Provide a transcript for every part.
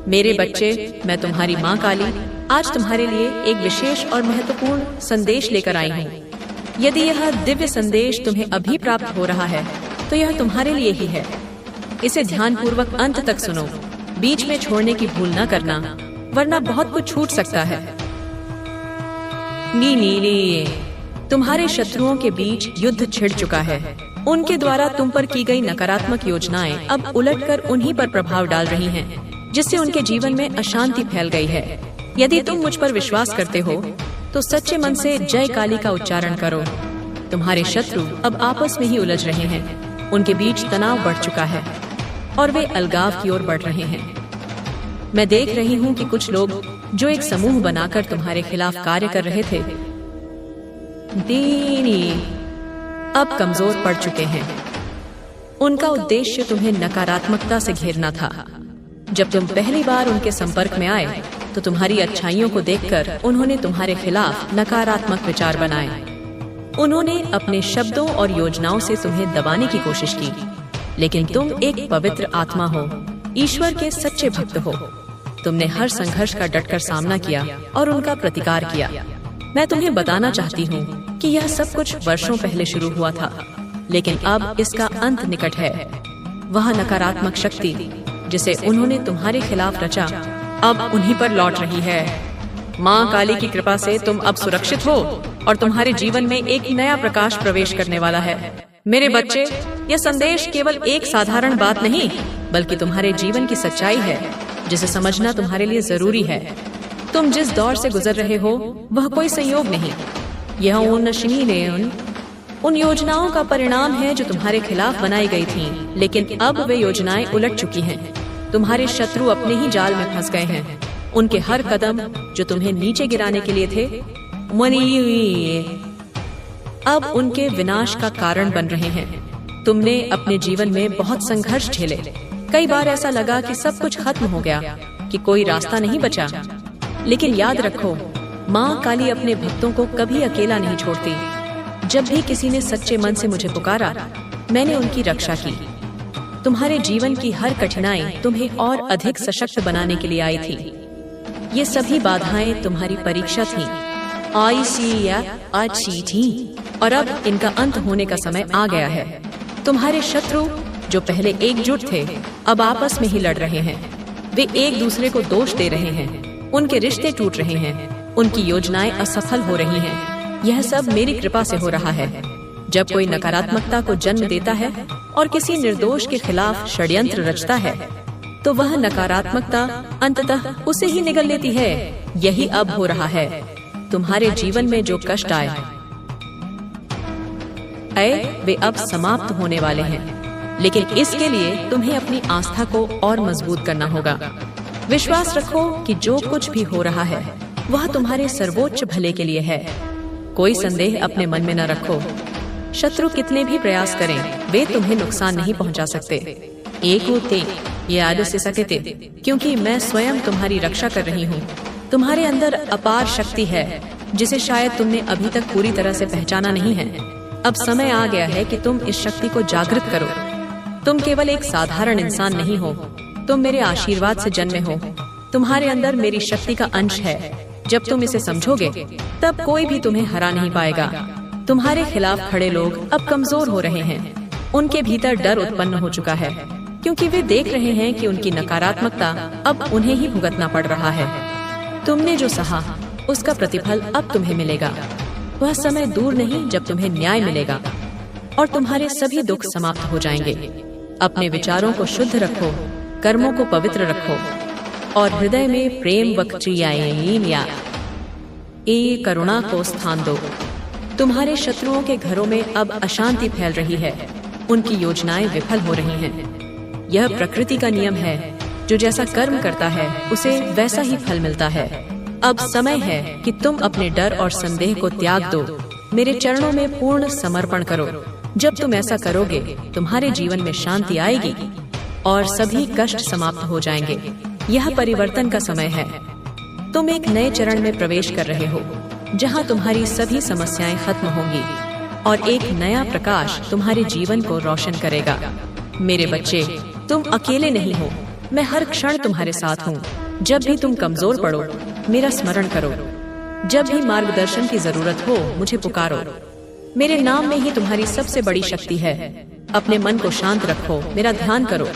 मेरे बच्चे, मैं तुम्हारी माँ काली आज तुम्हारे लिए एक विशेष और महत्वपूर्ण संदेश लेकर आई हूँ। यदि यह दिव्य संदेश तुम्हें अभी प्राप्त हो रहा है तो यह तुम्हारे लिए ही है। इसे ध्यानपूर्वक अंत तक सुनो, बीच में छोड़ने की भूल न करना, वरना बहुत कुछ छूट सकता है। नीली, तुम्हारे शत्रुओं के बीच युद्ध छिड़ चुका है। उनके द्वारा तुम पर की गई नकारात्मक योजनाएं अब उलटकर उन्हीं पर प्रभाव डाल रही हैं, जिससे उनके जीवन में अशांति फैल गई है। यदि तुम मुझ पर विश्वास करते हो तो सच्चे मन से जय काली का उच्चारण करो। तुम्हारे शत्रु अब आपस में ही उलझ रहे हैं, उनके बीच तनाव बढ़ चुका है और वे अलगाव की ओर बढ़ रहे हैं। मैं देख रही हूँ कि कुछ लोग जो एक समूह बनाकर तुम्हारे खिलाफ कार्य कर रहे थे, अब कमजोर पड़ चुके हैं। उनका उद्देश्य तुम्हें नकारात्मकता से घेरना था। जब तुम पहली बार उनके संपर्क में आए तो तुम्हारी अच्छाइयों को देखकर उन्होंने तुम्हारे खिलाफ नकारात्मक विचार बनाए। उन्होंने अपने शब्दों और योजनाओं से तुम्हें दबाने की कोशिश की, लेकिन तुम एक पवित्र आत्मा हो, ईश्वर के सच्चे भक्त हो। तुमने हर संघर्ष का डटकर सामना किया और उनका प्रतिकार किया। मैं तुम्हें बताना चाहती हूँ कि यह सब कुछ वर्षों पहले शुरू हुआ था, लेकिन अब इसका अंत निकट है। वह नकारात्मक शक्ति जिसे उन्होंने तुम्हारे खिलाफ रचा अब उन्हीं पर लौट रही है। माँ काली की कृपा से तुम अब सुरक्षित हो और तुम्हारे जीवन में एक नया प्रकाश प्रवेश करने वाला है। मेरे बच्चे, यह संदेश केवल एक साधारण बात नहीं, बल्कि तुम्हारे जीवन की सच्चाई है, जिसे समझना तुम्हारे लिए जरूरी है। तुम जिस दौर से गुजर रहे हो वह कोई संयोग नहीं, यह उन योजनाओं का परिणाम है जो तुम्हारे खिलाफ बनाई गई थीं, लेकिन अब वे योजनाएं उलट चुकी हैं। तुम्हारे शत्रु अपने ही जाल में फंस गए हैं। उनके हर कदम जो तुम्हें नीचे गिराने के लिए थे, अब उनके विनाश का कारण बन रहे हैं। तुमने अपने जीवन में बहुत संघर्ष झेले। कई बार ऐसा लगा कि सब कुछ खत्म हो गया, कि कोई रास्ता नहीं बचा। लेकिन याद रखो, माँ काली अपने भक्तों को कभी अकेला नहीं छोड़ती। जब भी किसी ने सच्चे मन से मुझे पुकारा, मैंने उनकी रक्षा की। तुम्हारे जीवन की हर कठिनाई तुम्हें और अधिक सशक्त बनाने के लिए आई थी। ये सभी बाधाएं तुम्हारी परीक्षा थीं, अच्छी थी, और अब इनका अंत होने का समय आ गया है। तुम्हारे शत्रु जो पहले एकजुट थे, अब आपस में ही लड़ रहे हैं। वे एक दूसरे को दोष दे रहे हैं, उनके रिश्ते टूट रहे हैं, उनकी योजनाएं असफल हो रही हैं। यह सब मेरी कृपा से हो रहा है। जब कोई नकारात्मकता को जन्म देता है और किसी निर्दोष के खिलाफ षड्यंत्र रचता है, तो वह नकारात्मकता अंततः उसे ही निगल लेती है। यही अब हो रहा है। तुम्हारे जीवन में जो कष्ट आए वे अब समाप्त होने वाले हैं, लेकिन इसके लिए तुम्हें अपनी आस्था को और मजबूत करना होगा। विश्वास रखो कि जो कुछ भी हो रहा है वह तुम्हारे सर्वोच्च भले के लिए है। कोई संदेह अपने मन में न रखो। शत्रु कितने भी प्रयास करें, वे तुम्हें नुकसान नहीं पहुंचा सकते। एक होते ये आदत से सकते, क्योंकि मैं स्वयं तुम्हारी रक्षा कर रही हूँ। तुम्हारे अंदर अपार शक्ति है जिसे शायद तुमने अभी तक पूरी तरह से पहचाना नहीं है। अब समय आ गया है कि तुम इस शक्ति को जागृत करो। तुम केवल एक साधारण इंसान नहीं हो, तुम मेरे आशीर्वाद से जन्मे हो। तुम्हारे अंदर मेरी शक्ति का अंश है। जब तुम इसे समझोगे तब कोई भी तुम्हें हरा नहीं पाएगा। तुम्हारे खिलाफ खड़े लोग अब कमजोर हो रहे हैं। उनके भीतर डर उत्पन्न हो चुका है, क्योंकि वे देख रहे हैं कि उनकी नकारात्मकता अब उन्हें ही भुगतना पड़ रहा है। तुमने जो सहा उसका प्रतिफल अब तुम्हें मिलेगा। वह समय दूर नहीं जब तुम्हें न्याय मिलेगा और तुम्हारे सभी दुख समाप्त हो जाएंगे। अपने विचारों को शुद्ध रखो, कर्मों को पवित्र रखो और हृदय में प्रेम व करुणा को स्थान दो। तुम्हारे शत्रुओं के घरों में अब अशांति फैल रही है। उनकी योजनाएं विफल हो रही हैं। यह प्रकृति का नियम है, जो जैसा कर्म करता है उसे वैसा ही फल मिलता है। अब समय है कि तुम अपने डर और संदेह को त्याग दो, मेरे चरणों में पूर्ण समर्पण करो। जब तुम ऐसा करोगे, तुम्हारे जीवन में शांति आएगी और सभी कष्ट समाप्त हो जाएंगे। यह परिवर्तन का समय है। तुम एक नए चरण में प्रवेश कर रहे हो, जहां तुम्हारी सभी समस्याएं खत्म होंगी और एक नया प्रकाश तुम्हारे जीवन को रोशन करेगा। मेरे बच्चे, तुम अकेले नहीं हो। मैं हर क्षण तुम्हारे साथ हूँ। जब भी तुम कमजोर पड़ो, मेरा स्मरण करो। जब भी मार्गदर्शन की जरूरत हो, मुझे पुकारो। मेरे नाम में ही तुम्हारी सबसे बड़ी शक्ति है। अपने मन को शांत रखो, मेरा ध्यान करो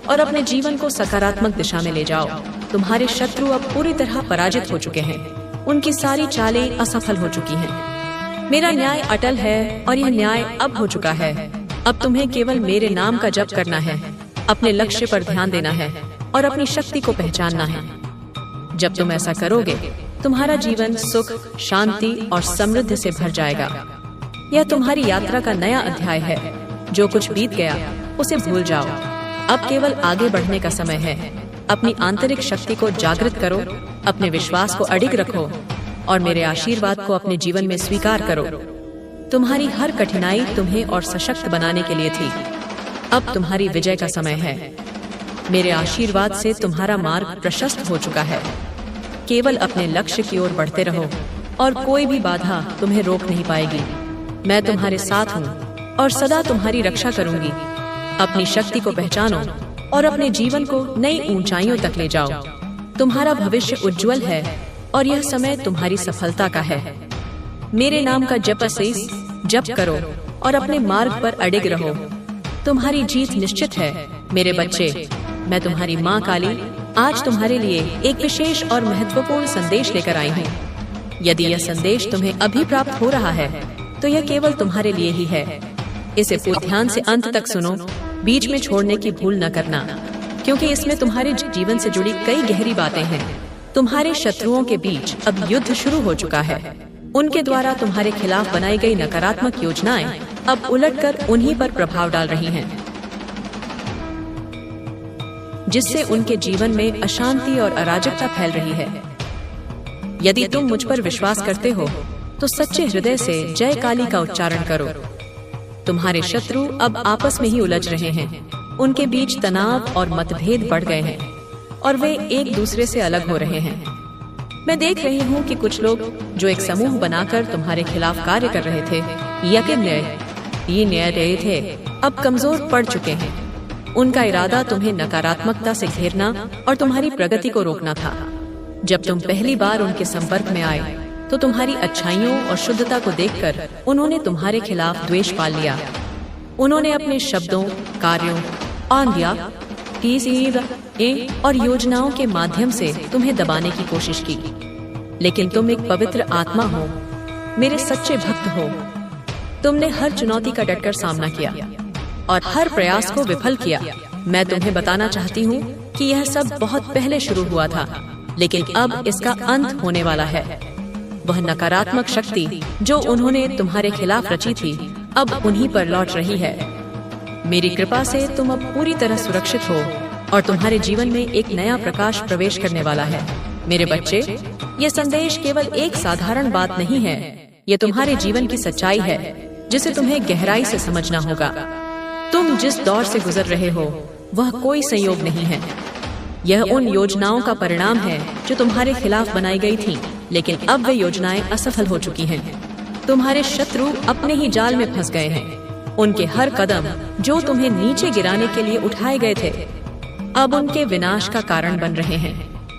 और अपने जीवन को सकारात्मक दिशा में ले जाओ। तुम्हारे शत्रु अब पूरी तरह पराजित हो चुके हैं। उनकी सारी चालें असफल हो चुकी हैं। मेरा न्याय अटल है और यह न्याय अब हो चुका है। अब तुम्हें केवल मेरे नाम का जप करना है, अपने लक्ष्य पर ध्यान देना है और अपनी शक्ति को पहचानना है। जब तुम ऐसा करोगे, तुम्हारा जीवन सुख, शांति और समृद्धि से भर जाएगा। यह तुम्हारी यात्रा का नया अध्याय है। जो कुछ बीत गया उसे भूल जाओ। अब केवल आगे बढ़ने का समय है। अपनी आंतरिक शक्ति को जागृत करो, अपने विश्वास को अडिग रखो और मेरे आशीर्वाद को अपने जीवन में स्वीकार करो। तुम्हारी हर कठिनाई तुम्हें और सशक्त बनाने के लिए थी। अब तुम्हारी विजय का समय है। मेरे आशीर्वाद से तुम्हारा मार्ग प्रशस्त हो चुका है। केवल अपने लक्ष्य की ओर बढ़ते रहो और कोई भी बाधा तुम्हें रोक नहीं पाएगी। मैं तुम्हारे साथ हूँ और सदा तुम्हारी रक्षा करूंगी। अपनी शक्ति को पहचानो और अपने जीवन को नई ऊंचाइयों तक ले जाओ। तुम्हारा भविष्य उज्जवल है और यह समय तुम्हारी सफलता का है। मेरे नाम का जप करो और अपने मार्ग पर अडिग रहो। तुम्हारी जीत निश्चित है। मेरे बच्चे, मैं तुम्हारी माँ काली आज तुम्हारे लिए एक विशेष और महत्वपूर्ण संदेश लेकर आई हूँ। यदि यह संदेश तुम्हें अभी प्राप्त हो रहा है तो यह केवल तुम्हारे लिए ही है। इसे पूरे ध्यान से अंत तक सुनो, बीच में छोड़ने की भूल न करना, क्योंकि इसमें तुम्हारे जीवन से जुड़ी कई गहरी बातें हैं। तुम्हारे शत्रुओं के बीच अब युद्ध शुरू हो चुका है। उनके द्वारा तुम्हारे खिलाफ बनाई गई नकारात्मक योजनाएं अब उलटकर उन्हीं पर प्रभाव डाल रही हैं, जिससे उनके जीवन में अशांति और अराजकता फैल रही है। यदि तुम मुझ पर विश्वास करते हो तो सच्चे हृदय से जय काली का उच्चारण करो। तुम्हारे शत्रु अब आपस में ही उलझ रहे हैं। उनके बीच तनाव और मतभेद बढ़ गए हैं और वे एक दूसरे से अलग हो रहे हैं। मैं देख रही हूँ कि कुछ लोग जो एक समूह बनाकर तुम्हारे खिलाफ कार्य कर रहे थे, यकीन ये न्याय रहे थे, अब कमजोर पड़ चुके हैं। उनका इरादा तुम्हें नकारात्मकता से घेरना और तुम्हारी प्रगति को रोकना था। जब तुम पहली बार उनके संपर्क में आए तो तुम्हारी अच्छाइयों और शुद्धता को देखकर उन्होंने तुम्हारे खिलाफ द्वेष पाल लिया। उन्होंने अपने शब्दों, कार्यों, और योजनाओं के माध्यम से तुम्हें दबाने की कोशिश की। लेकिन तुम एक पवित्र आत्मा हो, मेरे सच्चे भक्त हो। तुमने हर चुनौती का डटकर सामना किया और हर प्रयास को विफल किया। मैं तुम्हें बताना चाहती हूँ कि यह सब बहुत पहले शुरू हुआ था, लेकिन अब इसका अंत होने वाला है। वह नकारात्मक शक्ति जो उन्होंने तुम्हारे खिलाफ रची थी, अब उन्हीं पर लौट रही है। मेरी कृपा से तुम अब पूरी तरह सुरक्षित हो और तुम्हारे जीवन में एक नया प्रकाश प्रवेश करने वाला है। मेरे बच्चे, ये संदेश केवल एक साधारण बात नहीं है। ये तुम्हारे जीवन की सच्चाई है जिसे तुम्हें गहराई से समझना होगा। तुम जिस दौर से गुजर रहे हो वह कोई संयोग नहीं है। यह उन योजनाओं का परिणाम है जो तुम्हारे खिलाफ बनाई गई थीं, लेकिन अब वे योजनाएं असफल हो चुकी हैं। तुम्हारे शत्रु अपने ही जाल में फंस गए हैं। उनके हर कदम जो तुम्हें नीचे गिराने के लिए उठाए गए थे, अब उनके विनाश का कारण बन रहे हैं।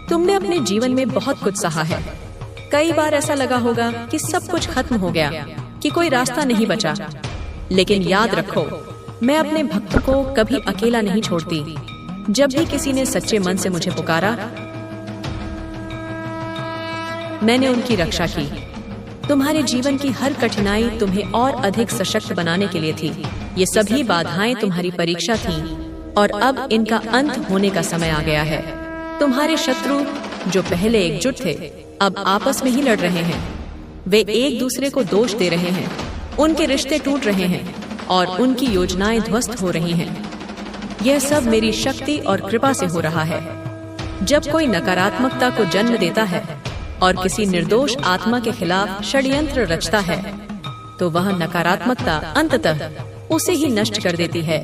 तुमने अपने जीवन में बहुत कुछ सहा है। कई बार ऐसा लगा होगा कि सब कुछ खत्म हो गया, कि कोई रास्ता नहीं बचा। लेकिन याद रखो, मैं अपने भक्त को कभी अकेला नहीं छोड़ती। जब भी किसी ने सच्चे मन से मुझे पुकारा, मैंने उनकी रक्षा की। तुम्हारे जीवन की हर कठिनाई तुम्हें और अधिक सशक्त बनाने के लिए थी। ये सभी बाधाएं तुम्हारी परीक्षा थीं और अब इनका अंत होने का समय आ गया है। तुम्हारे शत्रु जो पहले एकजुट थे, अब आपस में ही लड़ रहे हैं। वे एक दूसरे को दोष दे रहे हैं। उनके रिश्ते टूट रहे हैं और उनकी योजनाएं ध्वस्त हो रही हैं। यह सब मेरी शक्ति और कृपा से हो रहा है। जब कोई नकारात्मकता को जन्म देता है और किसी निर्दोष आत्मा के खिलाफ षड्यंत्र रचता है, तो वह नकारात्मकता अंततः उसे ही नष्ट कर देती है।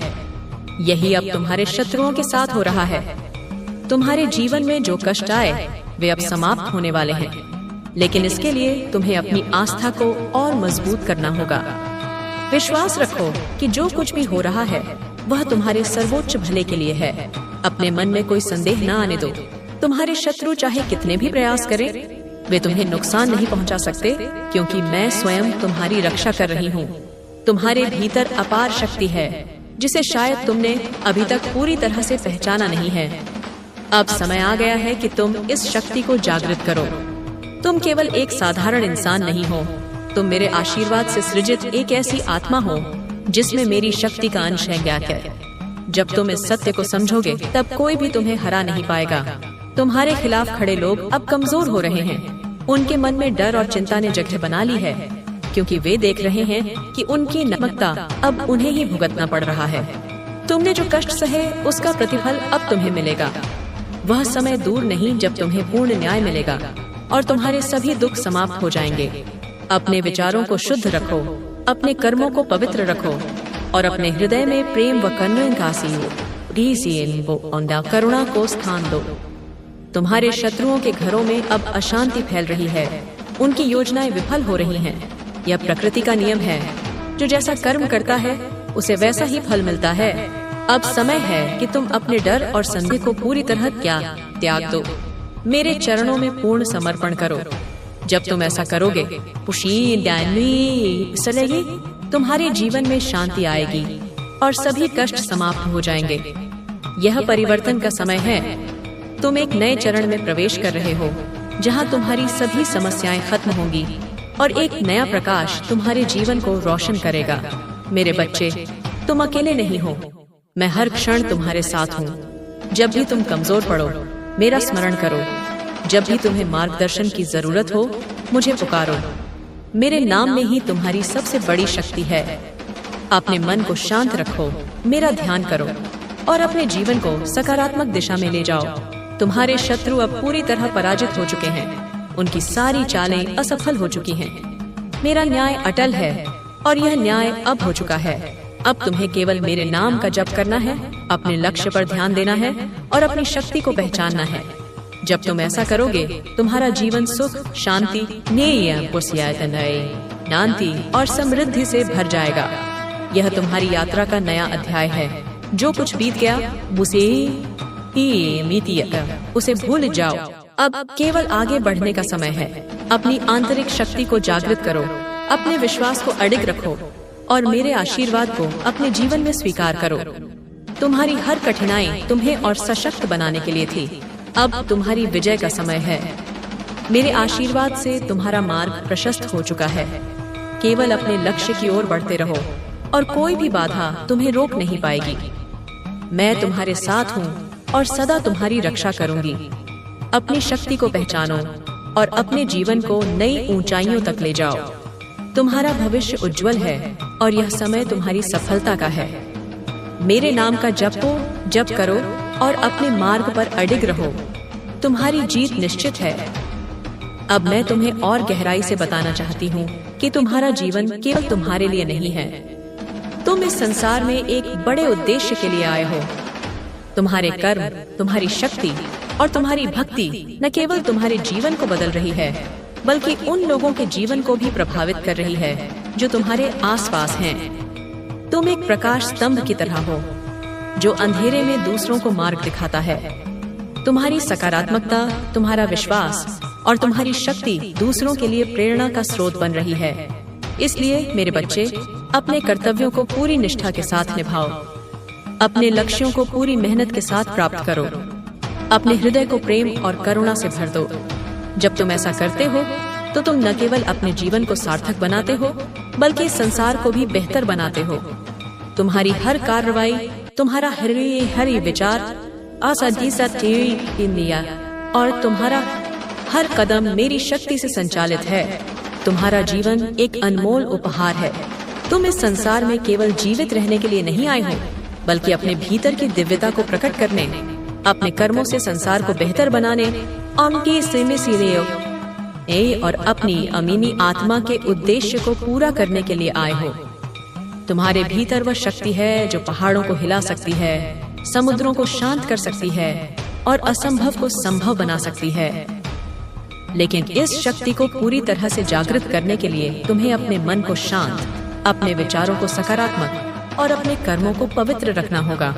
यही अब तुम्हारे शत्रुओं के साथ हो रहा है। तुम्हारे जीवन में जो कष्ट आए वे अब समाप्त होने वाले हैं, लेकिन इसके लिए तुम्हें अपनी आस्था को और मजबूत करना होगा। विश्वास रखो कि जो कुछ भी हो रहा है वह तुम्हारे सर्वोच्च भले के लिए है। अपने मन में कोई संदेह न आने दो। तुम्हारे शत्रु चाहे कितने भी प्रयास करें, वे तुम्हें नुकसान नहीं पहुंचा सकते, क्योंकि मैं स्वयं तुम्हारी रक्षा कर रही हूँ। तुम्हारे भीतर अपार शक्ति है जिसे शायद तुमने अभी तक पूरी तरह से पहचाना नहीं है। अब समय आ गया है कि तुम इस शक्ति को जागृत करो। तुम केवल एक साधारण इंसान नहीं हो, तुम मेरे आशीर्वाद से सृजित एक ऐसी आत्मा हो जिसमें मेरी शक्ति का अंश है ज्ञात है। जब तुम इस सत्य को समझोगे तब कोई भी तुम्हें हरा नहीं पाएगा। तुम्हारे खिलाफ खड़े लोग अब कमजोर हो रहे हैं। उनके मन में डर और चिंता ने जगह बना ली है, क्योंकि वे देख रहे हैं कि उनकी नमकता अब उन्हें ही भुगतना पड़ रहा है। तुमने जो कष्ट सहे उसका प्रतिफल अब तुम्हें मिलेगा। वह समय दूर नहीं जब तुम्हें पूर्ण न्याय मिलेगा और तुम्हारे सभी दुख समाप्त हो जाएंगे। अपने विचारों को शुद्ध रखो, अपने कर्मों को पवित्र रखो और अपने हृदय में प्रेम व करुणा को स्थान दो। तुम्हारे शत्रुओं के घरों में अब अशांति फैल रही है, उनकी योजनाएं विफल हो रही हैं। यह प्रकृति का नियम है, जो जैसा कर्म करता है उसे वैसा ही फल मिलता है। अब समय है कि तुम अपने डर और संदेह को पूरी तरह त्याग दो, मेरे चरणों में पूर्ण समर्पण करो। जब तुम ऐसा करोगे तुम्हारे जीवन में शांति आएगी और सभी कष्ट समाप्त हो जाएंगे। यह परिवर्तन का समय है। तुम एक नए चरण में प्रवेश कर रहे हो, जहाँ तुम्हारी सभी समस्याएं खत्म होंगी और एक नया प्रकाश तुम्हारे जीवन को रोशन करेगा। मेरे बच्चे, तुम अकेले नहीं हो, मैं हर क्षण तुम्हारे साथ हूँ। जब भी तुम कमजोर पड़ो, मेरा स्मरण करो। जब भी तुम्हें मार्गदर्शन की जरूरत हो, मुझे पुकारो। मेरे नाम में ही तुम्हारी सबसे बड़ी शक्ति है। अपने मन को शांत रखो, मेरा ध्यान करो और अपने जीवन को सकारात्मक दिशा में ले जाओ। तुम्हारे शत्रु अब पूरी तरह पराजित हो चुके हैं, उनकी सारी चालें असफल हो चुकी हैं। मेरा न्याय अटल है और यह न्याय अब हो चुका है। अब तुम्हें केवल मेरे नाम का जप करना है, अपने लक्ष्य पर ध्यान देना है और अपनी शक्ति को पहचानना है। जब तुम ऐसा करोगे, तुम्हारा जीवन सुख, शांति, शांति और समृद्धि से भर जाएगा। यह तुम्हारी यात्रा का नया अध्याय है। जो कुछ बीत गया उसे भूल जाओ। अब केवल आगे बढ़ने का समय है। अपनी आंतरिक शक्ति को जागृत करो, अपने विश्वास को अडिग रखो और मेरे आशीर्वाद को अपने जीवन में स्वीकार करो। तुम्हारी हर कठिनाई तुम्हें और सशक्त बनाने के लिए थी। अब तुम्हारी विजय का समय है। मेरे आशीर्वाद से तुम्हारा मार्ग प्रशस्त हो चुका है। केवल अपने लक्ष्य की ओर बढ़ते रहो और कोई भी बाधा तुम्हें रोक नहीं पाएगी। मैं तुम्हारे साथ हूँ और सदा तुम्हारी रक्षा करूंगी। अपनी शक्ति को पहचानो और अपने जीवन को नई ऊंचाइयों तक ले जाओ। तुम्हारा भविष्य उज्जवल है और यह समय तुम्हारी सफलता का है। मेरे नाम का जप करो और अपने मार्ग पर अडिग रहो। तुम्हारी जीत निश्चित है। अब मैं तुम्हें और गहराई से बताना चाहती हूँ कि तुम्हारा जीवन केवल तुम्हारे लिए नहीं है। तुम इस संसार में एक बड़े उद्देश्य के लिए आए हो। तुम्हारे कर्म, तुम्हारी शक्ति और तुम्हारी भक्ति न केवल तुम्हारे जीवन को बदल रही है, बल्कि उन लोगों के जीवन को भी प्रभावित कर रही है जो तुम्हारे आसपास हैं। तुम एक प्रकाश स्तंभ की तरह हो, जो अंधेरे में दूसरों को मार्ग दिखाता है। तुम्हारी सकारात्मकता, तुम्हारा विश्वास और तुम्हारी शक्ति दूसरों के लिए प्रेरणा का स्रोत बन रही है। इसलिए मेरे बच्चे, अपने कर्तव्यों को पूरी निष्ठा के साथ निभाओ। अपने लक्ष्यों को पूरी मेहनत के साथ प्राप्त करो। अपने हृदय को प्रेम और करुणा से भर दो। जब तुम ऐसा करते हो तो तुम न केवल अपने जीवन को सार्थक बनाते हो, बल्कि संसार को भी बेहतर बनाते हो। तुम्हारी हर कार्रवाई, तुम्हारा हर विचार और तुम्हारा हर कदम मेरी शक्ति से संचालित है। तुम्हारा जीवन एक अनमोल उपहार है। तुम इस संसार में केवल जीवित रहने के लिए नहीं आए हो, बल्कि अपने भीतर की दिव्यता को प्रकट करने, अपने कर्मों से संसार को बेहतर बनाने और अपनी अमीनी आत्मा के उद्देश्य को पूरा करने के लिए आए हो। तुम्हारे भीतर वह शक्ति है जो पहाड़ों को हिला सकती है, समुद्रों को शांत कर सकती है और असंभव को संभव बना सकती है। लेकिन इस शक्ति को पूरी तरह से जागृत करने के लिए तुम्हें अपने मन को शांत, अपने विचारों को सकारात्मक और अपने कर्मों को पवित्र रखना होगा।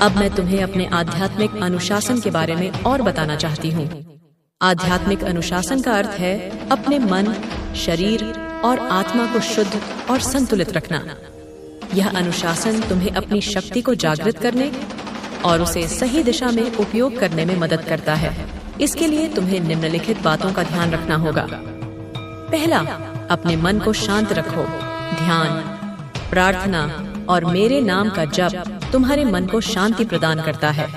अब मैं तुम्हें अपने आध्यात्मिक अनुशासन के बारे में और बताना चाहती हूँ। आध्यात्मिक अनुशासन का अर्थ है अपने मन, शरीर और आत्मा को शुद्ध और संतुलित रखना। यह अनुशासन तुम्हें अपनी शक्ति को जागृत करने और उसे सही दिशा में उपयोग करने में मदद करता है। इसके लिए तुम्हें निम्नलिखित बातों का ध्यान रखना होगा। पहला, अपने मन को शांत रखो। ध्यान, प्रार्थना और मेरे नाम का जप तुम्हारे मन को शांति प्रदान करता है।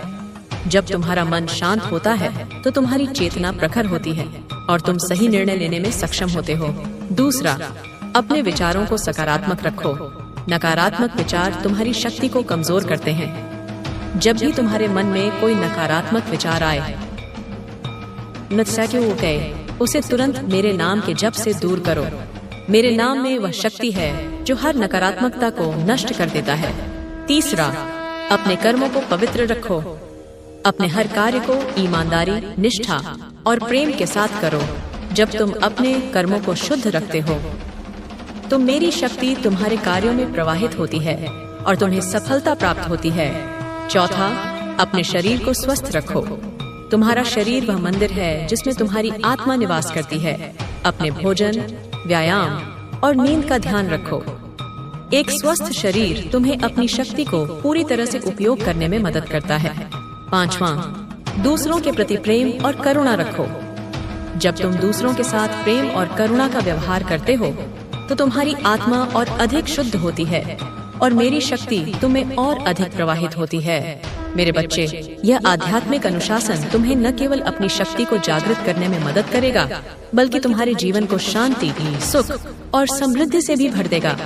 जब तुम्हारा मन शांत होता है तो तुम्हारी चेतना प्रखर होती है और तुम सही निर्णय लेने में सक्षम होते हो। दूसरा, अपने विचारों को सकारात्मक रखो। नकारात्मक विचार तुम्हारी शक्ति को कमजोर करते हैं। जब भी तुम्हारे मन में कोई नकारात्मक विचार आए, उसे तुरंत मेरे नाम के जप से दूर करो। मेरे नाम में वह शक्ति है जो हर नकारात्मकता को नष्ट कर देता है। तीसरा, अपने कर्मों को पवित्र रखो। अपने हर कार्य को ईमानदारी, निष्ठा और प्रेम के साथ करो। जब तुम अपने कर्मों को शुद्ध रखते हो तो मेरी शक्ति तुम्हारे कार्यों में प्रवाहित होती है और तुम्हें सफलता प्राप्त होती है। चौथा, अपने शरीर को स्वस्थ रखो। तुम्हारा शरीर वह मंदिर है जिसमें तुम्हारी आत्मा निवास करती है। अपने भोजन, व्यायाम और नींद का ध्यान रखो। एक स्वस्थ शरीर तुम्हें अपनी शक्ति को पूरी तरह से उपयोग करने में मदद करता है। पांचवा, दूसरों के प्रति प्रेम और करुणा रखो। जब तुम दूसरों के साथ प्रेम और करुणा का व्यवहार करते हो तो तुम्हारी आत्मा और अधिक शुद्ध होती है और मेरी शक्ति तुम्हें और अधिक प्रवाहित होती है। मेरे बच्चे, यह आध्यात्मिक अनुशासन तुम्हें न केवल अपनी शक्ति को जागृत करने में मदद करेगा, बल्कि तुम्हारे जीवन को शांति, सुख और समृद्धि से भी भर देगा।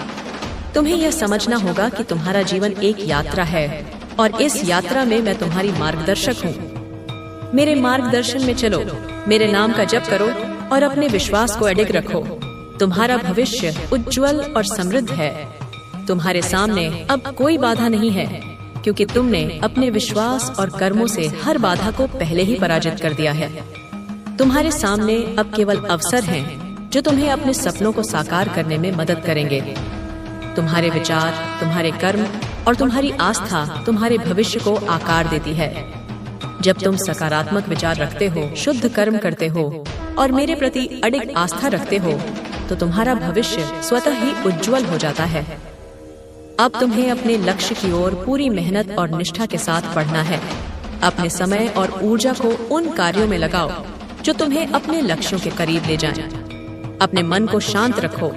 तुम्हें यह समझना होगा कि तुम्हारा जीवन एक यात्रा है और इस यात्रा में मैं तुम्हारी मार्गदर्शक हूँ। मेरे मार्गदर्शन में चलो, मेरे नाम का जप करो और अपने विश्वास को अडिग रखो। तुम्हारा भविष्य उज्जवल और समृद्ध है। तुम्हारे सामने अब कोई बाधा नहीं है, क्योंकि तुमने अपने विश्वास और कर्मों से हर बाधा को पहले ही पराजित कर दिया है। तुम्हारे सामने अब केवल अवसर हैं जो तुम्हें अपने सपनों को साकार करने में मदद करेंगे। तुम्हारे विचार, तुम्हारे कर्म और तुम्हारी आस्था तुम्हारे भविष्य को आकार देती है। जब तुम सकारात्मक विचार रखते हो, शुद्ध कर्म करते हो और मेरे प्रति अडिग आस्था रखते हो तो तुम्हारा भविष्य स्वतः ही उज्जवल हो जाता है। अब तुम्हें अपने लक्ष्य की ओर पूरी मेहनत और निष्ठा के साथ बढ़ना है। अपने समय और ऊर्जा को उन कार्यों में लगाओ जो तुम्हें अपने लक्ष्यों के करीब ले जाएं। अपने मन को शांत रखो,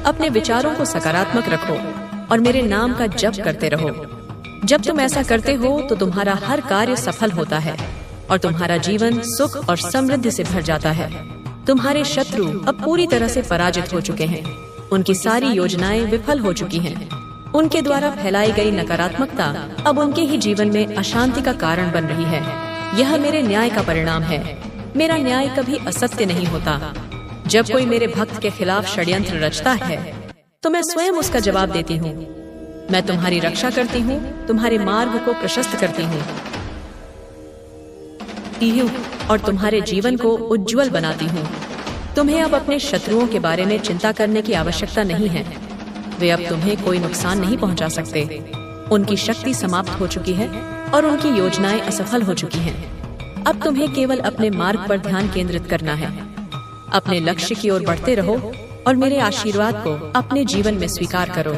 अपने विचारों को सकारात्मक रखो और मेरे नाम का जप करते रहो। जब तुम ऐसा करते हो तो तुम्हारा हर कार्य सफल होता है और तुम्हारा जीवन सुख और समृद्धि से भर जाता है। तुम्हारे शत्रु अब पूरी तरह से पराजित हो चुके हैं। उनकी सारी योजनाएं विफल हो चुकी हैं। उनके द्वारा फैलाई गई नकारात्मकता अब उनके ही जीवन में अशांति का कारण बन रही है। यह मेरे न्याय का परिणाम है। मेरा न्याय कभी असत्य नहीं होता। जब कोई मेरे भक्त के खिलाफ षड्यंत्र रचता है तो मैं स्वयं उसका जवाब देती हूँ। मैं तुम्हारी रक्षा करती हूँ, तुम्हारे मार्ग को प्रशस्त करती हूँ और तुम्हारे जीवन को उज्जवल बनाती हूँ। तुम्हें अब अपने शत्रुओं के बारे में चिंता करने की आवश्यकता नहीं है। वे अब तुम्हें कोई नुकसान नहीं पहुंचा सकते। उनकी शक्ति समाप्त हो चुकी है और उनकी योजनाएं असफल हो चुकी हैं। अब तुम्हें केवल अपने मार्ग पर ध्यान केंद्रित करना है। अपने लक्ष्य की ओर बढ़ते रहो और मेरे आशीर्वाद को अपने जीवन में स्वीकार करो।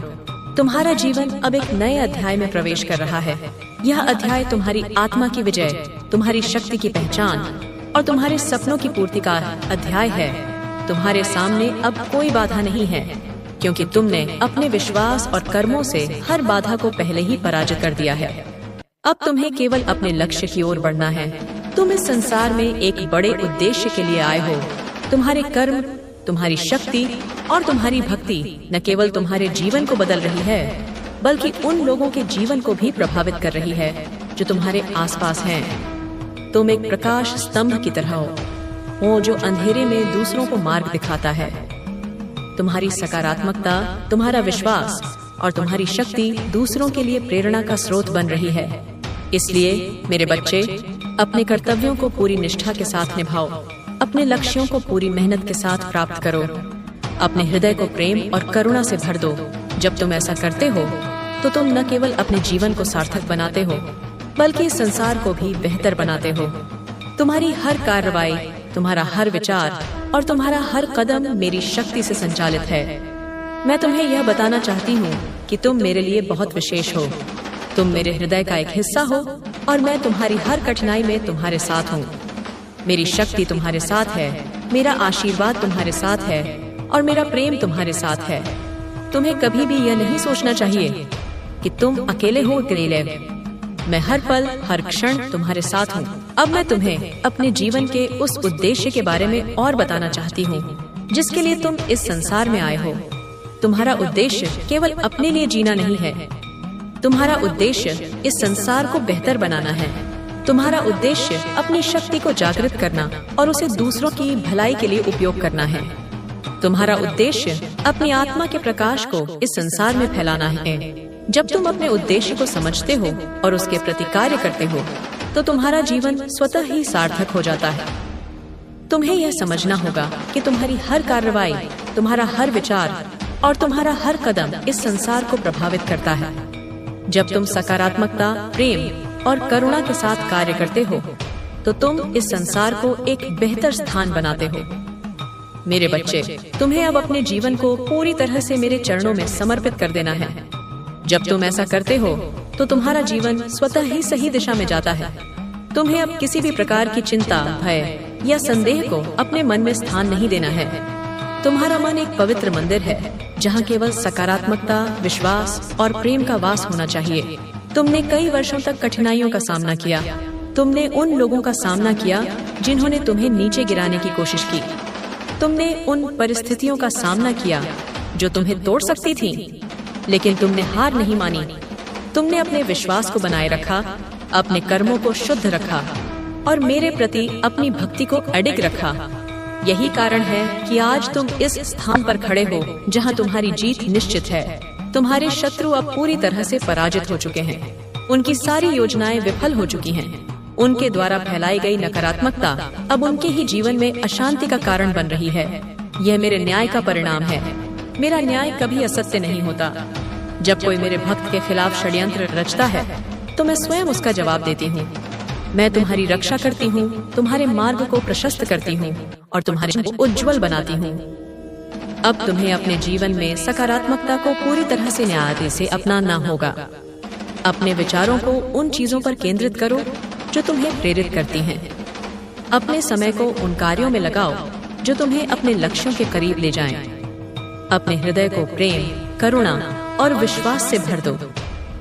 तुम्हारा जीवन अब एक नए अध्याय में प्रवेश कर रहा है। यह अध्याय तुम्हारी आत्मा की विजय, तुम्हारी शक्ति की पहचान और तुम्हारे सपनों की पूर्ति का अध्याय है। तुम्हारे सामने अब कोई बाधा नहीं है, क्योंकि तुमने अपने विश्वास और कर्मों से हर बाधा को पहले ही पराजित कर दिया है। अब तुम्हें केवल अपने लक्ष्य की ओर बढ़ना है। तुम इस संसार में एक बड़े उद्देश्य के लिए आए हो। तुम्हारे कर्म, तुम्हारी शक्ति और तुम्हारी भक्ति न केवल तुम्हारे जीवन को बदल रही है, बल्कि उन लोगों के जीवन को भी प्रभावित कर रही है जो तुम्हारे आसपास हैं। तुम एक प्रकाश स्तंभ की तरह हो जो अंधेरे में दूसरों को मार्ग दिखाता है। तुम्हारी सकारात्मकता, तुम्हारा विश्वास और तुम्हारी शक्ति दूसरों के लिए प्रेरणा का स्रोत बन रही है। इसलिए मेरे बच्चे, अपने कर्तव्यों को पूरी निष्ठा के साथ निभाओ। अपने लक्ष्यों को पूरी मेहनत के साथ प्राप्त करो। अपने हृदय को प्रेम और करुणा से भर दो। जब तुम ऐसा करते हो तो तुम न केवल अपने जीवन को सार्थक बनाते हो, बल्कि इस संसार को भी बेहतर बनाते हो। तुम्हारी हर कार्रवाई, तुम्हारा हर विचार और तुम्हारा हर कदम मेरी शक्ति से संचालित है। मैं तुम्हें यह बताना चाहती हूँ कि तुम मेरे लिए बहुत विशेष हो। तुम मेरे हृदय का एक हिस्सा हो और मैं तुम्हारी हर कठिनाई में तुम्हारे साथ हूँ। मेरी शक्ति तुम्हारे साथ है, मेरा आशीर्वाद तुम्हारे साथ है और मेरा प्रेम तुम्हारे साथ है। तुम्हें कभी भी यह नहीं सोचना चाहिए कि तुम अकेले हो। अकेले मैं हर पल हर क्षण तुम्हारे साथ हूँ। अब मैं तुम्हें अपने जीवन के उस उद्देश्य के बारे में और बताना चाहती हूँ जिसके लिए तुम इस संसार में आए हो। तुम्हारा उद्देश्य केवल अपने लिए जीना नहीं है। तुम्हारा उद्देश्य इस संसार को बेहतर बनाना है। तुम्हारा उद्देश्य अपनी शक्ति को जागृत करना और उसे दूसरों की भलाई के लिए उपयोग करना है। तुम्हारा उद्देश्य अपनी आत्मा के प्रकाश को इस संसार में फैलाना है। जब तुम अपने उद्देश्य को समझते हो और उसके प्रति कार्य करते हो तो तुम्हारा जीवन स्वतः ही सार्थक हो जाता है। तुम्हें यह समझना होगा कि तुम्हारी हर कार्रवाई, तुम्हारा हर विचार और तुम्हारा हर कदम इस संसार को प्रभावित करता है। जब तुम सकारात्मकता, प्रेम और करुणा के साथ कार्य करते हो तो तुम इस संसार को एक बेहतर स्थान बनाते हो। मेरे बच्चे, तुम्हें अब अपने जीवन को पूरी तरह से मेरे चरणों में समर्पित कर देना है। जब तुम ऐसा करते हो तो तुम्हारा जीवन स्वतः ही सही दिशा में जाता है। तुम्हें अब किसी भी प्रकार की चिंता, भय या संदेह को अपने मन में स्थान नहीं देना है। तुम्हारा मन एक पवित्र मंदिर है जहाँ केवल सकारात्मकता, विश्वास और प्रेम का वास होना चाहिए। तुमने कई वर्षों तक कठिनाइयों का सामना किया। तुमने उन लोगों का सामना किया जिन्होंने तुम्हें नीचे गिराने की कोशिश की। तुमने उन परिस्थितियों का सामना किया जो तुम्हें तोड़ सकती थीं, लेकिन तुमने हार नहीं मानी। तुमने अपने विश्वास को बनाए रखा, अपने कर्मों को शुद्ध रखा और मेरे प्रति अपनी भक्ति को अडिग रखा। यही कारण है कि आज तुम इस स्थान पर खड़े हो जहां तुम्हारी जीत निश्चित है। तुम्हारे शत्रु अब पूरी तरह से पराजित हो चुके हैं। उनकी सारी योजनाएं विफल हो चुकी हैं। उनके द्वारा फैलाई गई नकारात्मकता अब उनके ही जीवन में अशांति का कारण बन रही है। यह मेरे न्याय का परिणाम है। मेरा न्याय कभी असत्य नहीं होता। जब कोई मेरे भक्त के खिलाफ षड्यंत्र रचता है तो मैं स्वयं उसका जवाब देती हूँ। मैं तुम्हारी रक्षा करती हूँ, तुम्हारे मार्ग को प्रशस्त करती हूँ और तुम्हारे को उज्जवल बनाती हूँ। अब तुम्हें अपने जीवन में सकारात्मकता को पूरी तरह से न्याय से अपनाना होगा। अपने विचारों को उन चीजों पर केंद्रित करो जो तुम्हें प्रेरित करती हैं। अपने समय को उन कार्यों में लगाओ जो तुम्हें अपने लक्ष्यों के करीब ले जाएं। अपने हृदय को प्रेम, करुणा और विश्वास से भर दो।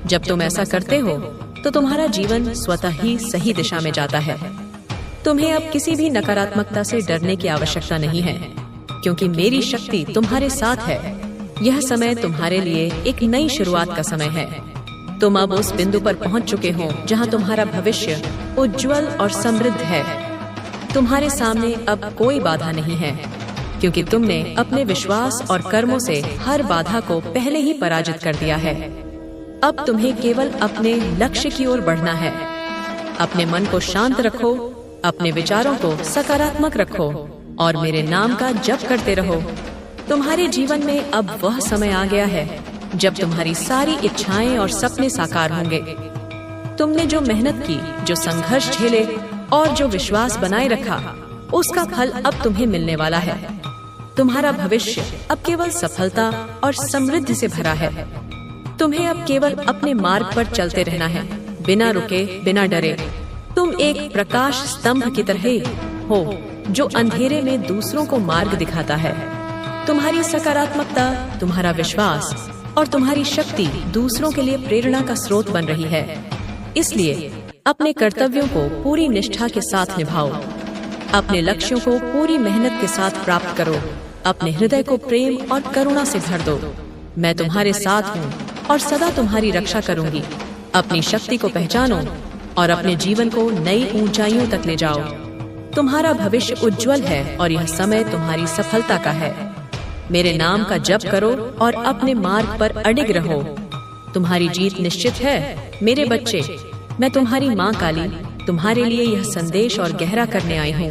जब तुम ऐसा करते हो तो तुम्हारा जीवन स्वतः ही सही दिशा में जाता है। तुम्हें अब किसी भी नकारात्मकता से डरने की आवश्यकता नहीं है, क्योंकि मेरी शक्ति तुम्हारे साथ है। यह समय तुम्हारे लिए एक नई शुरुआत का समय है। तुम अब उस बिंदु पर पहुंच चुके हो जहां तुम्हारा भविष्य उज्जवल और समृद्ध है। तुम्हारे सामने अब कोई बाधा नहीं है, क्योंकि तुमने अपने विश्वास और कर्मों से हर बाधा को पहले ही पराजित कर दिया है। अब तुम्हें केवल अपने लक्ष्य की ओर बढ़ना है। अपने मन को शांत रखो, अपने विचारों को सकारात्मक रखो और मेरे नाम का जप करते रहो। तुम्हारे जीवन में अब वह समय आ गया है जब तुम्हारी सारी इच्छाएं और सपने साकार होंगे। तुमने जो मेहनत की, जो संघर्ष झेले और जो विश्वास बनाए रखा, उसका फल अब तुम्हें मिलने वाला है। तुम्हारा भविष्य अब केवल सफलता और समृद्धि से भरा है। तुम्हें अब केवल अपने मार्ग पर चलते रहना है, बिना रुके, बिना डरे। तुम एक प्रकाश स्तंभ की तरह हो जो अंधेरे में दूसरों को मार्ग दिखाता है। तुम्हारी सकारात्मकता, तुम्हारा विश्वास और तुम्हारी शक्ति दूसरों के लिए प्रेरणा का स्रोत बन रही है। इसलिए अपने कर्तव्यों को पूरी निष्ठा के साथ निभाओ। अपने लक्ष्यों को पूरी मेहनत के साथ प्राप्त करो। अपने हृदय को प्रेम और करुणा से भर दो। मैं तुम्हारे साथ हूँ और सदा तुम्हारी रक्षा करूंगी। अपनी शक्ति को पहचानो और अपने जीवन को नई ऊंचाइयों तक ले जाओ। तुम्हारा भविष्य उज्जवल है और यह समय तुम्हारी सफलता का है। मेरे नाम का जप करो और अपने मार्ग पर अडिग रहो। तुम्हारी जीत निश्चित है। मेरे बच्चे, मैं तुम्हारी माँ काली तुम्हारे लिए यह संदेश और गहरा करने आई हूँ,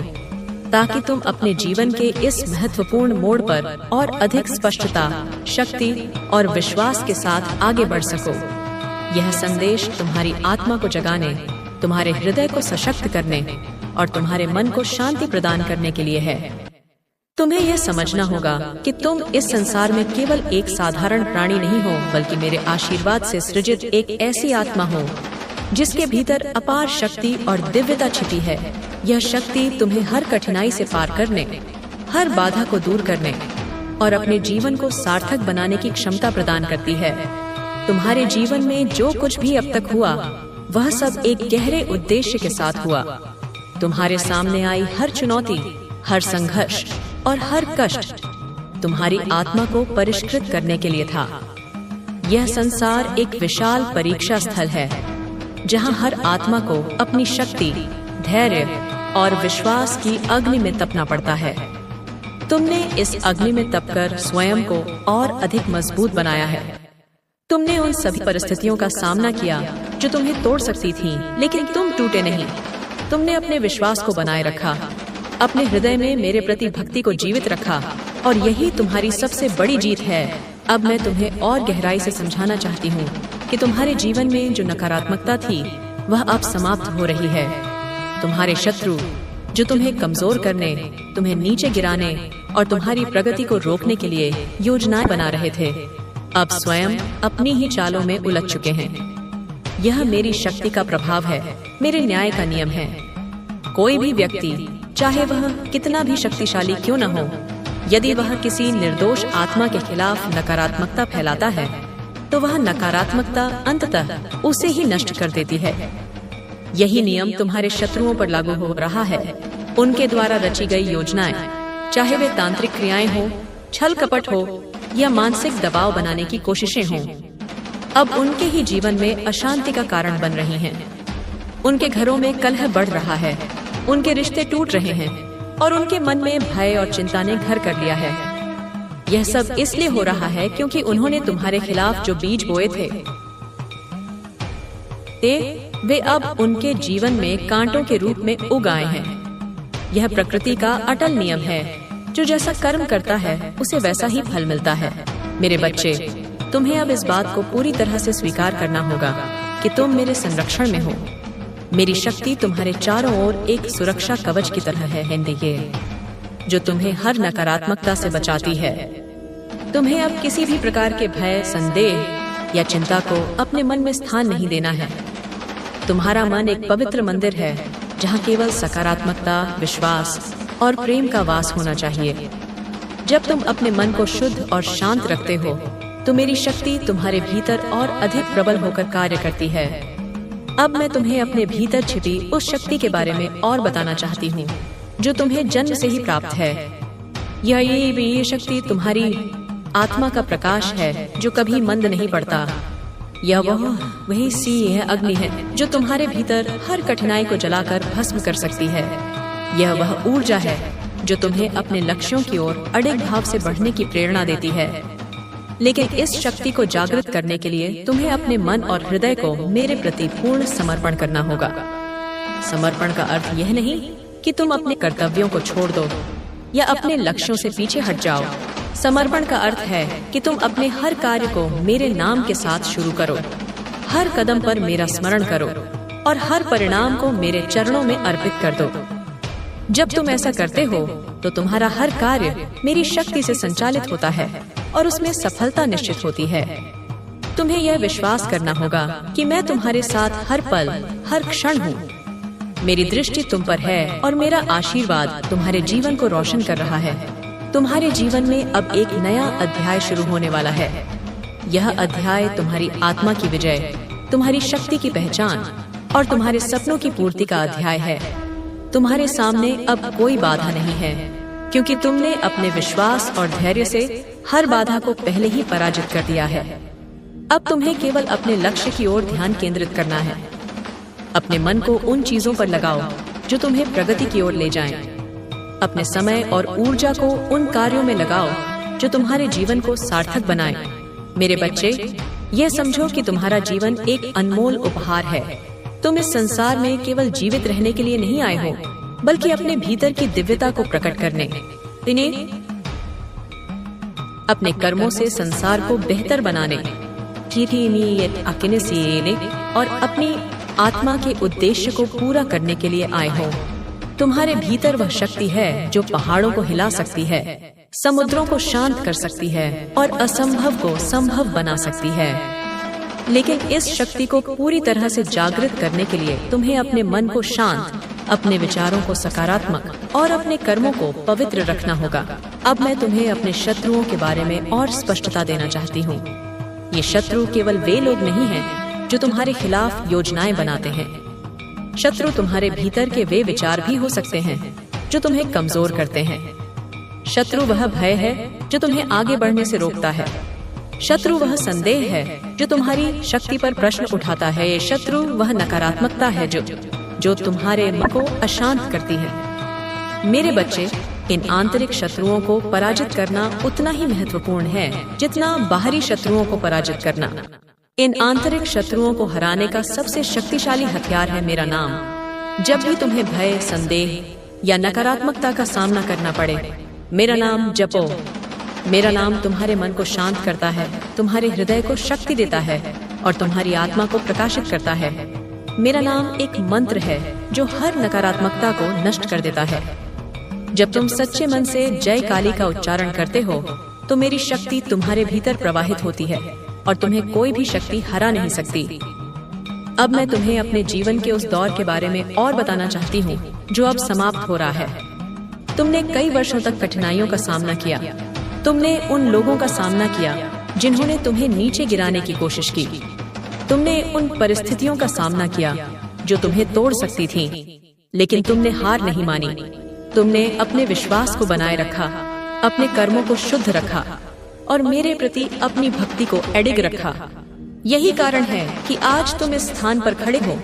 ताकि तुम अपने जीवन के इस महत्वपूर्ण मोड़ पर और अधिक स्पष्टता, शक्ति और विश्वास के साथ आगे बढ़ सको। यह संदेश तुम्हारी आत्मा को जगाने, तुम्हारे हृदय को सशक्त करने और तुम्हारे मन को शांति प्रदान करने के लिए है। तुम्हें यह समझना होगा कि तुम इस संसार में केवल एक साधारण प्राणी नहीं हो, बल्कि मेरे आशीर्वाद से सृजित एक ऐसी आत्मा हो जिसके भीतर अपार शक्ति और दिव्यता छिपी है। यह शक्ति तुम्हें हर कठिनाई से पार करने, हर बाधा को दूर करने और अपने जीवन को सार्थक बनाने की क्षमता प्रदान करती है। तुम्हारे जीवन में जो कुछ भी अब तक हुआ, वह सब एक गहरे उद्देश्य के साथ हुआ। तुम्हारे सामने आई हर चुनौती, हर संघर्ष और हर कष्ट तुम्हारी आत्मा को परिष्कृत करने के लिए था। यह संसार एक विशाल परीक्षा स्थल है, जहां हर आत्मा को अपनी शक्ति, धैर्य और विश्वास की अग्नि में तपना पड़ता है। तुमने इस अग्नि में तपकर स्वयं को और अधिक मजबूत बनाया है। तुमने उन सभी परिस्थितियों का सामना किया जो तुम्हें तोड़ सकती थीं, लेकिन तुम टूटे नहीं। तुमने अपने विश्वास को बनाए रखा, अपने हृदय में मेरे प्रति भक्ति को जीवित रखा, और यही तुम्हारी सबसे बड़ी जीत है। अब मैं तुम्हें और गहराई से समझाना चाहती हूँ कि तुम्हारे जीवन में जो नकारात्मकता थी, वह अब समाप्त हो रही है। तुम्हारे शत्रु जो तुम्हें कमजोर करने, तुम्हें नीचे गिराने और तुम्हारी प्रगति को रोकने के लिए योजनाएं बना रहे थे, अब स्वयं अपनी ही चालों में उलझ चुके हैं। यह मेरी शक्ति का प्रभाव है, मेरे न्याय का नियम है। कोई भी व्यक्ति, चाहे वह कितना भी शक्तिशाली क्यों न हो, यदि वह किसी निर्दोष आत्मा के खिलाफ नकारात्मकता फैलाता है, तो वह नकारात्मकता अंततः उसे ही नष्ट कर देती है। यही नियम तुम्हारे शत्रुओं पर लागू हो रहा है। उनके द्वारा रची गई योजनाएं, चाहे वे तांत्रिक क्रियाएं हो, छल कपट हो या मानसिक दबाव बनाने की कोशिशें हों, अब उनके ही जीवन में अशांति का कारण बन रही हैं। उनके घरों में कलह बढ़ रहा है, उनके रिश्ते टूट रहे हैं और उनके मन में भय और चिंता ने घर कर लिया है। यह सब इसलिए हो रहा है क्योंकि उन्होंने तुम्हारे खिलाफ जो बीज बोए थे, वे अब उनके जीवन में कांटों के रूप में उग आए हैं। यह प्रकृति का अटल नियम है, जो जैसा कर्म करता है उसे वैसा ही फल मिलता है। मेरे बच्चे, तुम्हें अब इस बात को पूरी तरह से स्वीकार करना होगा कि तुम मेरे संरक्षण में हो। मेरी शक्ति तुम्हारे चारों ओर एक सुरक्षा कवच की तरह है हिंदी, जो तुम्हें हर नकारात्मकता से बचाती है। तुम्हें अब किसी भी प्रकार के भय, संदेह या चिंता को अपने मन में स्थान नहीं देना है। तुम्हारा मन एक पवित्र मंदिर है, जहाँ केवल सकारात्मकता, विश्वास और प्रेम का वास होना चाहिए। जब तुम अपने मन को शुद्ध और शांत रखते हो, तो मेरी शक्ति तुम्हारे भीतर और अधिक प्रबल होकर कार्य करती है। अब मैं तुम्हें अपने भीतर छिपी उस शक्ति के बारे में और बताना चाहती हूँ, जो तुम्हें जन्म से ही प्राप्त है। ये शक्ति तुम्हारी आत्मा का प्रकाश है, जो कभी मंद नहीं पड़ता। यह वही सी यह अग्नि है, जो तुम्हारे भीतर हर कठिनाई को जलाकर भस्म कर सकती है। यह वह ऊर्जा है जो तुम्हें अपने लक्ष्यों की ओर अडिग भाव से बढ़ने की प्रेरणा देती है। लेकिन इस शक्ति को जागृत करने के लिए तुम्हें अपने मन और हृदय को मेरे प्रति पूर्ण समर्पण करना होगा। समर्पण का अर्थ यह नहीं कि तुम अपने कर्तव्यों को छोड़ दो या अपने लक्ष्यों से पीछे हट जाओ। समर्पण का अर्थ है कि तुम अपने हर कार्य को मेरे नाम के साथ शुरू करो, हर कदम पर मेरा स्मरण करो और हर परिणाम को मेरे चरणों में अर्पित कर दो। जब तुम ऐसा करते हो, तो तुम्हारा हर कार्य मेरी शक्ति से संचालित होता है और उसमें सफलता निश्चित होती है। तुम्हें यह विश्वास करना होगा कि मैं तुम्हारे साथ हर पल, हर क्षण हूँ। मेरी दृष्टि तुम पर है और मेरा आशीर्वाद तुम्हारे जीवन को रोशन कर रहा है। तुम्हारे जीवन में अब एक नया अध्याय शुरू होने वाला है। यह अध्याय तुम्हारी आत्मा की विजय, तुम्हारी शक्ति की पहचान और तुम्हारे सपनों की पूर्ति का अध्याय है। तुम्हारे सामने अब कोई बाधा नहीं है, क्योंकि तुमने अपने विश्वास और धैर्य से हर बाधा को पहले ही पराजित कर दिया है। अब तुम्हें केवल अपने लक्ष्य की ओर ध्यान केंद्रित करना है। अपने मन को उन चीजों पर लगाओ जो तुम्हें प्रगति की ओर ले जाएं। अपने समय और ऊर्जा को उन कार्यों में लगाओ जो तुम्हारे जीवन को सार्थक बनाएं। मेरे बच्चे, यह समझो कि तुम्हारा जीवन एक अनमोल उपहार है। तुम इस संसार में केवल जीवित रहने के लिए नहीं आए हो, बल्कि अपने भीतर की दिव्यता को प्रकट करने। अपने कर्मों से संसार को बेहतर बनाने और अपनी आत्मा के उद्देश्य को पूरा करने के लिए आए हो। तुम्हारे भीतर वह शक्ति है जो पहाड़ों को हिला सकती है, समुद्रों को शांत कर सकती है और असंभव को संभव बना सकती है। लेकिन इस शक्ति को पूरी तरह से जागृत करने के लिए तुम्हें अपने मन को शांत, अपने विचारों को सकारात्मक और अपने कर्मों को पवित्र रखना होगा। अब मैं तुम्हें अपने शत्रुओं के बारे में और स्पष्टता देना चाहती हूँ। ये शत्रु केवल वे लोग नहीं हैं जो तुम्हारे खिलाफ योजनाएं बनाते हैं। शत्रु तुम्हारे भीतर के वे विचार भी हो सकते हैं जो तुम्हें कमजोर करते हैं। शत्रु वह भय है जो तुम्हें आगे बढ़ने से रोकता है। शत्रु वह संदेह है जो तुम्हारी शक्ति पर प्रश्न उठाता है। ये शत्रु वह नकारात्मकता है जो तुम्हारे मन को अशांत करती है। मेरे बच्चे, इन आंतरिक शत्रुओं को पराजित करना उतना ही महत्वपूर्ण है जितना बाहरी शत्रुओं को पराजित करना। इन आंतरिक शत्रुओं को हराने का सबसे शक्तिशाली हथियार है मेरा नाम। जब भी तुम्हें भय, संदेह या नकारात्मकता का सामना करना पड़े, मेरा नाम जपो। मेरा नाम तुम्हारे मन को शांत करता है, तुम्हारे हृदय को शक्ति देता है और तुम्हारी आत्मा को प्रकाशित करता है। मेरा नाम एक मंत्र है जो हर नकारात्मकता को नष्ट कर देता है। जब तुम सच्चे मन से जय काली का उच्चारण करते हो तो मेरी शक्ति तुम्हारे भीतर प्रवाहित होती है और तुम्हें कोई भी शक्ति हरा नहीं सकती। अब मैं तुम्हें अपने जीवन के उस दौर के बारे में और बताना चाहती हूँ जो अब समाप्त हो रहा है। तुमने कई वर्षों तक कठिनाइयों का सामना किया। तुमने उन लोगों का सामना किया जिन्होंने तुम्हें नीचे गिराने की कोशिश की। तुमने उन परिस्थितियों का सामना किया जो तुम्हें तोड़ सकती थीं, लेकिन तुमने हार नहीं मानी। तुमने अपने विश्वास को बनाए रखा, अपने कर्मों को शुद्ध रखा और मेरे प्रति अपनी भक्ति को अडिग रखा। यही कारण है कि आज तुम इस स्थान पर खड़े हो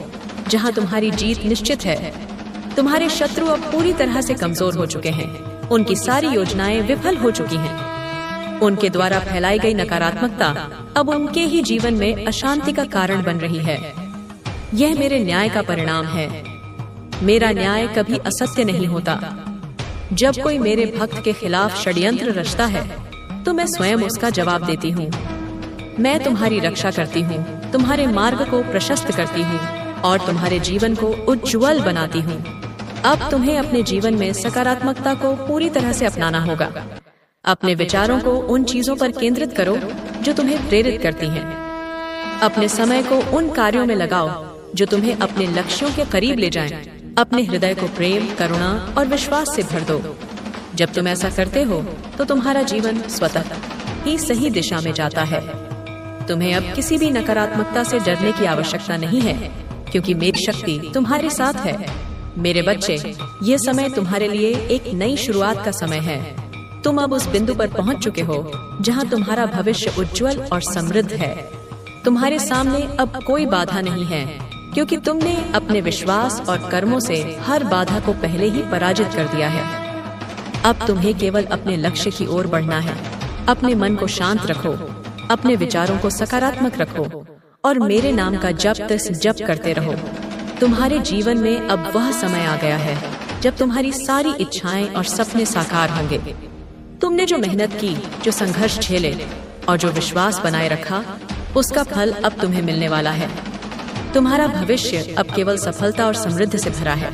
जहां तुम्हारी जीत निश्चित है। तुम्हारे शत्रु अब पूरी तरह से कमजोर हो चुके हैं। उनकी सारी योजनाएं विफल हो चुकी हैं। उनके द्वारा फैलाई गई नकारात्मकता अब उनके ही जीवन में अशांति का कारण बन रही है। यह मेरे न्याय का परिणाम है। मेरा न्याय कभी असत्य नहीं होता। जब कोई मेरे भक्त के खिलाफ षड्यंत्र रचता है तो मैं स्वयं उसका जवाब देती हूँ। मैं तुम्हारी रक्षा करती हूँ, तुम्हारे मार्ग को प्रशस्त करती हूँ और तुम्हारे जीवन को उज्ज्वल बनाती हूँ। अब तुम्हें अपने जीवन में सकारात्मकता को पूरी तरह से अपनाना होगा। अपने विचारों को उन चीजों पर केंद्रित करो जो तुम्हें प्रेरित करती हैं। अपने समय को उन कार्यों में लगाओ जो तुम्हें अपने लक्ष्यों के करीब ले जाएं। अपने हृदय को प्रेम, करुणा और विश्वास से भर दो। जब तुम ऐसा करते हो तो तुम्हारा जीवन स्वतः ही सही दिशा में जाता है। तुम्हें अब किसी भी नकारात्मकता से डरने की आवश्यकता नहीं है, क्योंकि मेरी शक्ति तुम्हारे साथ है। मेरे बच्चे, ये समय तुम्हारे लिए एक नई शुरुआत का समय है। तुम अब उस बिंदु पर पहुंच चुके हो जहां तुम्हारा भविष्य उज्जवल और समृद्ध है। तुम्हारे सामने अब कोई बाधा नहीं है, क्योंकि तुमने अपने विश्वास और कर्मों से हर बाधा को पहले ही पराजित कर दिया है। अब तुम्हें केवल अपने लक्ष्य की ओर बढ़ना है। अपने मन को शांत रखो, अपने विचारों को सकारात्मक रखो और मेरे नाम का जप करते रहो। तुम्हारे जीवन में अब वह समय आ गया है जब तुम्हारी सारी इच्छाएं और सपने साकार होंगे। तुमने जो मेहनत की, जो संघर्ष झेले और जो विश्वास बनाए रखा, उसका फल अब तुम्हें मिलने वाला है। तुम्हारा भविष्य अब केवल सफलता और समृद्धि से भरा है।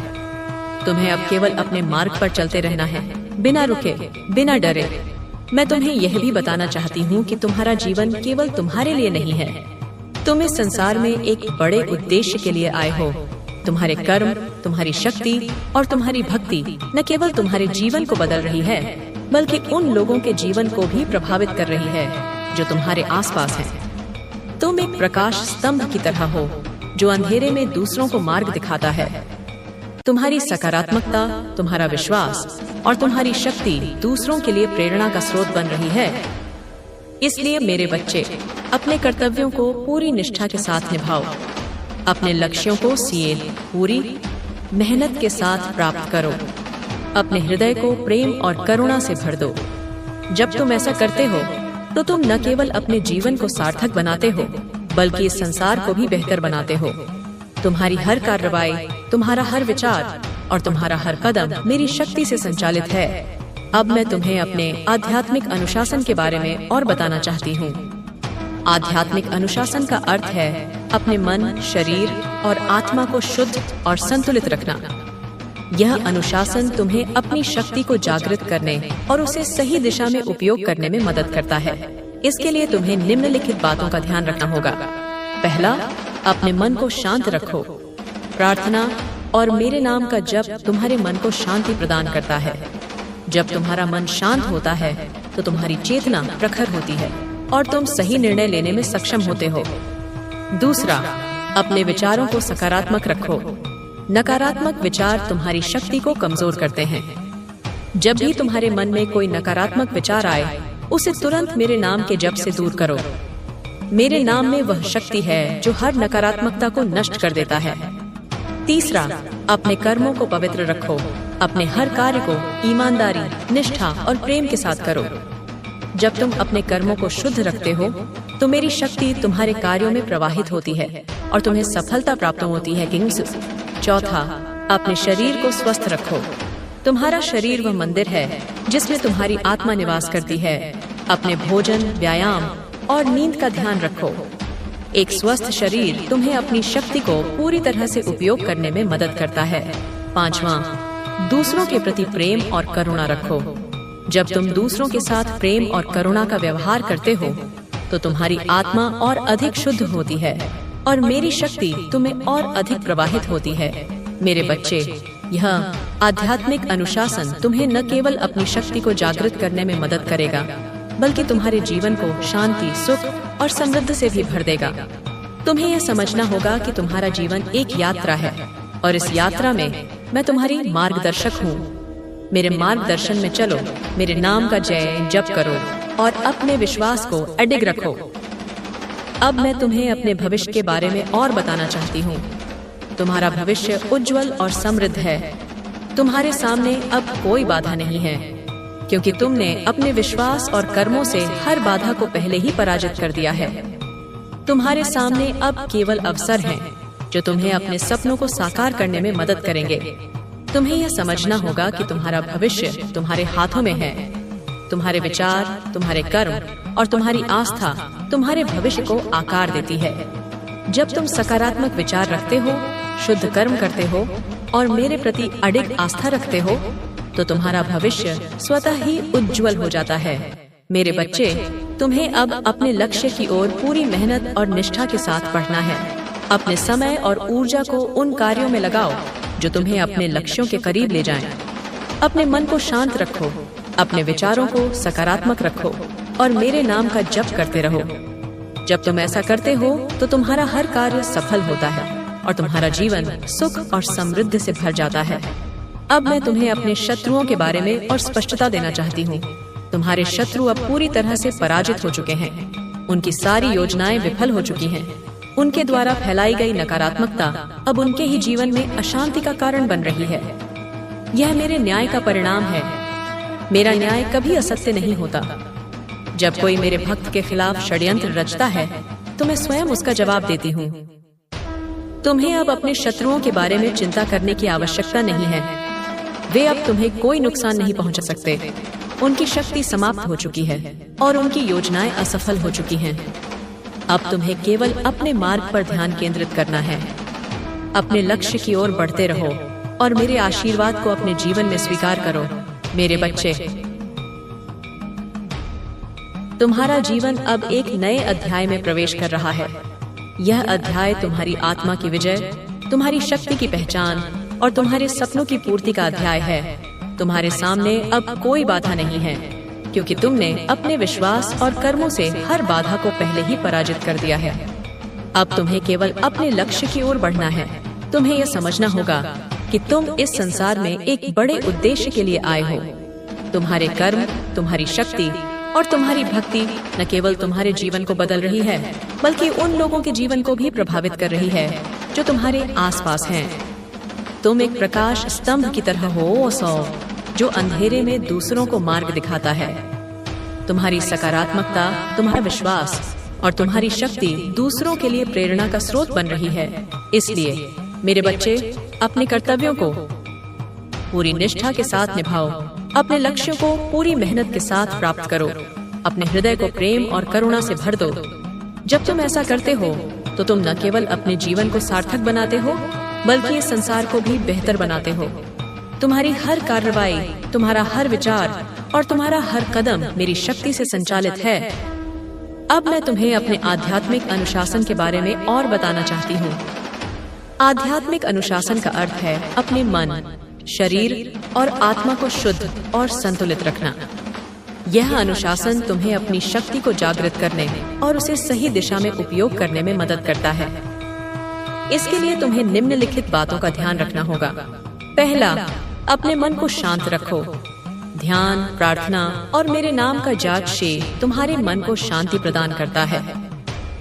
तुम्हें अब केवल अपने मार्ग पर चलते रहना है, बिना रुके, बिना डरे। मैं तुम्हें यह भी बताना चाहती हूँ कि तुम्हारा जीवन केवल तुम्हारे लिए नहीं है। तुम इस संसार में एक बड़े उद्देश्य के लिए आए हो। तुम्हारे कर्म, तुम्हारी शक्ति और तुम्हारी भक्ति न केवल तुम्हारे जीवन को बदल रही है, बल्कि उन लोगों के जीवन को भी प्रभावित कर रही है जो तुम्हारे आसपास हैं। तुम एक प्रकाश स्तंभ की तरह हो जो अंधेरे में दूसरों को मार्ग दिखाता है। तुम्हारी सकारात्मकता, तुम्हारा विश्वास और तुम्हारी शक्ति दूसरों के लिए प्रेरणा का स्रोत बन रही है। इसलिए मेरे बच्चे, अपने कर्तव्यों को पूरी निष्ठा के साथ निभाओ। अपने लक्ष्यों को पूरी मेहनत के साथ प्राप्त करो। अपने हृदय को प्रेम और करुणा से भर दो। जब तुम ऐसा करते हो तो तुम न केवल अपने जीवन को सार्थक बनाते हो, बल्कि इस संसार को भी बेहतर बनाते हो। तुम्हारी हर कार्रवाई, तुम्हारा हर विचार और तुम्हारा हर कदम मेरी शक्ति से संचालित है। अब मैं तुम्हें अपने आध्यात्मिक अनुशासन के बारे में और बताना चाहती हूँ। आध्यात्मिक अनुशासन का अर्थ है अपने मन, शरीर और आत्मा को शुद्ध और संतुलित रखना। यह अनुशासन तुम्हें अपनी शक्ति को जागृत करने और उसे सही दिशा में उपयोग करने में मदद करता है। इसके लिए तुम्हें निम्नलिखित बातों का ध्यान रखना होगा। पहला, अपने मन को शांत रखो। प्रार्थना और मेरे नाम का जप तुम्हारे मन को शांति प्रदान करता है। जब तुम्हारा मन शांत होता है तो तुम्हारी चेतना प्रखर होती है और तुम सही निर्णय लेने में सक्षम होते हो। दूसरा, अपने विचारों को सकारात्मक रखो। नकारात्मक विचार तुम्हारी शक्ति को कमजोर करते हैं। जब भी तुम्हारे मन में कोई नकारात्मक विचार आए, उसे तुरंत मेरे नाम के जप से दूर करो। मेरे नाम में वह शक्ति है जो हर नकारात्मकता को नष्ट कर देता है। तीसरा, अपने कर्मों को पवित्र रखो। अपने हर कार्य को ईमानदारी, निष्ठा और प्रेम के साथ करो। जब तुम अपने कर्मों को शुद्ध रखते हो तो मेरी शक्ति तुम्हारे कार्यों में प्रवाहित होती है और तुम्हें सफलता प्राप्त होती है। किंग्स। चौथा, अपने शरीर को स्वस्थ रखो। तुम्हारा शरीर वह मंदिर है जिसमें तुम्हारी आत्मा निवास करती है। अपने भोजन, व्यायाम और नींद का ध्यान रखो। एक स्वस्थ शरीर तुम्हें अपनी शक्ति को पूरी तरह से उपयोग करने में मदद करता है। पांचवा, दूसरों के प्रति प्रेम और करुणा रखो। जब तुम दूसरों के साथ प्रेम और करुणा का व्यवहार करते हो तो तुम्हारी आत्मा और अधिक शुद्ध होती है और मेरी शक्ति तुम्हें और अधिक प्रवाहित होती है। मेरे बच्चे, यह आध्यात्मिक अनुशासन तुम्हें न केवल अपनी शक्ति को जागृत करने में मदद करेगा, बल्कि तुम्हारे जीवन को शांति, सुख और समृद्धि से भी भर देगा। तुम्हें यह समझना होगा कि तुम्हारा जीवन एक यात्रा है और इस यात्रा में मैं तुम्हारी मार्गदर्शक हूँ। मेरे मार्गदर्शन में चलो, मेरे नाम का जय जप करो और अपने विश्वास को अडिग रखो। अब मैं तुम्हें अपने भविष्य के बारे में और बताना चाहती हूँ। तुम्हारा भविष्य उज्जवल और समृद्ध है। तुम्हारे सामने अब कोई बाधा नहीं है, क्योंकि तुमने अपने विश्वास और कर्मों से हर बाधा को पहले ही पराजित कर दिया है। तुम्हारे सामने अब केवल अवसर हैं जो तुम्हें अपने सपनों को साकार करने में मदद करेंगे। तुम्हें यह समझना होगा कि तुम्हारा भविष्य तुम्हारे हाथों में है। तुम्हारे विचार, तुम्हारे कर्म और तुम्हारी आस्था तुम्हारे भविष्य को आकार देती है। जब तुम सकारात्मक विचार रखते हो, शुद्ध कर्म करते हो और मेरे प्रति अडिग आस्था रखते हो तो तुम्हारा भविष्य स्वतः ही उज्जवल हो जाता है। मेरे बच्चे, तुम्हें अब अपने लक्ष्य की ओर पूरी मेहनत और निष्ठा के साथ बढ़ना है। अपने समय और ऊर्जा को उन कार्यों में लगाओ जो तुम्हें अपने लक्ष्यों के करीब ले जाएं। अपने मन को शांत रखो, अपने विचारों को सकारात्मक रखो और मेरे नाम का जप करते रहो। जब तुम ऐसा करते हो तो तुम्हारा हर कार्य सफल होता है और तुम्हारा जीवन सुख और समृद्धि से भर जाता है। अब मैं तुम्हें अपने शत्रुओं के बारे में और स्पष्टता देना चाहती हूँ। तुम्हारे शत्रु अब पूरी तरह से पराजित हो चुके हैं। उनकी सारी योजनाएं विफल हो चुकी हैं। उनके द्वारा फैलाई गई नकारात्मकता अब उनके ही जीवन में अशांति का कारण बन रही है। यह मेरे न्याय का परिणाम है। मेरा न्याय कभी असत्य नहीं होता। जब कोई मेरे भक्त के खिलाफ षड्यंत्र रचता है तो मैं स्वयं उसका जवाब देती हूँ। तुम्हें अब अपने शत्रुओं के बारे में चिंता करने की आवश्यकता नहीं है। वे अब तुम्हें कोई नुकसान नहीं पहुँचा सकते। उनकी शक्ति समाप्त हो चुकी है और उनकी योजनाएं असफल हो चुकी हैं। अब तुम्हें केवल अपने मार्ग पर ध्यान केंद्रित करना है। अपने लक्ष्य की ओर बढ़ते रहो और मेरे आशीर्वाद को अपने जीवन में स्वीकार करो। मेरे बच्चे, तुम्हारा जीवन अब एक नए अध्याय में प्रवेश कर रहा है। यह अध्याय तुम्हारी आत्मा की विजय, तुम्हारी शक्ति की पहचान और तुम्हारे सपनों की पूर्ति का अध्याय है। तुम्हारे सामने अब कोई बाधा नहीं है, क्योंकि तुमने अपने विश्वास और कर्मों से हर बाधा को पहले ही पराजित कर दिया है। अब तुम्हें केवल अपने लक्ष्य की ओर बढ़ना है। तुम्हें यह समझना होगा कि तुम इस संसार में एक बड़े उद्देश्य के लिए आए हो। तुम्हारे कर्म, तुम्हारी शक्ति और तुम्हारी भक्ति न केवल तुम्हारे जीवन को बदल रही है, बल्कि उन लोगों के जीवन को भी प्रभावित कर रही है जो तुम्हारे आसपास हैं। तुम एक प्रकाश स्तंभ की तरह हो सो, जो अंधेरे में दूसरों को मार्ग दिखाता है। तुम्हारी सकारात्मकता, तुम्हारा विश्वास और तुम्हारी शक्ति दूसरों के लिए प्रेरणा का स्रोत बन रही है। इसलिए मेरे बच्चे, अपने कर्तव्यों को पूरी निष्ठा के साथ निभाओ। अपने लक्ष्यों को पूरी मेहनत के साथ प्राप्त करो। अपने हृदय को प्रेम और करुणा से भर दो। जब तुम ऐसा करते हो तो तुम न केवल अपने जीवन को सार्थक बनाते हो बल्कि इस संसार को भी बेहतर बनाते हो। तुम्हारी हर कार्रवाई, तुम्हारा हर विचार और तुम्हारा हर कदम मेरी शक्ति से संचालित है। अब मैं तुम्हें अपने आध्यात्मिक अनुशासन के बारे में और बताना चाहती हूँ। आध्यात्मिक अनुशासन का अर्थ है अपने मन, शरीर और आत्मा को शुद्ध और संतुलित रखना। यह अनुशासन तुम्हें अपनी शक्ति को जागृत करने और उसे सही दिशा में उपयोग करने में मदद करता है। इसके लिए तुम्हें निम्नलिखित बातों का ध्यान रखना होगा। पहला, अपने मन को शांत रखो। ध्यान, प्रार्थना और मेरे नाम का जाप से तुम्हारे मन को शांति प्रदान करता है।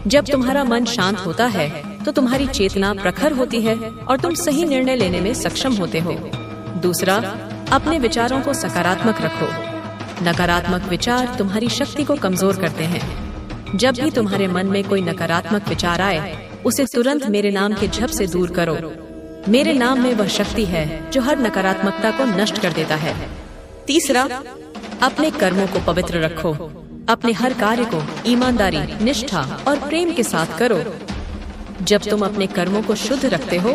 जब तुम्हारा मन शांत होता है तो तुम्हारी चेतना प्रखर होती है और तुम सही निर्णय लेने में सक्षम होते हो। दूसरा, अपने विचारों को सकारात्मक रखो। नकारात्मक विचार तुम्हारी शक्ति को कमजोर करते हैं। जब भी तुम्हारे मन में कोई नकारात्मक विचार आए, उसे तुरंत मेरे नाम के जप से दूर करो। मेरे नाम में वह शक्ति है जो हर नकारात्मकता को नष्ट कर देता है। तीसरा, अपने कर्मों को पवित्र रखो। अपने हर कार्य को ईमानदारी, निष्ठा और प्रेम के साथ करो। जब तुम अपने कर्मों को शुद्ध रखते हो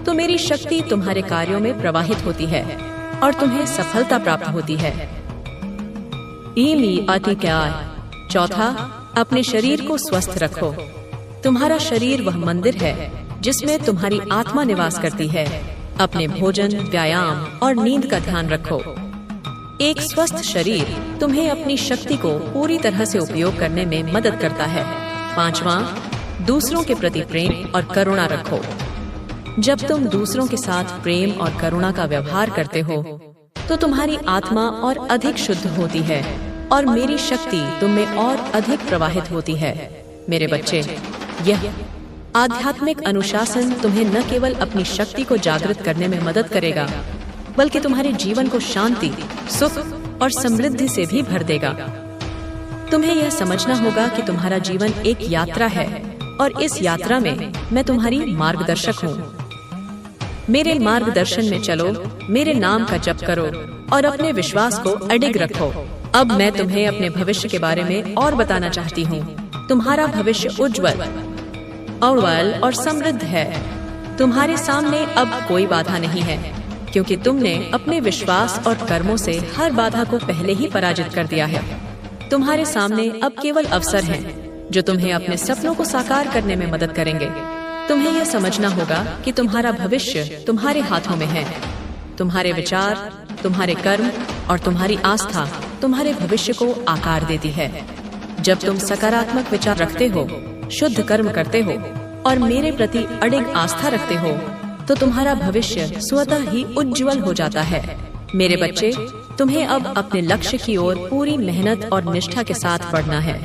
तो मेरी शक्ति तुम्हारे कार्यों में प्रवाहित होती है और तुम्हें सफलता प्राप्त होती है। चौथा, अपने शरीर को स्वस्थ रखो। तुम्हारा शरीर वह मंदिर है जिसमें तुम्हारी आत्मा निवास करती है। अपने भोजन, व्यायाम और नींद का ध्यान रखो। एक स्वस्थ शरीर तुम्हें अपनी शक्ति को पूरी तरह से उपयोग करने में मदद करता है। पांचवा, दूसरों के प्रति प्रेम और करुणा रखो। जब तुम दूसरों के साथ प्रेम और करुणा का व्यवहार करते हो तो तुम्हारी आत्मा और अधिक शुद्ध होती है और मेरी शक्ति तुम में और अधिक प्रवाहित होती है। मेरे बच्चे, यह आध्यात्मिक अनुशासन तुम्हें न केवल अपनी शक्ति को जागृत करने में मदद करेगा बल्कि तुम्हारे जीवन को शांति, सुख और समृद्धि से भी भर देगा। तुम्हें यह समझना होगा कि तुम्हारा जीवन एक यात्रा है और इस यात्रा में मैं तुम्हारी मार्गदर्शक हूँ। मेरे मार्गदर्शन में चलो, मेरे नाम का जप करो और अपने विश्वास को अडिग रखो। अब मैं तुम्हें अपने भविष्य के बारे में और बताना चाहती हूँ। तुम्हारा भविष्य उज्जवल और समृद्ध है। तुम्हारे सामने अब कोई बाधा नहीं है क्योंकि तुमने अपने विश्वास और कर्मों से हर बाधा को पहले ही पराजित कर दिया है। तुम्हारे सामने अब केवल अवसर हैं जो तुम्हें अपने सपनों को साकार करने में मदद करेंगे। तुम्हें यह समझना होगा कि तुम्हारा भविष्य तुम्हारे हाथों में है। तुम्हारे विचार, तुम्हारे कर्म और तुम्हारी आस्था तुम्हारे भविष्य को आकार देती है। जब तुम सकारात्मक विचार रखते हो, शुद्ध कर्म करते हो और मेरे प्रति अडिग आस्था रखते हो तो तुम्हारा भविष्य स्वतः ही उज्जवल हो जाता है। मेरे बच्चे, तुम्हें अब अपने लक्ष्य की ओर पूरी मेहनत और निष्ठा के साथ बढ़ना है।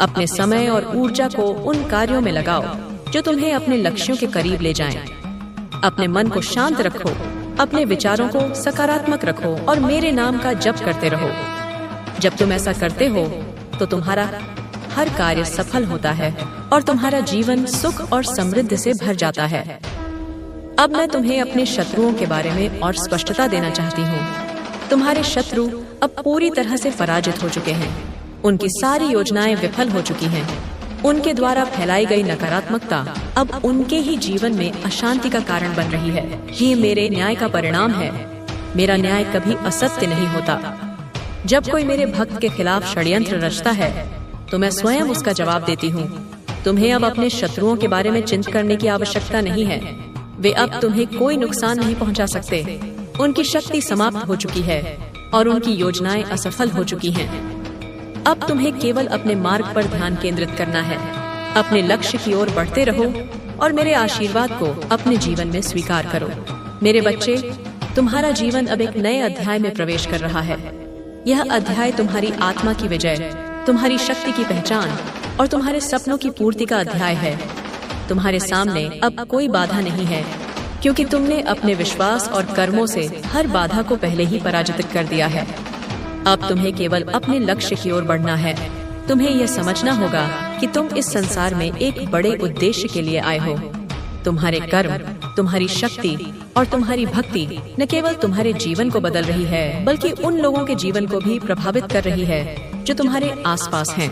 अपने समय और ऊर्जा को उन कार्यों में लगाओ जो तुम्हें अपने लक्ष्यों के करीब ले जाएं। अपने मन को शांत रखो, अपने विचारों को सकारात्मक रखो और मेरे नाम का जप करते रहो। जब तुम ऐसा करते हो तो तुम्हारा हर कार्य सफल होता है और तुम्हारा जीवन सुख और समृद्धि से भर जाता है। अब मैं तुम्हें अपने शत्रुओं के बारे में और स्पष्टता देना चाहती हूँ। तुम्हारे शत्रु अब पूरी तरह से पराजित हो चुके हैं। उनकी सारी योजनाएं विफल हो चुकी हैं। उनके द्वारा फैलाई गई नकारात्मकता अब उनके ही जीवन में अशांति का कारण बन रही है। ये मेरे न्याय का परिणाम है। मेरा न्याय कभी असत्य नहीं होता। जब कोई मेरे भक्त के खिलाफ षड्यंत्र रचता है तो मैं स्वयं उसका जवाब देती हूँ। तुम्हें अब अपने शत्रुओं के बारे में चिंता करने की आवश्यकता नहीं है। वे अब तुम्हें कोई नुकसान नहीं पहुँचा सकते। उनकी शक्ति समाप्त हो चुकी है और उनकी योजनाएं असफल हो चुकी हैं। अब तुम्हें केवल अपने मार्ग पर ध्यान केंद्रित करना है। अपने लक्ष्य की ओर बढ़ते रहो और मेरे आशीर्वाद को अपने जीवन में स्वीकार करो। मेरे बच्चे, तुम्हारा जीवन अब एक नए अध्याय में प्रवेश कर रहा है। यह अध्याय तुम्हारी आत्मा की विजय, तुम्हारी शक्ति की पहचान और तुम्हारे सपनों की पूर्ति का अध्याय है। तुम्हारे सामने अब कोई बाधा नहीं है क्योंकि तुमने अपने विश्वास और कर्मों से हर बाधा को पहले ही पराजित कर दिया है। अब तुम्हें केवल अपने लक्ष्य की ओर बढ़ना है। तुम्हें यह समझना होगा कि तुम इस संसार में एक बड़े उद्देश्य के लिए आए हो। तुम्हारे कर्म, तुम्हारी शक्ति और तुम्हारी भक्ति न केवल तुम्हारे जीवन को बदल रही है बल्कि उन लोगों के जीवन को भी प्रभावित कर रही है जो तुम्हारे आसपास हैं।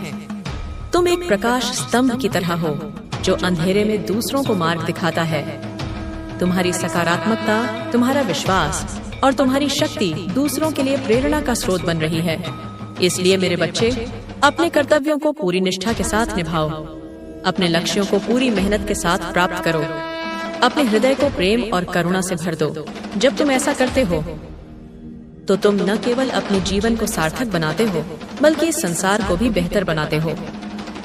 तुम एक प्रकाश स्तंभ की तरह हो जो अंधेरे में दूसरों को मार्ग दिखाता है। तुम्हारी सकारात्मकता, तुम्हारा विश्वास और तुम्हारी शक्ति दूसरों के लिए प्रेरणा का स्रोत बन रही है। इसलिए मेरे बच्चे, अपने कर्तव्यों को पूरी निष्ठा के साथ निभाओ। अपने लक्ष्यों को पूरी मेहनत के साथ प्राप्त करो। अपने हृदय को प्रेम और करुणा से भर दो। जब तुम ऐसा करते हो तो तुम न केवल अपने जीवन को सार्थक बनाते हो, बल्कि इस संसार को भी बेहतर बनाते हो।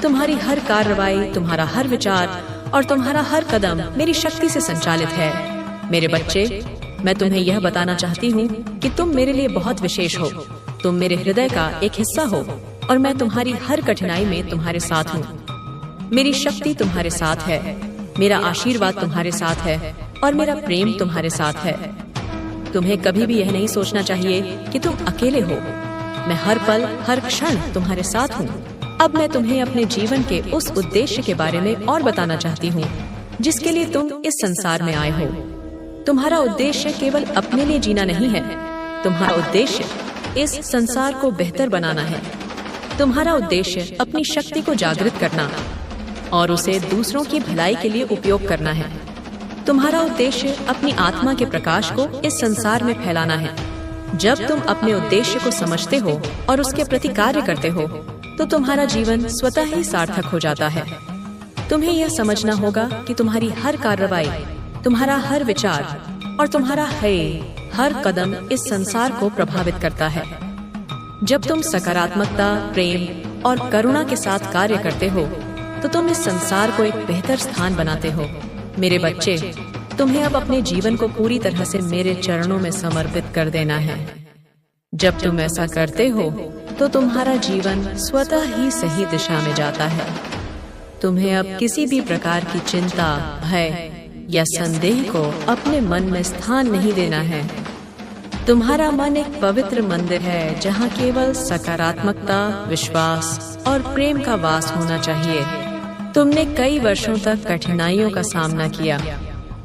तुम्हारी हर कार्रवाई, तुम्हारा हर विचार और तुम्हारा हर कदम मेरी शक्ति से संचालित है। मेरे बच्चे, मैं तुम्हें यह बताना चाहती हूँ कि तुम मेरे लिए बहुत विशेष हो। तुम मेरे हृदय का एक हिस्सा हो और मैं तुम्हारी हर कठिनाई में तुम्हारे साथ हूँ। मेरी शक्ति तुम्हारे साथ है, मेरा आशीर्वाद तुम्हारे साथ है और मेरा प्रेम तुम्हारे साथ है। तुम्हें कभी भी यह नहीं सोचना चाहिए कि तुम अकेले हो। मैं हर पल, हर क्षण तुम्हारे साथ हूँ। अब मैं तुम्हें अपने जीवन के उस उद्देश्य के बारे में और बताना चाहती हूँ जिसके लिए तुम इस संसार में आए हो। तुम्हारा उद्देश्य केवल अपने लिए जीना नहीं है। तुम्हारा उद्देश्य इस संसार को बेहतर बनाना है। तुम्हारा उद्देश्य अपनी शक्ति को जागृत करना और उसे दूसरों की भलाई के लिए उपयोग करना है। तुम्हारा उद्देश्य अपनी आत्मा के प्रकाश को इस संसार में फैलाना है। जब तुम अपने उद्देश्य को समझते हो और उसके प्रति कार्य करते हो तो तुम्हारा जीवन स्वतः ही सार्थक हो जाता है। तुम्हें यह समझना होगा कि तुम्हारी हर कार्रवाई, तुम्हारा हर विचार और तुम्हारा हर कदम इस संसार को प्रभावित करता है। जब तुम सकारात्मकता, प्रेम और करुणा के साथ कार्य करते हो तो तुम इस संसार को एक बेहतर स्थान बनाते हो। मेरे बच्चे, तुम्हें अब अपने जीवन को पूरी तरह से मेरे चरणों में समर्पित कर देना है। जब तुम ऐसा करते हो तो तुम्हारा जीवन स्वतः ही सही दिशा में जाता है। तुम्हें अब किसी भी प्रकार की चिंता, भय या संदेह को अपने मन में स्थान नहीं देना है। तुम्हारा मन एक पवित्र मंदिर है जहाँ केवल सकारात्मकता, विश्वास और प्रेम का वास होना चाहिए। तुमने कई वर्षों तक कठिनाइयों का सामना किया।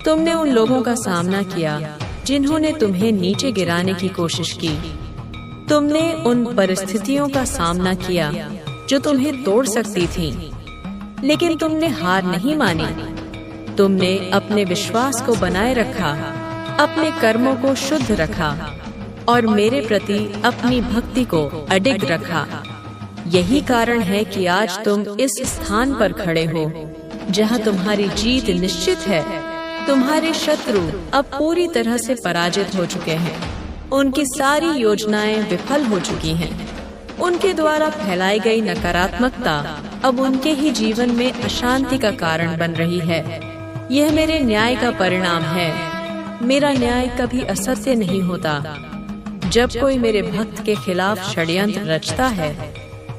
तुमने उन लोगों का सामना किया जिन्होंने तुम्हें नीचे गिराने की कोशिश की। तुमने उन परिस्थितियों का सामना किया जो तुम्हें तोड़ सकती थीं, लेकिन तुमने हार नहीं मानी। तुमने अपने विश्वास को बनाए रखा, अपने कर्मों को शुद्ध रखा और मेरे प्रति अपनी भक्ति को अडिग रखा। यही कारण है कि आज तुम इस स्थान पर खड़े हो जहां तुम्हारी जीत निश्चित है। तुम्हारे शत्रु अब पूरी तरह से पराजित हो चुके हैं। उनकी सारी योजनाएं विफल हो चुकी हैं। उनके द्वारा फैलाई गई नकारात्मकता अब उनके ही जीवन में अशांति का कारण बन रही है। यह मेरे न्याय का परिणाम है। मेरा न्याय कभी असत्य नहीं होता। जब कोई मेरे भक्त के खिलाफ षड्यंत्र रचता है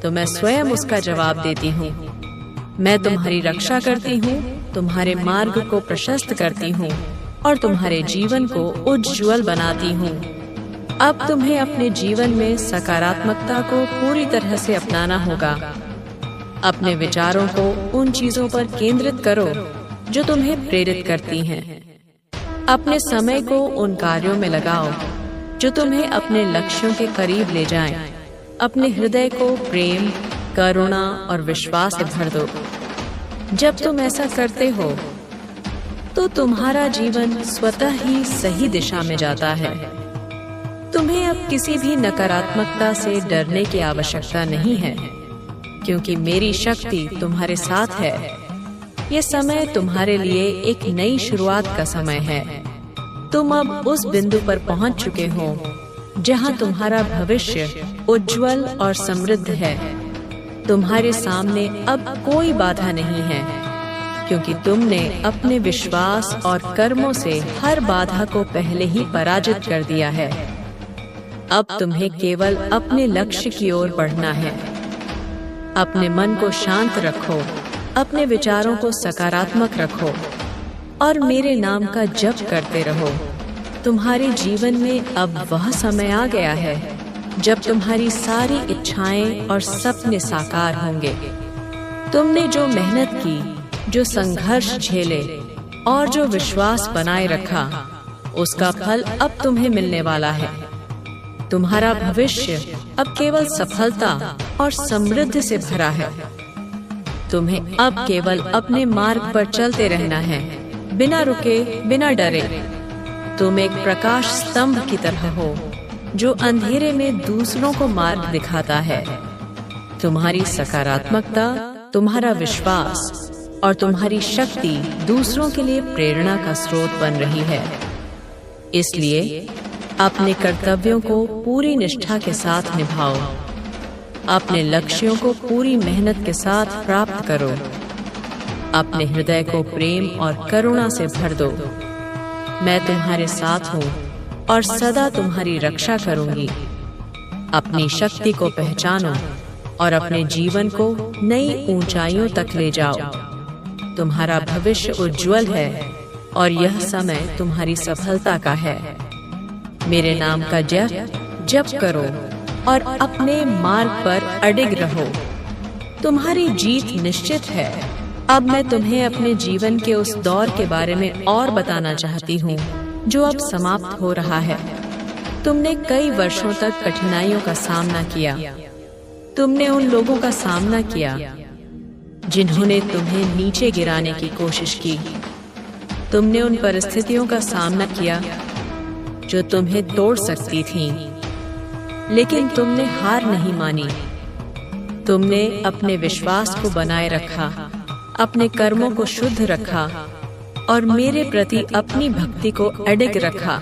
तो मैं स्वयं उसका जवाब देती हूँ। मैं तुम्हारी रक्षा करती हूँ, तुम्हारे मार्ग को प्रशस्त करती हूँ और तुम्हारे जीवन को उज्ज्वल बनाती हूँ। अब तुम्हें अपने जीवन में सकारात्मकता को पूरी तरह से अपनाना होगा। अपने विचारों को उन चीजों पर केंद्रित करो जो तुम्हें प्रेरित करती हैं। अपने समय को उन कार्यों में लगाओ जो तुम्हें अपने लक्ष्यों के करीब ले जाएं। अपने हृदय को प्रेम, करुणा और विश्वास से भर दो। जब तुम ऐसा करते हो तो तुम्हारा जीवन स्वतः ही सही दिशा में जाता है। तुम्हें अब किसी भी नकारात्मकता से डरने की आवश्यकता नहीं है, क्योंकि मेरी शक्ति तुम्हारे साथ है। यह समय तुम्हारे लिए एक नई शुरुआत का समय है। तुम अब उस बिंदु पर पहुंच चुके हो जहां तुम्हारा भविष्य उज्जवल और समृद्ध है। तुम्हारे सामने अब कोई बाधा नहीं है, क्योंकि तुमने अपने विश्वास और कर्मों से हर बाधा को पहले ही पराजित कर दिया है। अब तुम्हें केवल अपने लक्ष्य की ओर बढ़ना है। अपने मन को शांत रखो, अपने विचारों को सकारात्मक रखो और मेरे नाम का जप करते रहो। तुम्हारे जीवन में अब वह समय आ गया है जब तुम्हारी सारी इच्छाएं और सपने साकार होंगे। तुमने जो मेहनत की, जो संघर्ष झेले और जो विश्वास बनाए रखा, उसका फल अब तुम्हें मिलने वाला है। तुम्हारा भविष्य अब केवल सफलता और समृद्धि से भरा है। तुम्हें अब केवल अपने मार्ग पर चलते रहना है, बिना रुके, बिना डरे। तुम एक प्रकाश स्तंभ की तरह हो जो अंधेरे में दूसरों को मार्ग दिखाता है। तुम्हारी सकारात्मकता, तुम्हारा विश्वास और तुम्हारी शक्ति दूसरों के लिए प्रेरणा का स्रोत बन रही है। इसलिए अपने कर्तव्यों को पूरी निष्ठा के साथ निभाओ। अपने लक्ष्यों को पूरी मेहनत के साथ प्राप्त करो। अपने हृदय को प्रेम और करुणा से भर दो। मैं तुम्हारे साथ हूँ और सदा तुम्हारी रक्षा करूंगी। अपनी शक्ति को पहचानो और अपने जीवन को नई ऊंचाइयों तक ले जाओ। तुम्हारा भविष्य उज्जवल है और यह समय तुम्हारी सफलता का है। मेरे नाम का जप करो और अपने मार्ग पर अडिग रहो। तुम्हारी जीत निश्चित है। अब मैं तुम्हें अपने जीवन के उस दौर के बारे में और बताना चाहती हूँ जो अब समाप्त हो रहा है। तुमने कई वर्षों तक कठिनाइयों का सामना किया। तुमने उन लोगों का सामना किया जिन्होंने तुम्हें नीचे गिराने की कोशिश की। तुमने उन परिस्थितियों का सामना किया जो तुम्हें तोड़ सकती थीं, लेकिन तुमने हार नहीं मानी। तुमने अपने विश्वास को बनाए रखा, अपने कर्मों को शुद्ध रखा और मेरे प्रति अपनी भक्ति को अडिग रखा।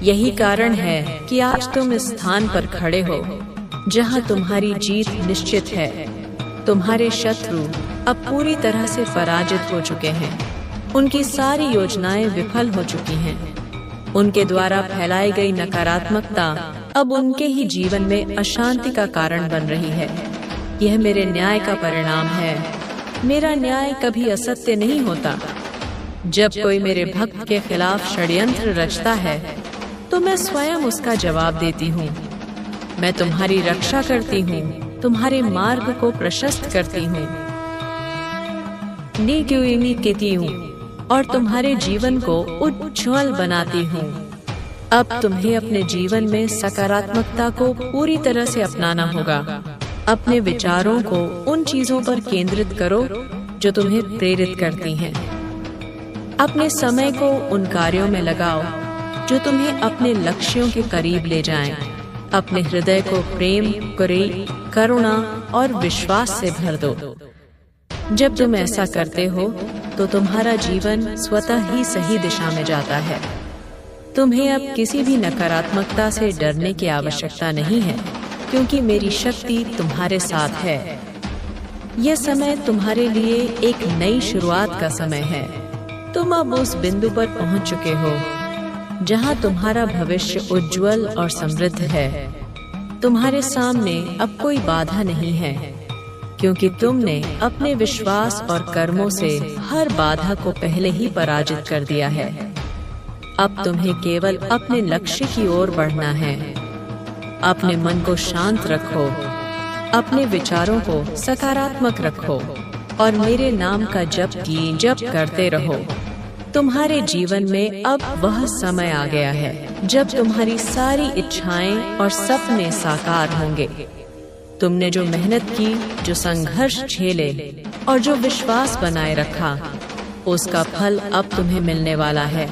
यही कारण है कि आज तुम इस स्थान पर खड़े हो जहां तुम्हारी जीत निश्चित है। तुम्हारे शत्रु अब पूरी तरह से पराजित हो चुके हैं। उनकी सारी योजनाएं विफल हो चुकी हैं। उनके द्वारा फैलाई गई नकारात्मकता अब उनके ही जीवन में अशांति का कारण बन रही है। यह मेरे न्याय का परिणाम है। मेरा न्याय कभी असत्य नहीं होता। जब कोई मेरे भक्त के खिलाफ षड्यंत्र रचता है तो मैं स्वयं उसका जवाब देती हूँ। मैं तुम्हारी रक्षा करती हूँ, तुम्हारे मार्ग को प्रशस्त करती हूँ, कहती हूँ और तुम्हारे जीवन को उज्ज्वल बनाती हूँ। अब तुम्हें अपने जीवन में सकारात्मकता को पूरी तरह से अपनाना होगा। अपने विचारों को उन चीजों पर केंद्रित करो जो तुम्हें प्रेरित करती हैं। अपने समय को उन कार्यों में लगाओ जो तुम्हें अपने लक्ष्यों के करीब ले जाएं। अपने हृदय को प्रेम, करुणा और विश्वास से भर दो। जब तुम ऐसा करते हो तो तुम्हारा जीवन स्वतः ही सही दिशा में जाता है। तुम्हें अब किसी भी नकारात्मकता से डरने की आवश्यकता नहीं है, क्योंकि मेरी शक्ति तुम्हारे साथ है। यह समय तुम्हारे लिए एक नई शुरुआत का समय है। तुम अब उस बिंदु पर पहुंच चुके हो जहां तुम्हारा भविष्य उज्जवल और समृद्ध है। तुम्हारे सामने अब कोई बाधा नहीं है, क्योंकि तुमने अपने विश्वास और कर्मों से हर बाधा को पहले ही पराजित कर दिया है। अब तुम्हें केवल अपने लक्ष्य की ओर बढ़ना है। अपने मन को शांत रखो, अपने विचारों को सकारात्मक रखो और मेरे नाम का जप करते रहो। तुम्हारे जीवन में अब वह समय आ गया है जब तुम्हारी सारी इच्छाएं और सपने साकार होंगे। तुमने जो मेहनत की, जो संघर्ष झेले और जो विश्वास बनाए रखा, उसका फल अब तुम्हें मिलने वाला है।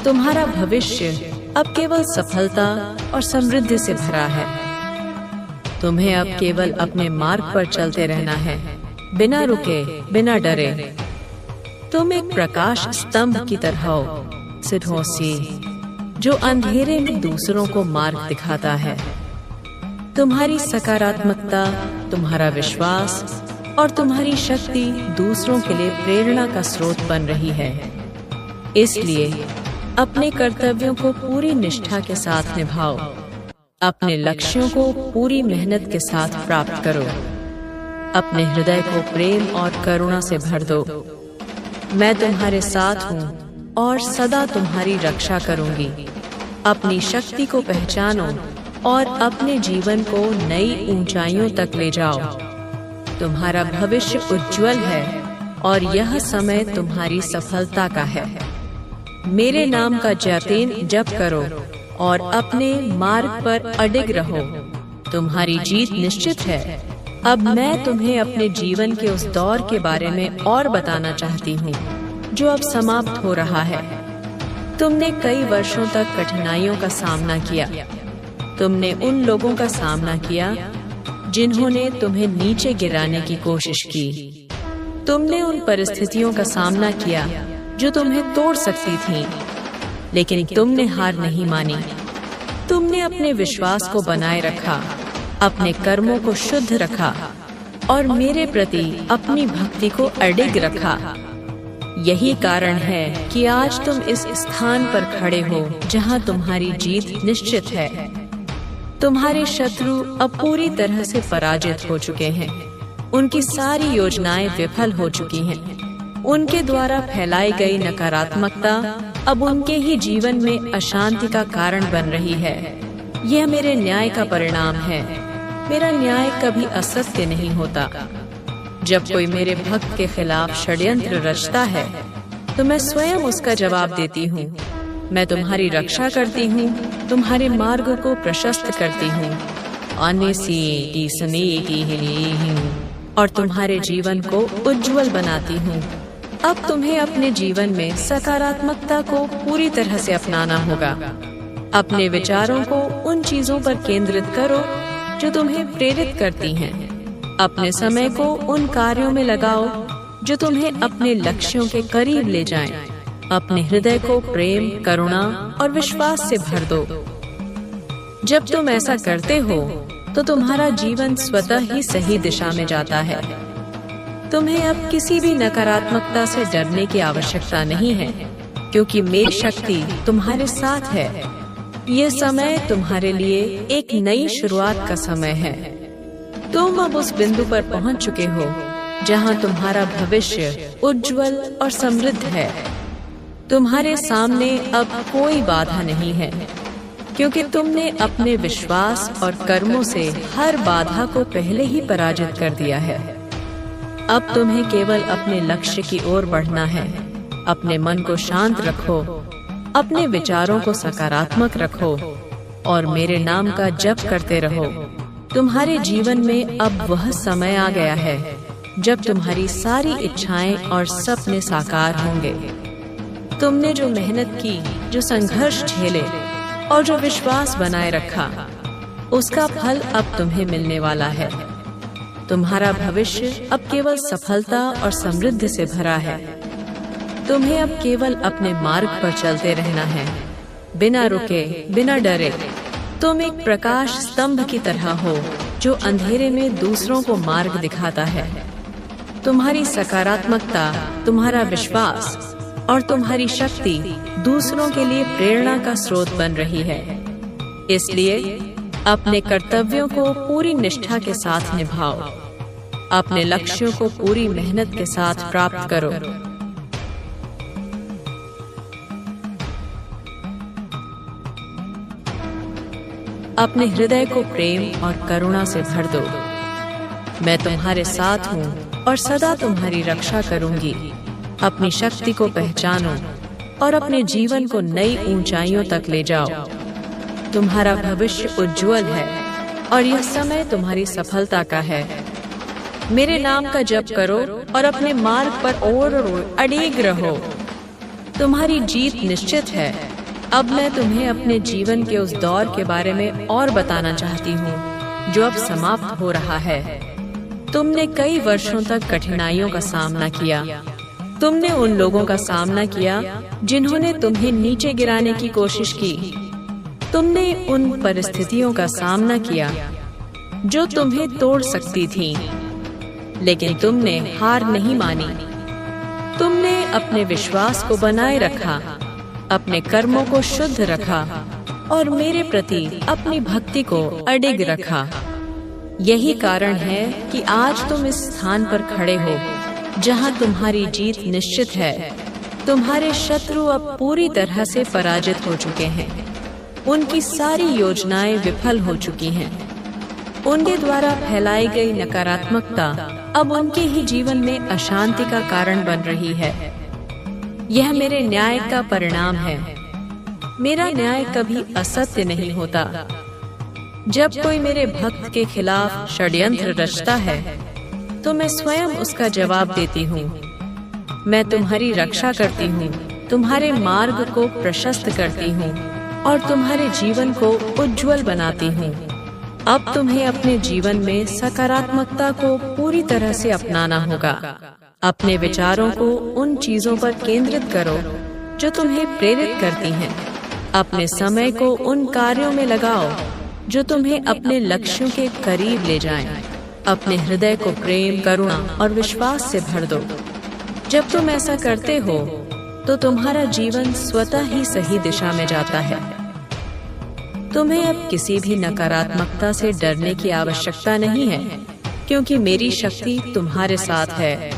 तुम्हारा भविष्य अब केवल सफलता और समृद्धि से भरा है। तुम्हें अब केवल अपने मार्ग पर चलते रहना है, बिना रुके, बिना डरे। तुम एक प्रकाश स्तंभ की तरह हो, सिद्धोसी, जो अंधेरे में दूसरों को मार्ग दिखाता है। तुम्हारी सकारात्मकता, तुम्हारा विश्वास और तुम्हारी शक्ति दूसरों के लिए प्रेरणा का स्रोत बन रही है। इसलिए अपने कर्तव्यों को पूरी निष्ठा के साथ निभाओ। अपने लक्ष्यों को पूरी मेहनत के साथ प्राप्त करो। अपने हृदय को प्रेम और करुणा से भर दो। मैं तुम्हारे साथ हूँ और सदा तुम्हारी रक्षा करूंगी। अपनी शक्ति को पहचानो और अपने जीवन को नई ऊंचाइयों तक ले जाओ। तुम्हारा भविष्य उज्जवल है और यह समय तुम्हारी सफलता का है। मेरे नाम का जप करो और अपने मार्ग पर अडिग रहो। तुम्हारी जीत निश्चित है। अब मैं तुम्हें अपने जीवन के उस दौर के बारे में और बताना चाहती हूँ जो अब समाप्त हो रहा है। तुमने कई वर्षों तक कठिनाइयों का सामना किया। तुमने उन लोगों का सामना किया जिन्होंने तुम्हें नीचे गिराने की कोशिश की। तुमने उन परिस्थितियों का सामना किया जो तुम्हें तोड़ सकती थीं, लेकिन तुमने हार नहीं मानी। तुमने अपने विश्वास को बनाए रखा, अपने कर्मों को शुद्ध रखा और मेरे प्रति अपनी भक्ति को अडिग रखा। यही कारण है कि आज तुम इस स्थान पर खड़े हो जहां तुम्हारी जीत निश्चित है। तुम्हारे शत्रु अब पूरी तरह से पराजित हो चुके हैं। उनकी सारी योजनाएं विफल हो चुकी हैं। उनके द्वारा फैलाई गई नकारात्मकता अब उनके ही जीवन में अशांति का कारण बन रही है। यह मेरे न्याय का परिणाम है। मेरा न्याय कभी असत्य नहीं होता। जब कोई मेरे भक्त के खिलाफ षड्यंत्र रचता है तो मैं स्वयं उसका जवाब देती हूँ। मैं तुम्हारी रक्षा करती हूँ, तुम्हारे मार्ग को प्रशस्त करती हूँ और तुम्हारे जीवन को उज्जवल बनाती हूँ। अब तुम्हें अपने जीवन में सकारात्मकता को पूरी तरह से अपनाना होगा। अपने विचारों को उन चीजों पर केंद्रित करो जो तुम्हें प्रेरित करती हैं। अपने समय को उन कार्यों में लगाओ जो तुम्हें अपने लक्ष्यों के करीब ले जाएं। अपने हृदय को प्रेम, करुणा और विश्वास से भर दो। जब तुम ऐसा करते हो तो तुम्हारा जीवन स्वतः ही सही दिशा में जाता है। तुम्हें अब किसी भी नकारात्मकता से डरने की आवश्यकता नहीं है, क्योंकि मेरी शक्ति तुम्हारे साथ है। यह समय तुम्हारे लिए एक नई शुरुआत का समय है। तुम अब उस बिंदु पर पहुंच चुके हो जहां तुम्हारा भविष्य उज्जवल और समृद्ध है। तुम्हारे सामने अब कोई बाधा नहीं है, क्योंकि तुमने अपने विश्वास और कर्मों से हर बाधा को पहले ही पराजित कर दिया है। अब तुम्हें केवल अपने लक्ष्य की ओर बढ़ना है। अपने मन को शांत रखो, अपने विचारों को सकारात्मक रखो और मेरे नाम का जप करते रहो। तुम्हारे जीवन में अब वह समय आ गया है जब तुम्हारी सारी इच्छाएं और सपने साकार होंगे। तुमने जो मेहनत की, जो संघर्ष झेले और जो विश्वास बनाए रखा, उसका फल अब तुम्हें मिलने वाला है। तुम्हारा भविष्य अब केवल सफलता और समृद्धि से भरा है। तुम्हें अब केवल अपने मार्ग पर चलते रहना है, बिना रुके, बिना डरे। तुम एक प्रकाश स्तंभ की तरह हो जो अंधेरे में दूसरों को मार्ग दिखाता है। तुम्हारी सकारात्मकता, तुम्हारा विश्वास और तुम्हारी शक्ति दूसरों के लिए प्रेरणा का स्रोत बन रही है। इसलिए अपने कर्तव्यों को पूरी निष्ठा के साथ निभाओ। अपने लक्ष्यों को पूरी मेहनत के साथ प्राप्त करो। अपने हृदय को प्रेम और करुणा से भर दो। मैं तुम्हारे साथ हूँ और सदा तुम्हारी रक्षा करूंगी। अपनी शक्ति को पहचानो और अपने जीवन को नई ऊंचाइयों तक ले जाओ। तुम्हारा भविष्य उज्जवल है और यह समय तुम्हारी सफलता का है। मेरे नाम का जप करो और अपने मार्ग पर और अडिग रहो। तुम्हारी जीत निश्चित है। अब मैं तुम्हें अपने जीवन के उस दौर के बारे में और बताना चाहती हूँ जो अब समाप्त हो रहा है। तुमने कई वर्षों तक कठिनाइयों का सामना किया। तुमने उन लोगों का सामना किया जिन्होंने तुम्हें नीचे गिराने की कोशिश की। तुमने उन परिस्थितियों का सामना किया जो तुम्हें तोड़ सकती थीं, लेकिन तुमने हार नहीं मानी। तुमने अपने विश्वास को बनाए रखा, अपने कर्मों को शुद्ध रखा और मेरे प्रति अपनी भक्ति को अडिग रखा। यही कारण है कि आज तुम इस स्थान पर खड़े हो जहां तुम्हारी जीत निश्चित है। तुम्हारे शत्रु अब पूरी तरह से पराजित हो चुके हैं। उनकी सारी योजनाएं विफल हो चुकी हैं। उनके द्वारा फैलाई गई नकारात्मकता अब उनके ही जीवन में अशांति का कारण बन रही है। यह मेरे न्याय का परिणाम है। मेरा न्याय कभी असत्य नहीं होता। जब कोई मेरे भक्त के खिलाफ षड्यंत्र रचता है तो मैं स्वयं उसका जवाब देती हूँ। मैं तुम्हारी रक्षा करती हूँ, तुम्हारे मार्ग को प्रशस्त करती हूँ और तुम्हारे जीवन को उज्जवल बनाती हूँ। अब तुम्हें अपने जीवन में सकारात्मकता को पूरी तरह से अपनाना होगा। अपने विचारों को उन चीजों पर केंद्रित करो जो तुम्हें प्रेरित करती हैं। अपने समय को उन कार्यों में लगाओ जो तुम्हें अपने लक्ष्यों के करीब ले जाएं। अपने हृदय को प्रेम, करुणा और विश्वास से भर दो। जब तुम ऐसा करते हो तो तुम्हारा जीवन स्वतः ही सही दिशा में जाता है। तुम्हें अब किसी भी नकारात्मकता से डरने की आवश्यकता नहीं है, क्योंकि मेरी शक्ति तुम्हारे साथ है।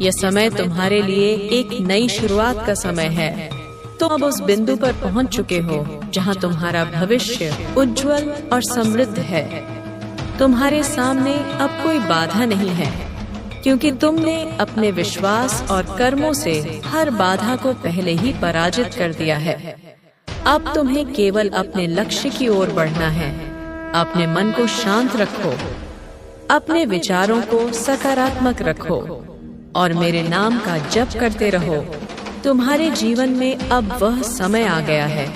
यह समय तुम्हारे लिए एक नई शुरुआत का समय है। तुम अब उस बिंदु पर पहुंच चुके हो जहां तुम्हारा भविष्य उज्जवल और समृद्ध है। तुम्हारे सामने अब कोई बाधा नहीं है, क्योंकि तुमने अपने विश्वास और कर्मों से हर बाधा को पहले ही पराजित कर दिया है। अब तुम्हें केवल अपने लक्ष्य की ओर बढ़ना है। अपने मन को शांत रखो, अपने विचारों को सकारात्मक रखो और मेरे नाम का जप करते रहो। तुम्हारे जीवन में अब वह समय आ गया है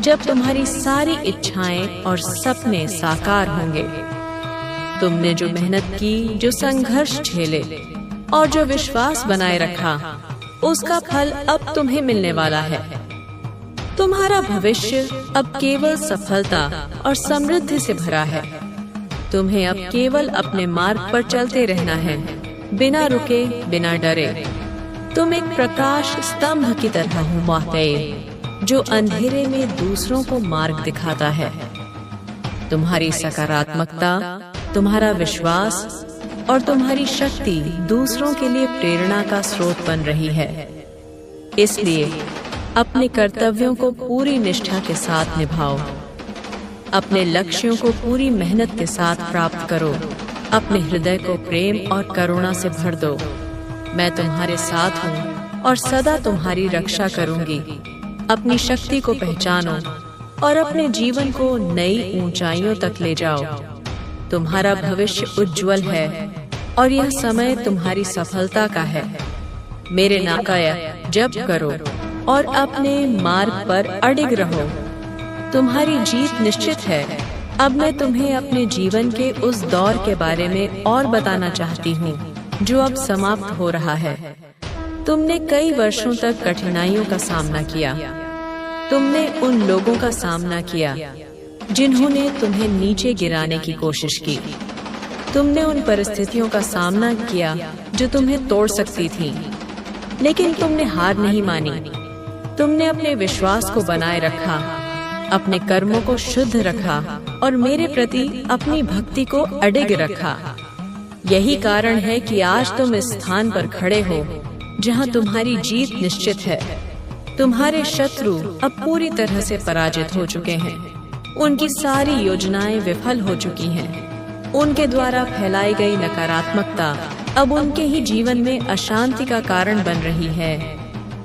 जब तुम्हारी सारी इच्छाएं और सपने साकार होंगे। तुमने जो मेहनत की, जो संघर्ष झेले और जो विश्वास बनाए रखा, उसका फल अब तुम्हें मिलने वाला है। तुम्हारा भविष्य अब केवल सफलता और समृद्धि से भरा है। तुम्हें अब केवल अपने मार्ग पर चलते रहना है, बिना रुके, बिना डरे। तुम एक प्रकाश स्तंभ की तरह हो मातेय, जो अंधेरे में दूसरों को मार्ग दिखाता है। तुम्हारी सकारात्मकता, तुम्हारा विश्वास और तुम्हारी शक्ति दूसरों के लिए प्रेरणा का स्रोत बन रही है। इसलिए अपने कर्तव्यों को पूरी निष्ठा के साथ निभाओ। अपने लक्ष्यों को पूरी मेहनत के साथ प्राप्त करो। अपने हृदय को प्रेम और करुणा से भर दो। मैं तुम्हारे साथ हूँ और सदा तुम्हारी रक्षा करूंगी। अपनी शक्ति को पहचानो और अपने जीवन को नई ऊंचाइयों तक ले जाओ। तुम्हारा भविष्य उज्जवल है और यह समय तुम्हारी सफलता का है। मेरे नाम का जप करो और अपने मार्ग पर अडिग रहो। तुम्हारी जीत निश्चित है। अब मैं तुम्हें अपने जीवन के उस दौर के बारे में और बताना चाहती हूँ जो अब समाप्त हो रहा है। तुमने कई वर्षों तक कठिनाइयों का सामना किया। तुमने उन लोगों का सामना किया जिन्होंने तुम्हें नीचे गिराने की कोशिश की। तुमने उन परिस्थितियों का सामना किया जो तुम्हें तोड़ सकती थी, लेकिन तुमने हार नहीं मानी। तुमने अपने विश्वास को बनाए रखा, अपने कर्मों को शुद्ध रखा और मेरे प्रति अपनी भक्ति को अडिग रखा। यही कारण है कि आज तुम इस स्थान पर खड़े हो जहां तुम्हारी जीत निश्चित है। तुम्हारे शत्रु अब पूरी तरह से पराजित हो चुके हैं। उनकी सारी योजनाएं विफल हो चुकी हैं। उनके द्वारा फैलाई गई नकारात्मकता अब उनके ही जीवन में अशांति का कारण बन रही है।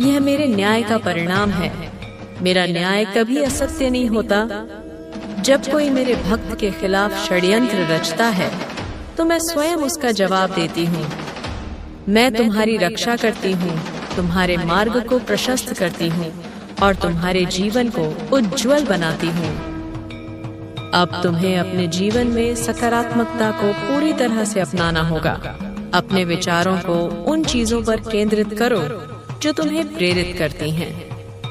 यह मेरे न्याय का परिणाम है। मेरा न्याय कभी असत्य नहीं होता। जब कोई मेरे भक्त के खिलाफ षड्यंत्र रचता है तो मैं स्वयं उसका जवाब देती हूँ। मैं तुम्हारी रक्षा करती हूँ, तुम्हारे मार्ग को प्रशस्त करती हूँ और तुम्हारे जीवन को उज्जवल बनाती हूँ। अब तुम्हें अपने जीवन में सकारात्मकता को पूरी तरह से अपनाना होगा। अपने विचारों को उन चीजों पर केंद्रित करो जो तुम्हें प्रेरित करती हैं।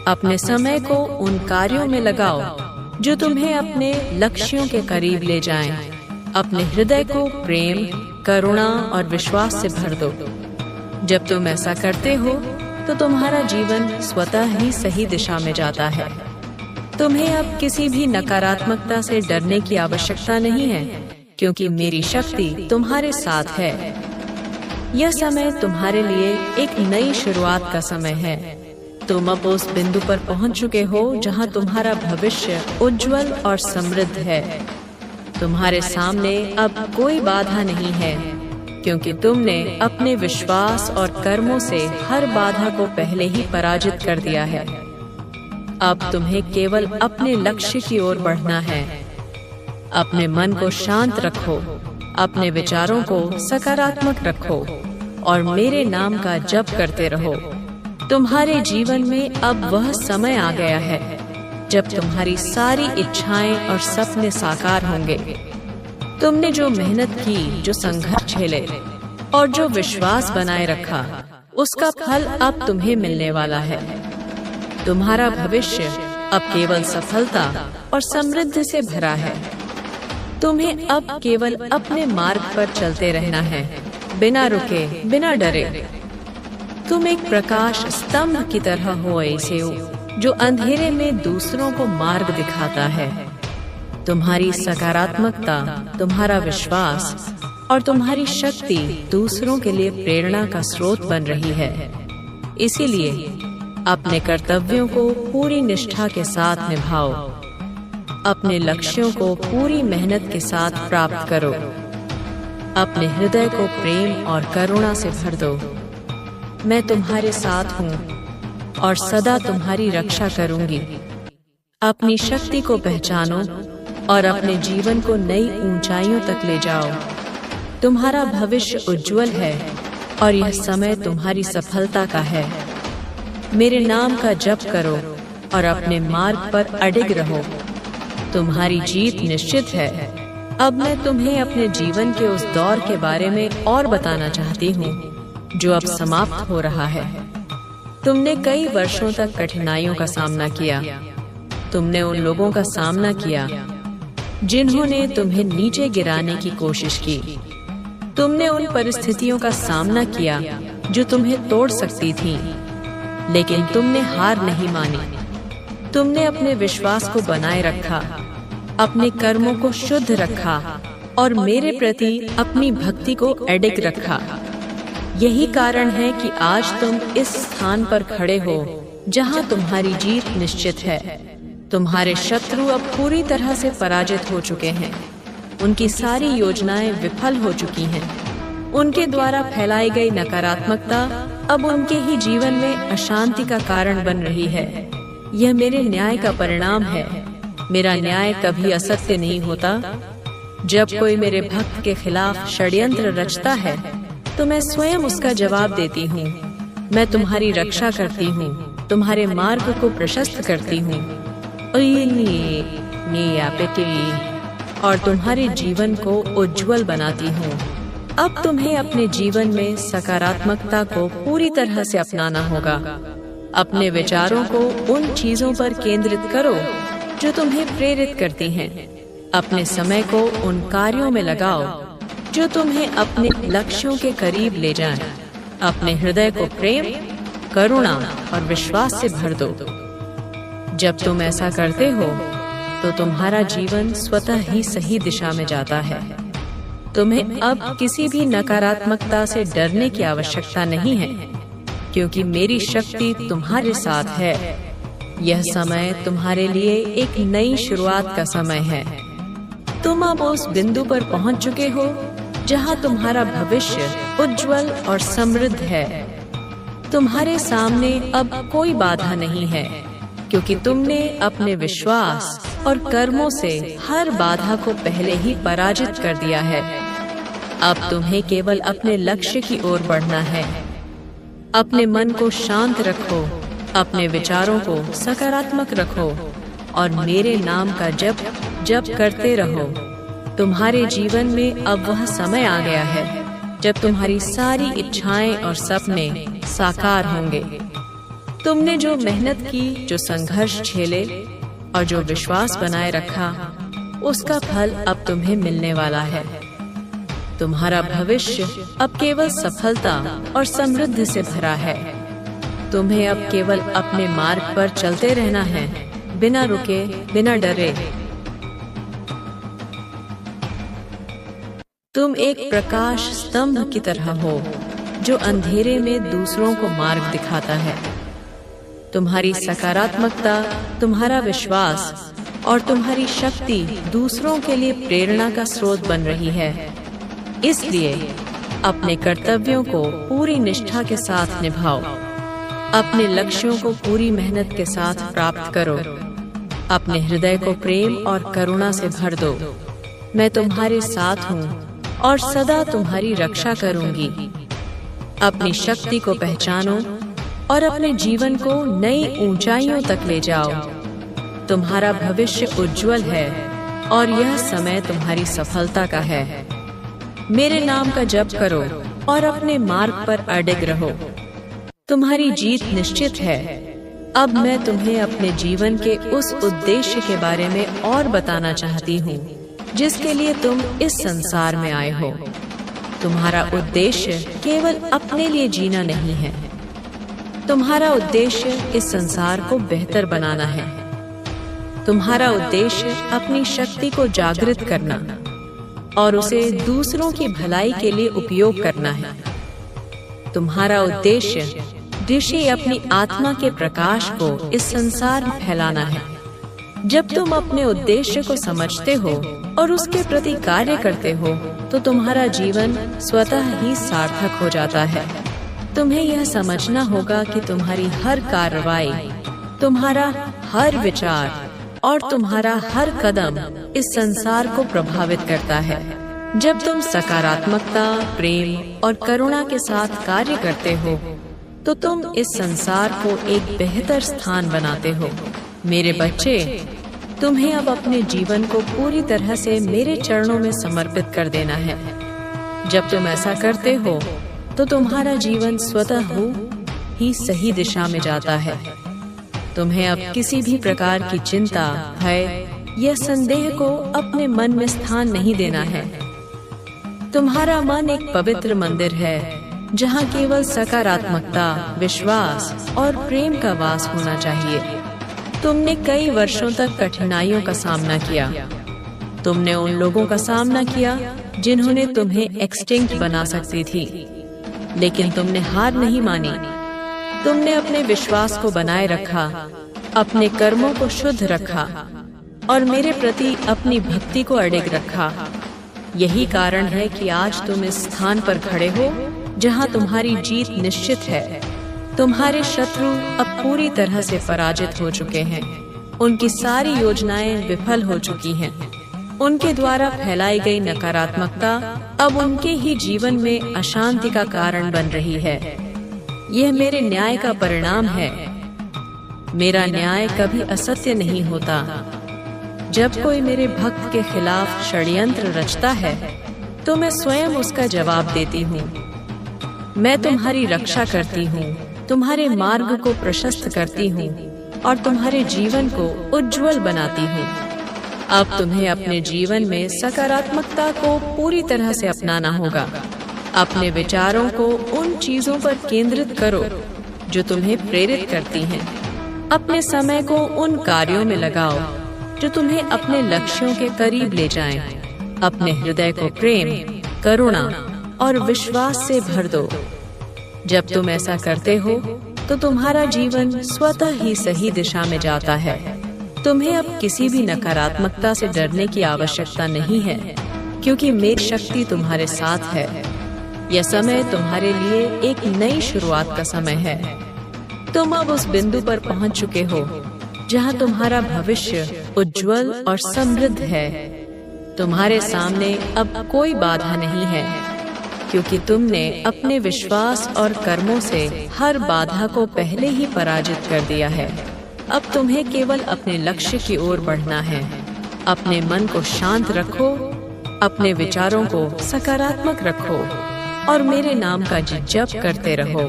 अपने समय को उन कार्यों में लगाओ जो तुम्हें अपने लक्ष्यों के करीब ले जाएं। अपने हृदय को प्रेम, करुणा और विश्वास से भर दो। जब तुम ऐसा करते हो तो तुम्हारा जीवन स्वतः ही सही दिशा में जाता है। तुम्हें अब किसी भी नकारात्मकता से डरने की आवश्यकता नहीं है, क्योंकि मेरी शक्ति तुम्हारे साथ है। यह समय तुम्हारे लिए एक नई शुरुआत का समय है। तुम अब उस बिंदु पर पहुंच चुके हो जहां तुम्हारा भविष्य उज्जवल और समृद्ध है। तुम्हारे सामने अब कोई बाधा नहीं है, क्योंकि तुमने अपने विश्वास और कर्मों से हर बाधा को पहले ही पराजित कर दिया है। अब तुम्हें केवल अपने लक्ष्य की ओर बढ़ना है। अपने मन को शांत रखो, अपने विचारों को सकारात्मक रखो और मेरे नाम का जप करते रहो। तुम्हारे जीवन में अब वह समय आ गया है जब तुम्हारी सारी इच्छाएं और सपने साकार होंगे। तुमने जो मेहनत की, जो संघर्ष झेले और जो विश्वास बनाए रखा, उसका फल अब तुम्हें मिलने वाला है। तुम्हारा भविष्य अब केवल सफलता और समृद्धि से भरा है। तुम्हें अब केवल अपने मार्ग पर चलते रहना है, बिना रुके, बिना डरे। तुम एक प्रकाश स्तंभ की तरह हो ऐसे हो जो अंधेरे में दूसरों को मार्ग दिखाता है। तुम्हारी सकारात्मकता, तुम्हारा विश्वास और तुम्हारी शक्ति दूसरों के लिए प्रेरणा का स्रोत बन रही है। इसीलिए अपने कर्तव्यों को पूरी निष्ठा के साथ निभाओ। अपने लक्ष्यों को पूरी मेहनत के साथ प्राप्त करो। अपने हृदय को प्रेम और करुणा से भर दो। मैं तुम्हारे साथ हूँ और सदा तुम्हारी रक्षा करूंगी। अपनी शक्ति को पहचानो और अपने जीवन को नई ऊंचाइयों तक ले जाओ। तुम्हारा भविष्य उज्जवल है और यह समय तुम्हारी सफलता का है। मेरे नाम का जप करो और अपने मार्ग पर अडिग रहो। तुम्हारी जीत निश्चित है। अब मैं तुम्हें अपने जीवन के उस दौर के बारे में और बताना चाहती हूँ जो अब समाप्त हो रहा है। तुमने कई वर्षों तक कठिनाइयों का सामना किया। तुमने उन लोगों का सामना किया जिन्होंने तुम्हें नीचे गिराने की कोशिश की। तुमने उन परिस्थितियों का सामना किया जो तुम्हें तोड़ सकती थीं, लेकिन तुमने हार नहीं मानी। तुमने अपने विश्वास को बनाए रखा, अपने कर्मों को शुद्ध रखा और मेरे प्रति अपनी भक्ति को अडिग रखा। यही कारण है कि आज तुम इस स्थान पर खड़े हो जहां तुम्हारी जीत निश्चित है। तुम्हारे शत्रु अब पूरी तरह से पराजित हो चुके हैं। उनकी सारी योजनाएं विफल हो चुकी हैं। उनके द्वारा फैलाई गई नकारात्मकता अब उनके ही जीवन में अशांति का कारण बन रही है। यह मेरे न्याय का परिणाम है। मेरा न्याय कभी असत्य नहीं होता। जब कोई मेरे भक्त के खिलाफ षड्यंत्र रचता है तो मैं स्वयं उसका जवाब देती हूँ। मैं तुम्हारी रक्षा करती हूँ, तुम्हारे मार्ग को प्रशस्त करती हूँ और तुम्हारे जीवन को उज्जवल बनाती हूँ। अब तुम्हें अपने जीवन में सकारात्मकता को पूरी तरह से अपनाना होगा। अपने विचारों को उन चीजों पर केंद्रित करो जो तुम्हें प्रेरित करती हैं। अपने समय को उन कार्यों में लगाओ जो तुम्हें अपने लक्ष्यों के करीब ले जाएं। अपने हृदय को प्रेम, करुणा और विश्वास से भर दो। जब तुम ऐसा करते हो तो तुम्हारा जीवन स्वतः ही सही दिशा में जाता है। तुम्हें अब किसी भी नकारात्मकता से डरने की आवश्यकता नहीं है, क्योंकि मेरी शक्ति तुम्हारे साथ है। यह समय तुम्हारे लिए एक नई शुरुआत का समय है। तुम अब उस बिंदु पर पहुंच चुके हो जहां तुम्हारा भविष्य उज्जवल और समृद्ध है। तुम्हारे सामने अब कोई बाधा नहीं है, क्योंकि तुमने अपने विश्वास और कर्मों से हर बाधा को पहले ही पराजित कर दिया है। अब तुम्हें केवल अपने लक्ष्य की ओर बढ़ना है। अपने मन को शांत रखो, अपने विचारों को सकारात्मक रखो और मेरे नाम का जप करते रहो। तुम्हारे जीवन में अब वह समय आ गया है जब तुम्हारी सारी इच्छाएं और सपने साकार होंगे। तुमने जो मेहनत की, जो संघर्ष झेले और जो विश्वास बनाए रखा, उसका फल अब तुम्हें मिलने वाला है। तुम्हारा भविष्य अब केवल सफलता और समृद्धि से भरा है। तुम्हें अब केवल अपने मार्ग पर चलते रहना है, बिना रुके, बिना डरे। तुम एक प्रकाश स्तंभ की तरह हो जो अंधेरे में दूसरों को मार्ग दिखाता है। तुम्हारी सकारात्मकता, तुम्हारा विश्वास और तुम्हारी शक्ति दूसरों के लिए प्रेरणा का स्रोत बन रही है। इसलिए अपने कर्तव्यों को पूरी निष्ठा के साथ निभाओ। अपने लक्ष्यों को पूरी मेहनत के साथ प्राप्त करो। अपने हृदय को प्रेम और करुणा से भर दो। मैं तुम्हारे साथ हूँ और सदा तुम्हारी रक्षा करूंगी। अपनी शक्ति को पहचानो और अपने जीवन को नई ऊंचाइयों तक ले जाओ। तुम्हारा भविष्य उज्जवल है और यह समय तुम्हारी सफलता का है। मेरे नाम का जप करो और अपने मार्ग पर अडिग रहो। तुम्हारी जीत निश्चित है। अब मैं तुम्हें अपने जीवन के उस उद्देश्य के बारे में और बताना चाहती हूँ जिसके लिए तुम इस संसार में आए हो। तुम्हारा उद्देश्य केवल अपने लिए जीना नहीं है। तुम्हारा उद्देश्य इस संसार को बेहतर बनाना है। तुम्हारा उद्देश्य अपनी शक्ति को जागृत करना और उसे दूसरों की भलाई के लिए उपयोग करना है। तुम्हारा उद्देश्य ऋषि अपनी आत्मा के प्रकाश को इस संसार में फैलाना है। जब तुम अपने उद्देश्य को समझते हो और उसके प्रति कार्य करते हो तो तुम्हारा जीवन स्वतः ही सार्थक हो जाता है। तुम्हें यह समझना होगा कि तुम्हारी हर कार्रवाई, तुम्हारा हर विचार और तुम्हारा हर कदम इस संसार को प्रभावित करता है। जब तुम सकारात्मकता, प्रेम और करुणा के साथ कार्य करते हो तो तुम इस संसार को एक बेहतर स्थान बनाते हो। मेरे बच्चे, तुम्हें अब अपने जीवन को पूरी तरह से मेरे चरणों में समर्पित कर देना है। जब तुम ऐसा करते हो तो तुम्हारा जीवन स्वतः ही सही दिशा में जाता है। तुम्हें अब किसी भी प्रकार की चिंता, भय या संदेह को अपने मन में स्थान नहीं देना है। तुम्हारा मन एक पवित्र मंदिर है जहाँ केवल सकारात्मकता, विश्वास और प्रेम का वास होना चाहिए। तुमने कई वर्षों तक कठिनाइयों का सामना किया। तुमने उन लोगों का सामना किया जिन्होंने तुम्हें एक्सटिंक्ट बना सकती थी, लेकिन तुमने हार नहीं मानी। तुमने अपने विश्वास को बनाए रखा, अपने कर्मों को शुद्ध रखा और मेरे प्रति अपनी भक्ति को अडिग रखा। यही कारण है कि आज तुम इस स्थान पर खड़े हो जहां तुम्हारी जीत निश्चित है। तुम्हारे शत्रु अब पूरी तरह से पराजित हो चुके हैं। उनकी सारी योजनाएं विफल हो चुकी हैं। उनके द्वारा फैलाई गई नकारात्मकता अब उनके ही जीवन में अशांति का कारण बन रही है। यह मेरे न्याय का परिणाम है। मेरा न्याय कभी असत्य नहीं होता। जब कोई मेरे भक्त के खिलाफ षड्यंत्र रचता है तो मैं स्वयं उसका जवाब देती हूँ। मैं तुम्हारी रक्षा करती हूँ, तुम्हारे मार्ग को प्रशस्त करती हूँ और तुम्हारे जीवन को उज्जवल बनाती हूँ। अब तुम्हें अपने जीवन में सकारात्मकता को पूरी तरह से अपनाना होगा। अपने विचारों को उन चीजों पर केंद्रित करो जो तुम्हें प्रेरित करती हैं। अपने समय को उन कार्यों में लगाओ जो तुम्हें अपने लक्ष्यों के करीब ले जाएं। अपने हृदय को प्रेम, करुणा और विश्वास से भर दो। जब तुम ऐसा करते हो तो तुम्हारा जीवन स्वतः ही सही दिशा में जाता है। तुम्हें अब किसी भी नकारात्मकता से डरने की आवश्यकता नहीं है, क्योंकि मेरी शक्ति तुम्हारे साथ है। यह समय तुम्हारे लिए एक नई शुरुआत का समय है। तुम अब उस बिंदु पर पहुंच चुके हो जहां तुम्हारा भविष्य उज्जवल और समृद्ध है। तुम्हारे सामने अब कोई बाधा नहीं है, क्योंकि तुमने अपने विश्वास और कर्मों से हर बाधा को पहले ही पराजित कर दिया है। अब तुम्हें केवल अपने लक्ष्य की ओर बढ़ना है। अपने मन को शांत रखो, अपने विचारों को सकारात्मक रखो और मेरे नाम का जप करते रहो।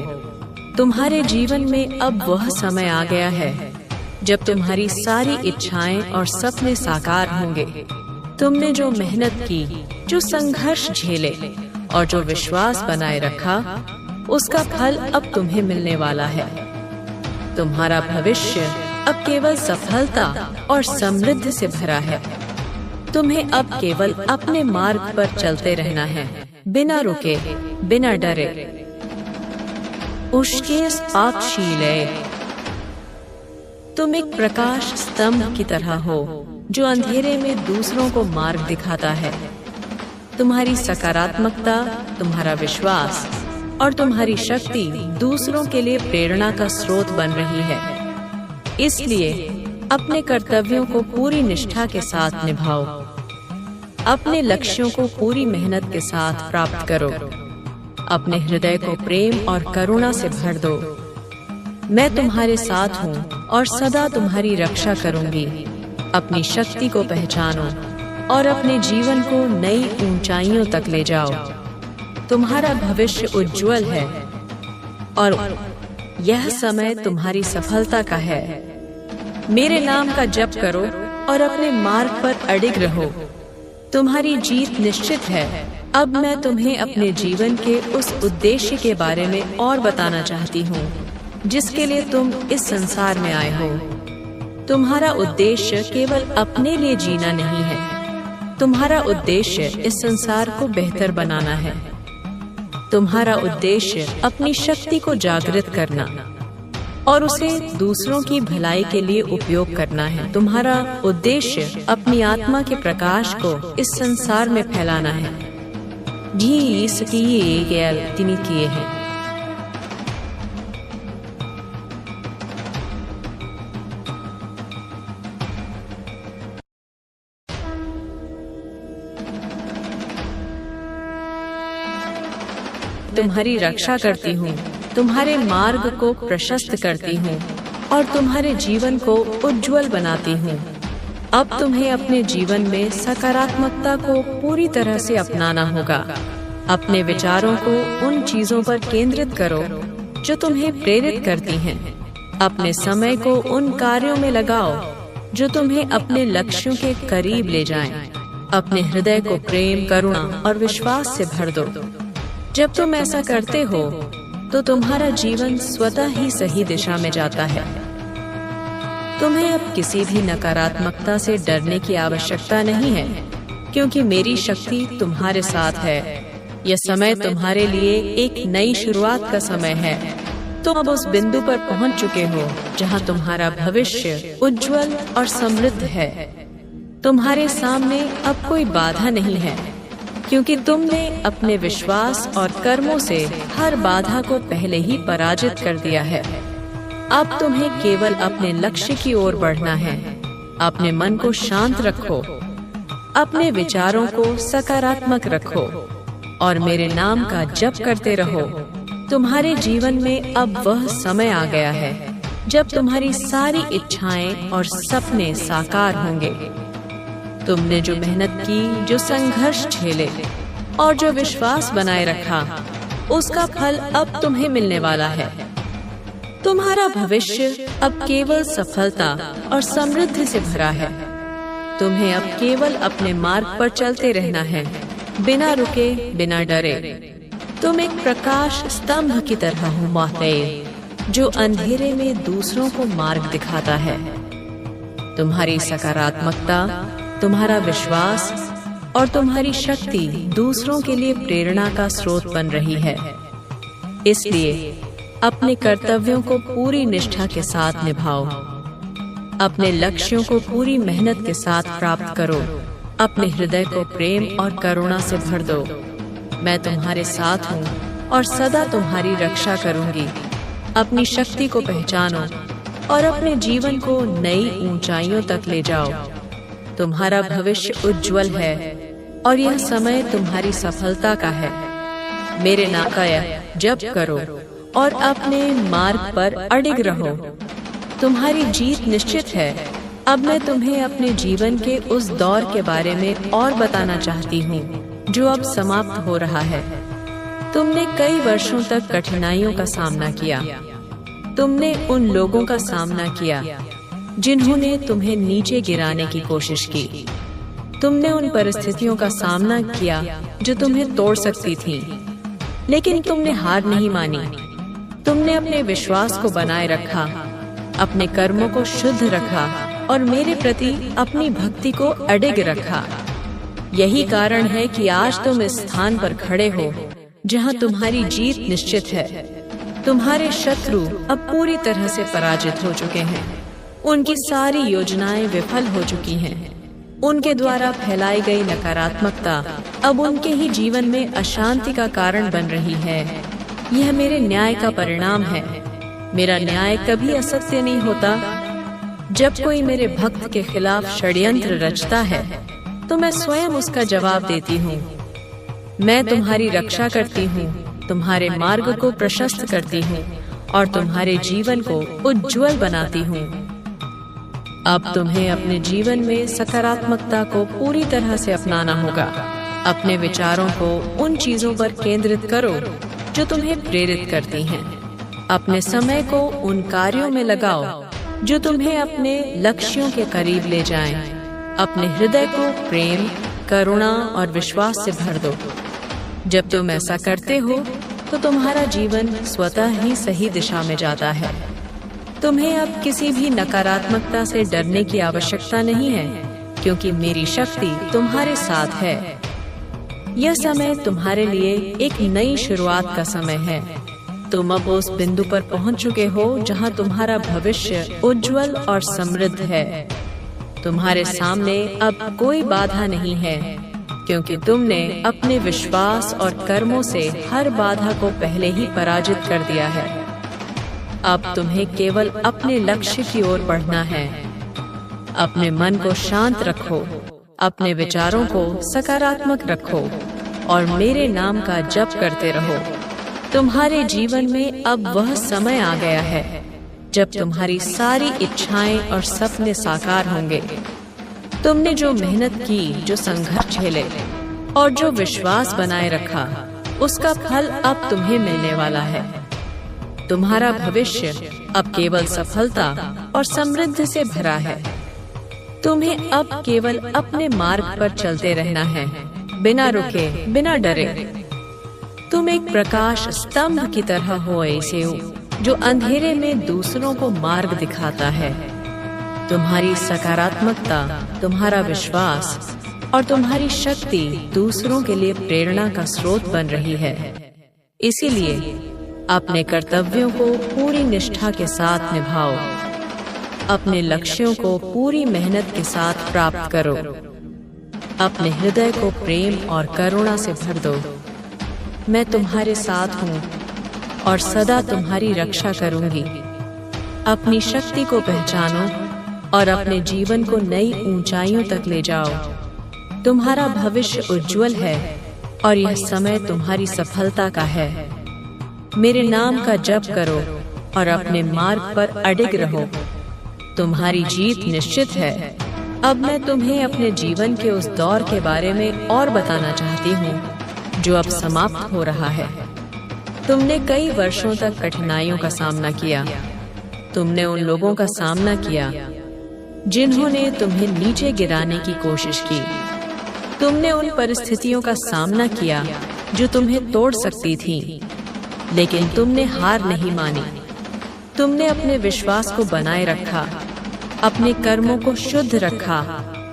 तुम्हारे जीवन में अब वह समय आ गया है जब तुम्हारी सारी इच्छाएं और सपने साकार होंगे। तुमने जो मेहनत की, जो संघर्ष झेले और जो विश्वास बनाए रखा, उसका फल अब तुम्हें मिलने वाला है। तुम्हारा भविष्य अब केवल सफलता और समृद्धि से भरा है। तुम्हें अब केवल अपने मार्ग पर चलते रहना है, बिना रुके, बिना डरे। उष्के साक्षीले, तुम एक प्रकाश स्तंभ की तरह हो जो अंधेरे में दूसरों को मार्ग दिखाता है। तुम्हारी सकारात्मकता, तुम्हारा विश्वास और तुम्हारी शक्ति दूसरों के लिए प्रेरणा का स्रोत बन रही है। इसलिए अपने कर्तव्यों को पूरी निष्ठा के साथ निभाओ। अपने लक्ष्यों को पूरी मेहनत के साथ प्राप्त करो। अपने हृदय को प्रेम और करुणा से भर दो। मैं तुम्हारे साथ हूँ और सदा तुम्हारी रक्षा करूंगी। अपनी शक्ति को पहचानो और अपने जीवन को नई ऊंचाइयों तक ले जाओ। तुम्हारा भविष्य उज्जवल है और यह समय तुम्हारी सफलता का है। मेरे नाम का जप करो और अपने मार्ग पर अडिग रहो। तुम्हारी जीत निश्चित है। अब मैं तुम्हें अपने जीवन के उस उद्देश्य के बारे में और बताना चाहती हूँ जिसके लिए तुम इस संसार में आए हो। तुम्हारा उद्देश्य केवल अपने लिए जीना नहीं है। तुम्हारा उद्देश्य इस संसार को बेहतर बनाना है। तुम्हारा उद्देश्य अपनी शक्ति को जागृत करना और उसे दूसरों की भलाई के लिए उपयोग करना है। तुम्हारा उद्देश्य अपनी आत्मा के प्रकाश को इस संसार में फैलाना है। किए हैं। तुम्हारी रक्षा करती हूँ, तुम्हारे मार्ग को प्रशस्त करती हूँ और तुम्हारे जीवन को उज्जवल बनाती हूँ। अब तुम्हें अपने जीवन में सकारात्मकता को पूरी तरह से अपनाना होगा। अपने विचारों को उन चीजों पर केंद्रित करो जो तुम्हें प्रेरित करती हैं। अपने समय को उन कार्यों में लगाओ जो तुम्हें अपने लक्ष्यों के करीब ले जाएं। अपने हृदय को प्रेम, करुणा और विश्वास से भर दो। जब तुम ऐसा करते हो तो तुम्हारा जीवन स्वतः ही सही दिशा में जाता है। तुम्हें अब किसी भी नकारात्मकता से डरने की आवश्यकता नहीं है, क्योंकि मेरी शक्ति तुम्हारे साथ है। यह समय तुम्हारे लिए एक नई शुरुआत का समय है। तुम अब उस बिंदु पर पहुंच चुके हो जहां तुम्हारा भविष्य उज्जवल और समृद्ध है। तुम्हारे सामने अब कोई बाधा नहीं है, क्योंकि तुमने अपने विश्वास और कर्मों से हर बाधा को पहले ही पराजित कर दिया है। अब तुम्हें केवल अपने लक्ष्य की ओर बढ़ना है। अपने मन को शांत रखो, अपने विचारों को सकारात्मक रखो और मेरे नाम का जप करते रहो। तुम्हारे जीवन में अब वह समय आ गया है जब तुम्हारी सारी इच्छाएं और सपने साकार होंगे। तुमने जो मेहनत की, जो संघर्ष झेले और जो विश्वास बनाए रखा, उसका फल अब तुम्हें मिलने वाला है। तुम्हारा भविष्य अब केवल सफलता और समृद्धि से भरा है। तुम्हें अब केवल अपने मार्ग पर चलते रहना है, बिना रुके, बिना डरे। तुम एक प्रकाश स्तंभ की तरह हो मोहतेर, जो अंधेरे में दूसरों को मार्ग दिखाता है। तुम्हारी सकारात्मकता, तुम्हारा विश्वास और तुम्हारी शक्ति दूसरों के लिए प्रेरणा का स्रोत बन रही है। इसलिए अपने कर्तव्यों को पूरी निष्ठा के साथ निभाओ। अपने लक्ष्यों को पूरी मेहनत के साथ प्राप्त करो। अपने हृदय को प्रेम और करुणा से भर दो। मैं तुम्हारे साथ हूँ और सदा तुम्हारी रक्षा करूंगी। अपनी शक्ति को पहचानो और अपने जीवन को नई ऊंचाइयों तक ले जाओ। तुम्हारा भविष्य उज्जवल है और यह समय तुम्हारी सफलता का है। मेरे नाम का जप करो और अपने मार्ग पर अडिग रहो। तुम्हारी जीत निश्चित है। अब मैं तुम्हें अपने जीवन के उस दौर के बारे में और बताना चाहती हूँ जो अब समाप्त हो रहा है। तुमने कई वर्षों तक कठिनाइयों का सामना किया। तुमने उन लोगों का सामना किया जिन्होंने तुम्हें नीचे गिराने की कोशिश की। तुमने उन परिस्थितियों का सामना किया जो तुम्हें तोड़ सकती थीं, लेकिन तुमने हार नहीं मानी। तुमने अपने विश्वास को बनाए रखा, अपने कर्मों को शुद्ध रखा और मेरे प्रति अपनी भक्ति को अडिग रखा। यही कारण है कि आज तुम इस स्थान पर खड़े हो जहां तुम्हारी जीत निश्चित है। तुम्हारे शत्रु अब पूरी तरह से पराजित हो चुके हैं। उनकी सारी योजनाएं विफल हो चुकी हैं। उनके द्वारा फैलाई गई नकारात्मकता अब उनके ही जीवन में अशांति का कारण बन रही है। यह मेरे न्याय का परिणाम है। मेरा न्याय कभी असत्य नहीं होता। जब कोई मेरे भक्त के खिलाफ षड्यंत्र रचता है तो मैं स्वयं उसका जवाब देती हूँ। मैं तुम्हारी रक्षा करती हूँ, तुम्हारे मार्ग को प्रशस्त करती हूँ और तुम्हारे जीवन को उज्जवल बनाती हूँ। अब तुम्हें अपने जीवन में सकारात्मकता को पूरी तरह से अपनाना होगा। अपने विचारों को उन चीजों पर केंद्रित करो जो तुम्हें प्रेरित करती हैं। अपने समय को उन कार्यों में लगाओ जो तुम्हें अपने लक्ष्यों के करीब ले जाएं। अपने हृदय को प्रेम, करुणा और विश्वास से भर दो। जब तुम ऐसा करते हो तो तुम्हारा जीवन स्वतः ही सही दिशा में जाता है। तुम्हें अब किसी भी नकारात्मकता से डरने की आवश्यकता नहीं है, क्योंकि मेरी शक्ति तुम्हारे साथ है। यह समय तुम्हारे लिए एक नई शुरुआत का समय है। तुम अब उस बिंदु पर पहुंच चुके हो जहां तुम्हारा भविष्य उज्जवल और समृद्ध है। तुम्हारे सामने अब कोई बाधा नहीं है, क्योंकि तुमने अपने विश्वास और कर्मों से हर बाधा को पहले ही पराजित कर दिया है। अब तुम्हें केवल अपने लक्ष्य की ओर बढ़ना है। अपने मन को शांत रखो, अपने विचारों को सकारात्मक रखो और मेरे नाम का जप करते रहो। तुम्हारे जीवन में अब वह समय आ गया है जब तुम्हारी सारी इच्छाएं और सपने साकार होंगे। तुमने जो मेहनत की, जो संघर्ष झेले और जो विश्वास बनाए रखा, उसका फल अब तुम्हें मिलने वाला है। तुम्हारा भविष्य अब केवल सफलता और समृद्धि से भरा है। तुम्हें अब केवल अपने मार्ग पर चलते रहना है, बिना रुके, बिना डरे। तुम एक प्रकाश स्तंभ की तरह हो ऐसे हो जो अंधेरे में दूसरों को मार्ग दिखाता है। तुम्हारी सकारात्मकता, तुम्हारा विश्वास और तुम्हारी शक्ति दूसरों के लिए प्रेरणा का स्रोत बन रही है। इसीलिए अपने कर्तव्यों को पूरी निष्ठा के साथ निभाओ। अपने लक्ष्यों को पूरी मेहनत के साथ प्राप्त करो। अपने हृदय को प्रेम और करुणा से भर दो। मैं तुम्हारे साथ हूँ और सदा तुम्हारी रक्षा करूंगी। अपनी शक्ति को पहचानो और अपने जीवन को नई ऊंचाइयों तक ले जाओ। तुम्हारा भविष्य उज्जवल है और यह समय तुम्हारी सफलता का है। मेरे नाम का जप करो और अपने मार्ग पर अडिग रहो। तुम्हारी जीत निश्चित है। अब मैं तुम्हें अपने जीवन के उस दौर के बारे में और बताना चाहती हूँ जो अब समाप्त हो रहा है। तुमने कई वर्षों तक कठिनाइयों का सामना किया। तुमने उन लोगों का सामना किया जिन्होंने तुम्हें नीचे गिराने की कोशिश की। तुमने उन परिस्थितियों का सामना किया जो तुम्हें तोड़ सकती थी, लेकिन तुमने हार नहीं मानी। तुमने अपने विश्वास को बनाए रखा, अपने कर्मों को शुद्ध रखा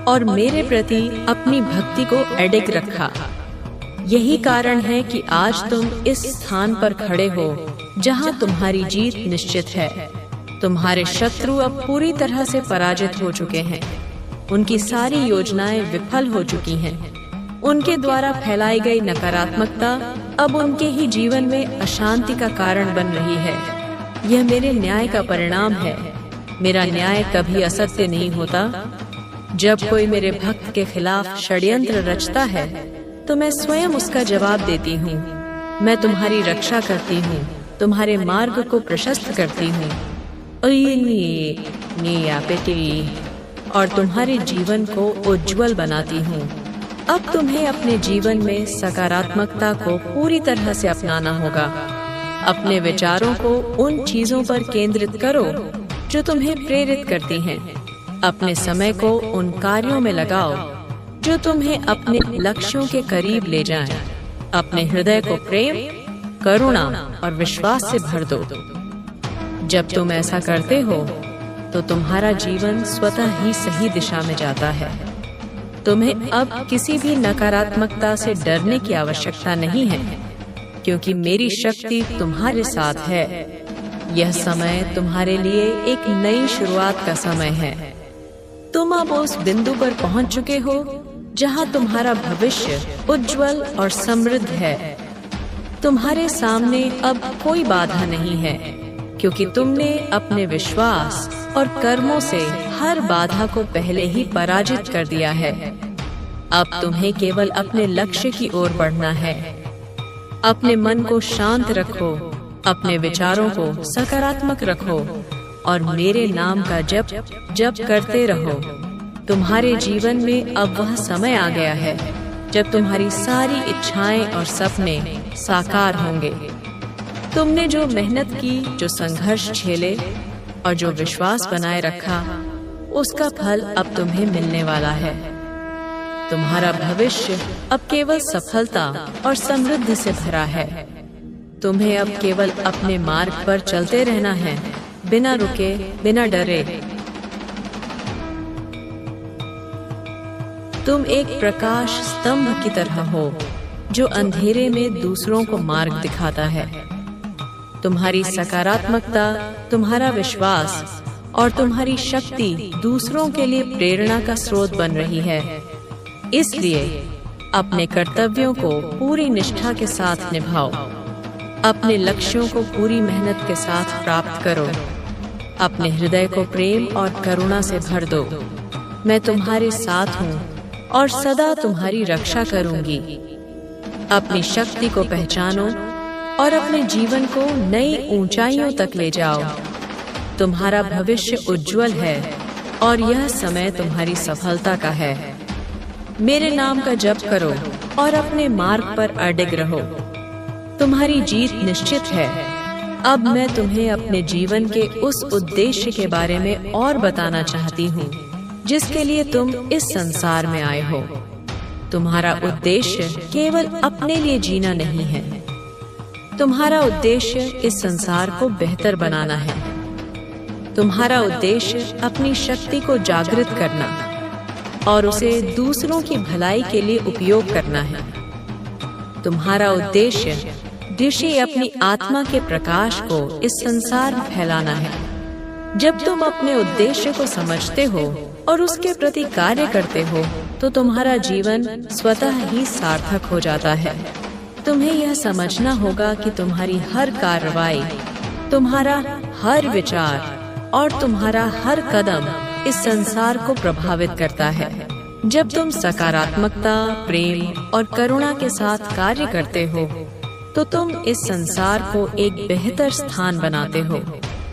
और मेरे प्रति अपनी भक्ति को अडिग रखा। यही कारण है कि आज तुम इस स्थान पर खड़े हो जहां तुम्हारी जीत निश्चित है। तुम्हारे शत्रु अब पूरी तरह से पराजित हो चुके हैं। उनकी सारी योजनाएं विफल हो चुकी हैं। उनके द्वारा फैलाई गई नकारात्मकता अब उनके ही जीवन में अशांति का कारण बन रही है। यह मेरे न्याय का परिणाम है। मेरा न्याय कभी असत्य नहीं होता। जब कोई मेरे भक्त के खिलाफ षड्यंत्र रचता है तो मैं स्वयं उसका जवाब देती हूँ। मैं तुम्हारी रक्षा करती हूँ, तुम्हारे मार्ग को प्रशस्त करती हूँ और तुम्हारे जीवन को उज्जवल बनाती हूँ। अब तुम्हें अपने जीवन में सकारात्मकता को पूरी तरह से अपनाना होगा। अपने विचारों को उन चीजों पर केंद्रित करो जो तुम्हें प्रेरित करती हैं। अपने समय को उन कार्यों में लगाओ जो तुम्हें अपने लक्ष्यों के करीब ले जाएं। अपने हृदय को प्रेम, करुणा और विश्वास से भर दो। जब तुम ऐसा करते हो तो तुम्हारा जीवन स्वतः ही सही दिशा में जाता है। तुम्हें अब किसी भी नकारात्मकता से डरने की आवश्यकता नहीं है, क्योंकि मेरी शक्ति तुम्हारे साथ है। यह समय तुम्हारे लिए एक नई शुरुआत का समय है। तुम अब उस बिंदु पर पहुंच चुके हो जहां तुम्हारा भविष्य उज्जवल और समृद्ध है। तुम्हारे सामने अब कोई बाधा नहीं है, क्योंकि तुमने अपने विश्वास और कर्मों से हर बाधा को पहले ही पराजित कर दिया है। अब तुम्हें केवल अपने लक्ष्य की ओर बढ़ना है। अपने मन को शांत रखो, अपने विचारों को सकारात्मक रखो और मेरे नाम का जप करते रहो। तुम्हारे जीवन में अब वह समय आ गया है जब तुम्हारी सारी इच्छाएं और सपने साकार होंगे। तुमने जो मेहनत की, जो संघर्ष झेले और जो विश्वास बनाए रखा, उसका फल अब तुम्हें मिलने वाला है। तुम्हारा भविष्य अब केवल सफलता और समृद्धि से भरा है। तुम्हें अब केवल अपने मार्ग पर चलते रहना है, बिना रुके, बिना डरे। तुम एक प्रकाश स्तंभ की तरह हो जो अंधेरे में दूसरों को मार्ग दिखाता है। तुम्हारी सकारात्मकता, तुम्हारा विश्वास और तुम्हारी शक्ति दूसरों के लिए प्रेरणा का स्रोत बन रही है। इसलिए अपने कर्तव्यों को पूरी निष्ठा के साथ निभाओ। अपने लक्ष्यों को पूरी मेहनत के साथ प्राप्त करो। अपने हृदय को प्रेम और करुणा से भर दो। मैं तुम्हारे साथ हूँ और सदा तुम्हारी रक्षा करूंगी। अपनी शक्ति को पहचानो और अपने जीवन को नई ऊंचाइयों तक ले जाओ। तुम्हारा भविष्य उज्जवल है और यह समय तुम्हारी सफलता का है। मेरे नाम का जप करो और अपने मार्ग पर अडिग रहो। तुम्हारी जीत निश्चित है। अब मैं तुम्हें अपने जीवन के उस उद्देश्य के बारे में और बताना चाहती हूँ जिसके लिए तुम इस संसार में आए हो। तुम्हारा उद्देश्य केवल अपने लिए जीना नहीं है। तुम्हारा उद्देश्य इस संसार को बेहतर बनाना है। तुम्हारा उद्देश्य अपनी शक्ति को जागृत करना और उसे दूसरों की भलाई के लिए उपयोग करना है। तुम्हारा उद्देश्य ऋषि अपनी आत्मा के प्रकाश को इस संसार में फैलाना है। जब तुम अपने उद्देश्य को समझते हो और उसके प्रति कार्य करते हो तो तुम्हारा जीवन स्वतः ही सार्थक हो जाता है। तुम्हें यह समझना होगा कि तुम्हारी हर कार्रवाई, तुम्हारा हर विचार और तुम्हारा हर कदम इस संसार को प्रभावित करता है। जब तुम सकारात्मकता, प्रेम और करुणा के साथ कार्य करते हो तो तुम इस संसार को एक बेहतर स्थान बनाते हो।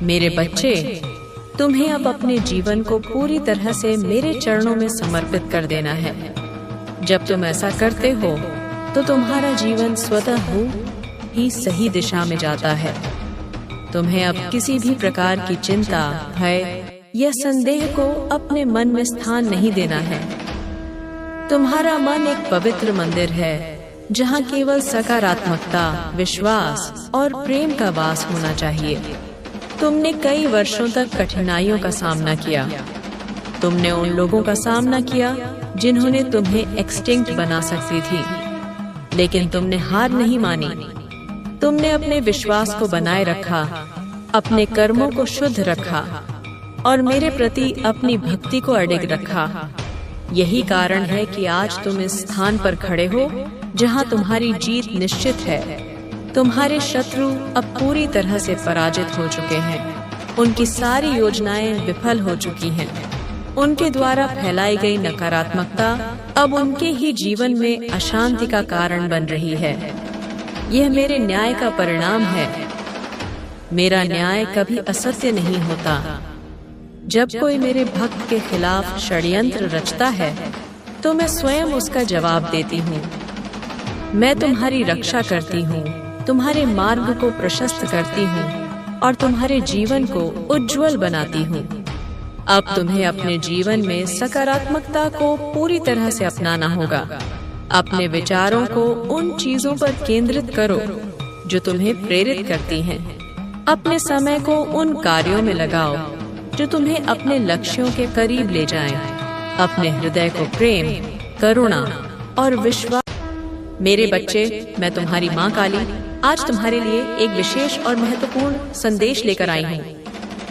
मेरे बच्चे, तुम्हें अब अपने जीवन को पूरी तरह से मेरे चरणों में समर्पित कर देना है। जब तुम ऐसा करते हो तो तुम्हारा जीवन स्वतः ही सही दिशा में जाता है। तुम्हें अब किसी भी प्रकार की चिंता, भय या संदेह को अपने मन में स्थान नहीं देना है। तुम्हारा मन एक पवित्र मंदिर है जहाँ केवल सकारात्मकता, विश्वास और प्रेम का वास होना चाहिए। तुमने कई वर्षों तक कठिनाइयों का सामना किया। तुमने उन लोगों का सामना किया जिन्होंने तुम्हें एक्सटिंक्ट बना सकती थी, लेकिन तुमने हार नहीं मानी। तुमने अपने विश्वास को बनाए रखा, अपने कर्मों को शुद्ध रखा और मेरे प्रति अपनी भक्ति को अडिग रखा। यही कारण है कि आज तुम इस स्थान पर खड़े हो जहां तुम्हारी जीत निश्चित है। तुम्हारे शत्रु अब पूरी तरह से पराजित हो चुके हैं। उनकी सारी योजनाएं विफल हो चुकी हैं। उनके द्वारा फैलाई गई नकारात्मकता अब उनके ही जीवन में अशांति का कारण बन रही है। यह मेरे न्याय का परिणाम है। मेरा न्याय कभी असत्य नहीं होता। जब कोई मेरे भक्त के खिलाफ षड्यंत्र रचता है तो मैं स्वयं उसका जवाब देती हूँ। मैं तुम्हारी रक्षा करती हूँ, तुम्हारे मार्ग को प्रशस्त करती हूँ और तुम्हारे जीवन को उज्जवल बनाती हूँ। अब तुम्हें अपने जीवन में सकारात्मकता को पूरी तरह से अपनाना होगा। अपने विचारों को उन चीजों पर केंद्रित करो जो तुम्हें प्रेरित करती हैं। अपने समय को उन कार्यों में लगाओ जो तुम्हें अपने लक्ष्यों के करीब ले जाएं। अपने हृदय को प्रेम, करुणा और विश्वास। मेरे बच्चे, मैं तुम्हारी माँ काली आज तुम्हारे लिए एक विशेष और महत्वपूर्ण संदेश लेकर आई हूँ।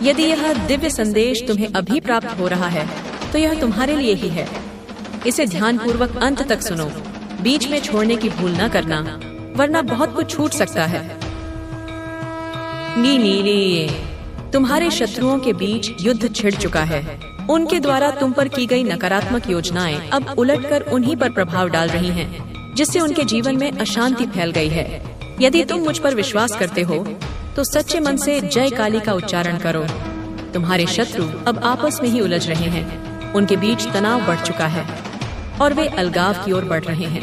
यदि यह दिव्य संदेश तुम्हें अभी प्राप्त हो रहा है तो यह तुम्हारे लिए ही है। इसे ध्यानपूर्वक अंत तक सुनो, बीच में छोड़ने की भूल न करना, वरना बहुत कुछ छूट सकता है। नीली, तुम्हारे शत्रुओं के बीच युद्ध छिड़ चुका है। उनके द्वारा तुम पर की गई नकारात्मक योजनाएं अब उलटकर उन्हीं पर प्रभाव डाल रही हैं, जिससे उनके जीवन में अशांति फैल गई है। यदि तुम मुझ पर विश्वास करते हो तो सच्चे मन से जय काली का उच्चारण करो। तुम्हारे शत्रु अब आपस में ही उलझ रहे हैं, उनके बीच तनाव बढ़ चुका है और वे अलगाव की ओर बढ़ रहे हैं।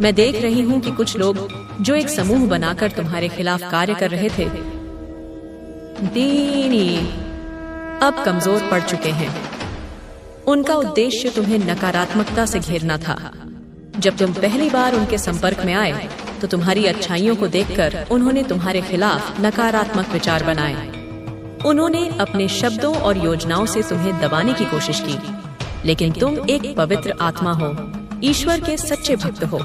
मैं देख रही हूँ कि कुछ लोग जो एक समूह बनाकर तुम्हारे खिलाफ कार्य कर रहे थे, दीनी अब कमजोर पड़ चुके हैं। उनका उद्देश्य तुम्हें नकारात्मकता से घेरना था। जब तुम पहली बार उनके संपर्क में आए तो तुम्हारी अच्छाइयों को देखकर उन्होंने तुम्हारे खिलाफ नकारात्मक विचार बनाए। उन्होंने अपने शब्दों और योजनाओं से तुम्हें दबाने की कोशिश की, लेकिन तुम एक पवित्र आत्मा हो, ईश्वर के सच्चे भक्त हो।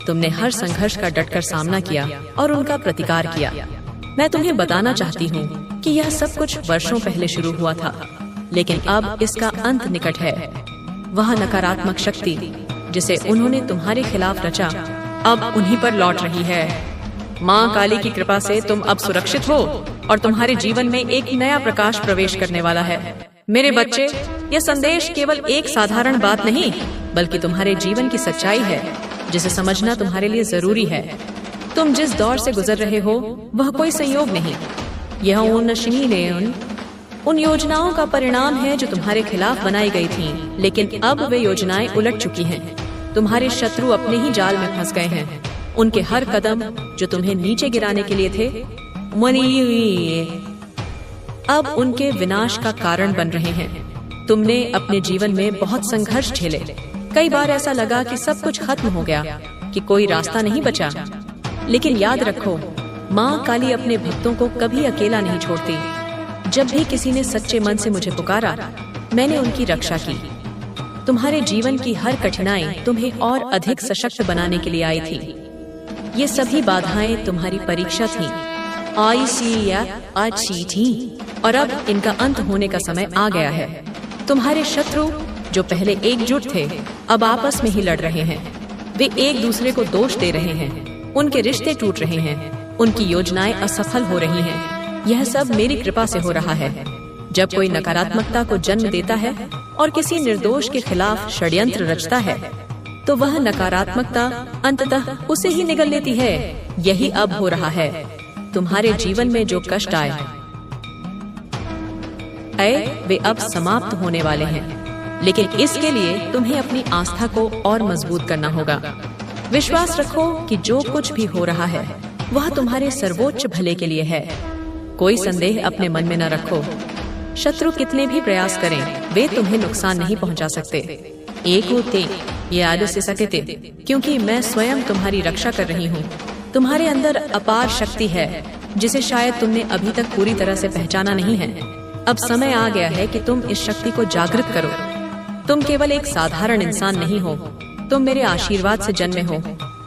तुमने हर संघर्ष का डटकर सामना किया और उनका प्रतिकार किया। मैं तुम्हें बताना चाहती हूँ कि यह सब कुछ वर्षों पहले शुरू हुआ था, लेकिन अब इसका अंत निकट है। वह नकारात्मक शक्ति जिसे उन्होंने तुम्हारे खिलाफ रचा अब उन्हीं पर लौट रही है। माँ काली की कृपा से तुम अब सुरक्षित हो और तुम्हारे जीवन में एक नया प्रकाश प्रवेश करने वाला है। मेरे बच्चे, यह संदेश केवल एक साधारण बात नहीं, बल्कि तुम्हारे जीवन की सच्चाई है, जिसे समझना तुम्हारे लिए जरूरी है। तुम जिस दौर से गुजर रहे हो वह कोई संयोग नहीं, यह उन योजनाओं का परिणाम है जो तुम्हारे खिलाफ बनाई गई थीं, लेकिन अब वे योजनाएं उलट चुकी हैं। तुम्हारे शत्रु अपने ही जाल में फंस गए हैं। उनके हर कदम जो तुम्हें नीचे गिराने के लिए थे, अब उनके विनाश का कारण बन रहे हैं। तुमने अपने जीवन में बहुत संघर्ष झेले। कई बार ऐसा लगा कि सब कुछ खत्म हो गया, कि कोई रास्ता नहीं बचा। लेकिन याद रखो, माँ काली अपने भक्तों को कभी अकेला नहीं छोड़ती। जब भी किसी ने सच्चे मन से मुझे पुकारा, मैंने उनकी रक्षा की। तुम्हारे जीवन की हर कठिनाई तुम्हें और अधिक सशक्त बनाने के लिए आई थी। ये सभी बाधाएं तुम्हारी परीक्षा थी, अच्छी थी, और अब इनका अंत होने का समय आ गया है। तुम्हारे शत्रु जो पहले एकजुट थे, अब आपस में ही लड़ रहे हैं। वे एक दूसरे को दोष दे रहे हैं, उनके रिश्ते टूट रहे हैं, उनकी योजनाएं असफल हो रही हैं। यह सब मेरी कृपा से हो रहा है। जब कोई नकारात्मकता को जन्म देता है और किसी निर्दोष के खिलाफ षड्यंत्र रचता है, तो वह नकारात्मकता अंततः उसे ही निगल लेती है। यही अब हो रहा है। तुम्हारे जीवन में जो कष्ट आए वे अब समाप्त होने वाले हैं, लेकिन इसके लिए तुम्हें अपनी आस्था को और मजबूत करना होगा। विश्वास रखो कि जो कुछ भी हो रहा है वह तुम्हारे सर्वोच्च भले के लिए है। कोई संदेह अपने मन में न रखो। शत्रु कितने भी प्रयास करें, वे तुम्हें नुकसान नहीं पहुंचा सकते। एक होते ये आदत से सकते, क्योंकि मैं स्वयं तुम्हारी रक्षा कर रही हूँ। तुम्हारे अंदर अपार शक्ति है जिसे शायद तुमने अभी तक पूरी तरह से पहचाना नहीं है। अब समय आ गया है कि तुम इस शक्ति को जागृत करो। तुम केवल एक साधारण इंसान नहीं हो, तुम मेरे आशीर्वाद से जन्मे हो।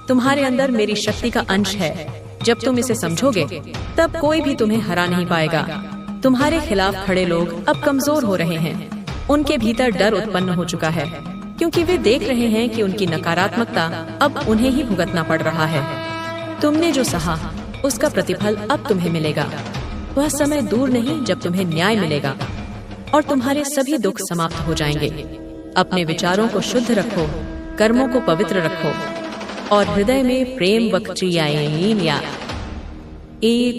तुम्हारे अंदर मेरी शक्ति का अंश है। जब तुम इसे समझोगे, तब कोई भी तुम्हें हरा नहीं पाएगा। तुम्हारे खिलाफ खड़े लोग अब कमजोर हो रहे हैं। उनके भीतर डर उत्पन्न हो चुका है, क्योंकि वे देख रहे हैं कि उनकी नकारात्मकता अब उन्हें ही भुगतना पड़ रहा है। तुमने जो सहा, उसका प्रतिफल अब तुम्हें मिलेगा। वह समय दूर नहीं जब तुम्हें न्याय मिलेगा और तुम्हारे सभी दुख समाप्त हो जाएंगे। अपने विचारों को शुद्ध रखो, कर्मों को पवित्र रखो और हृदय में प्रेम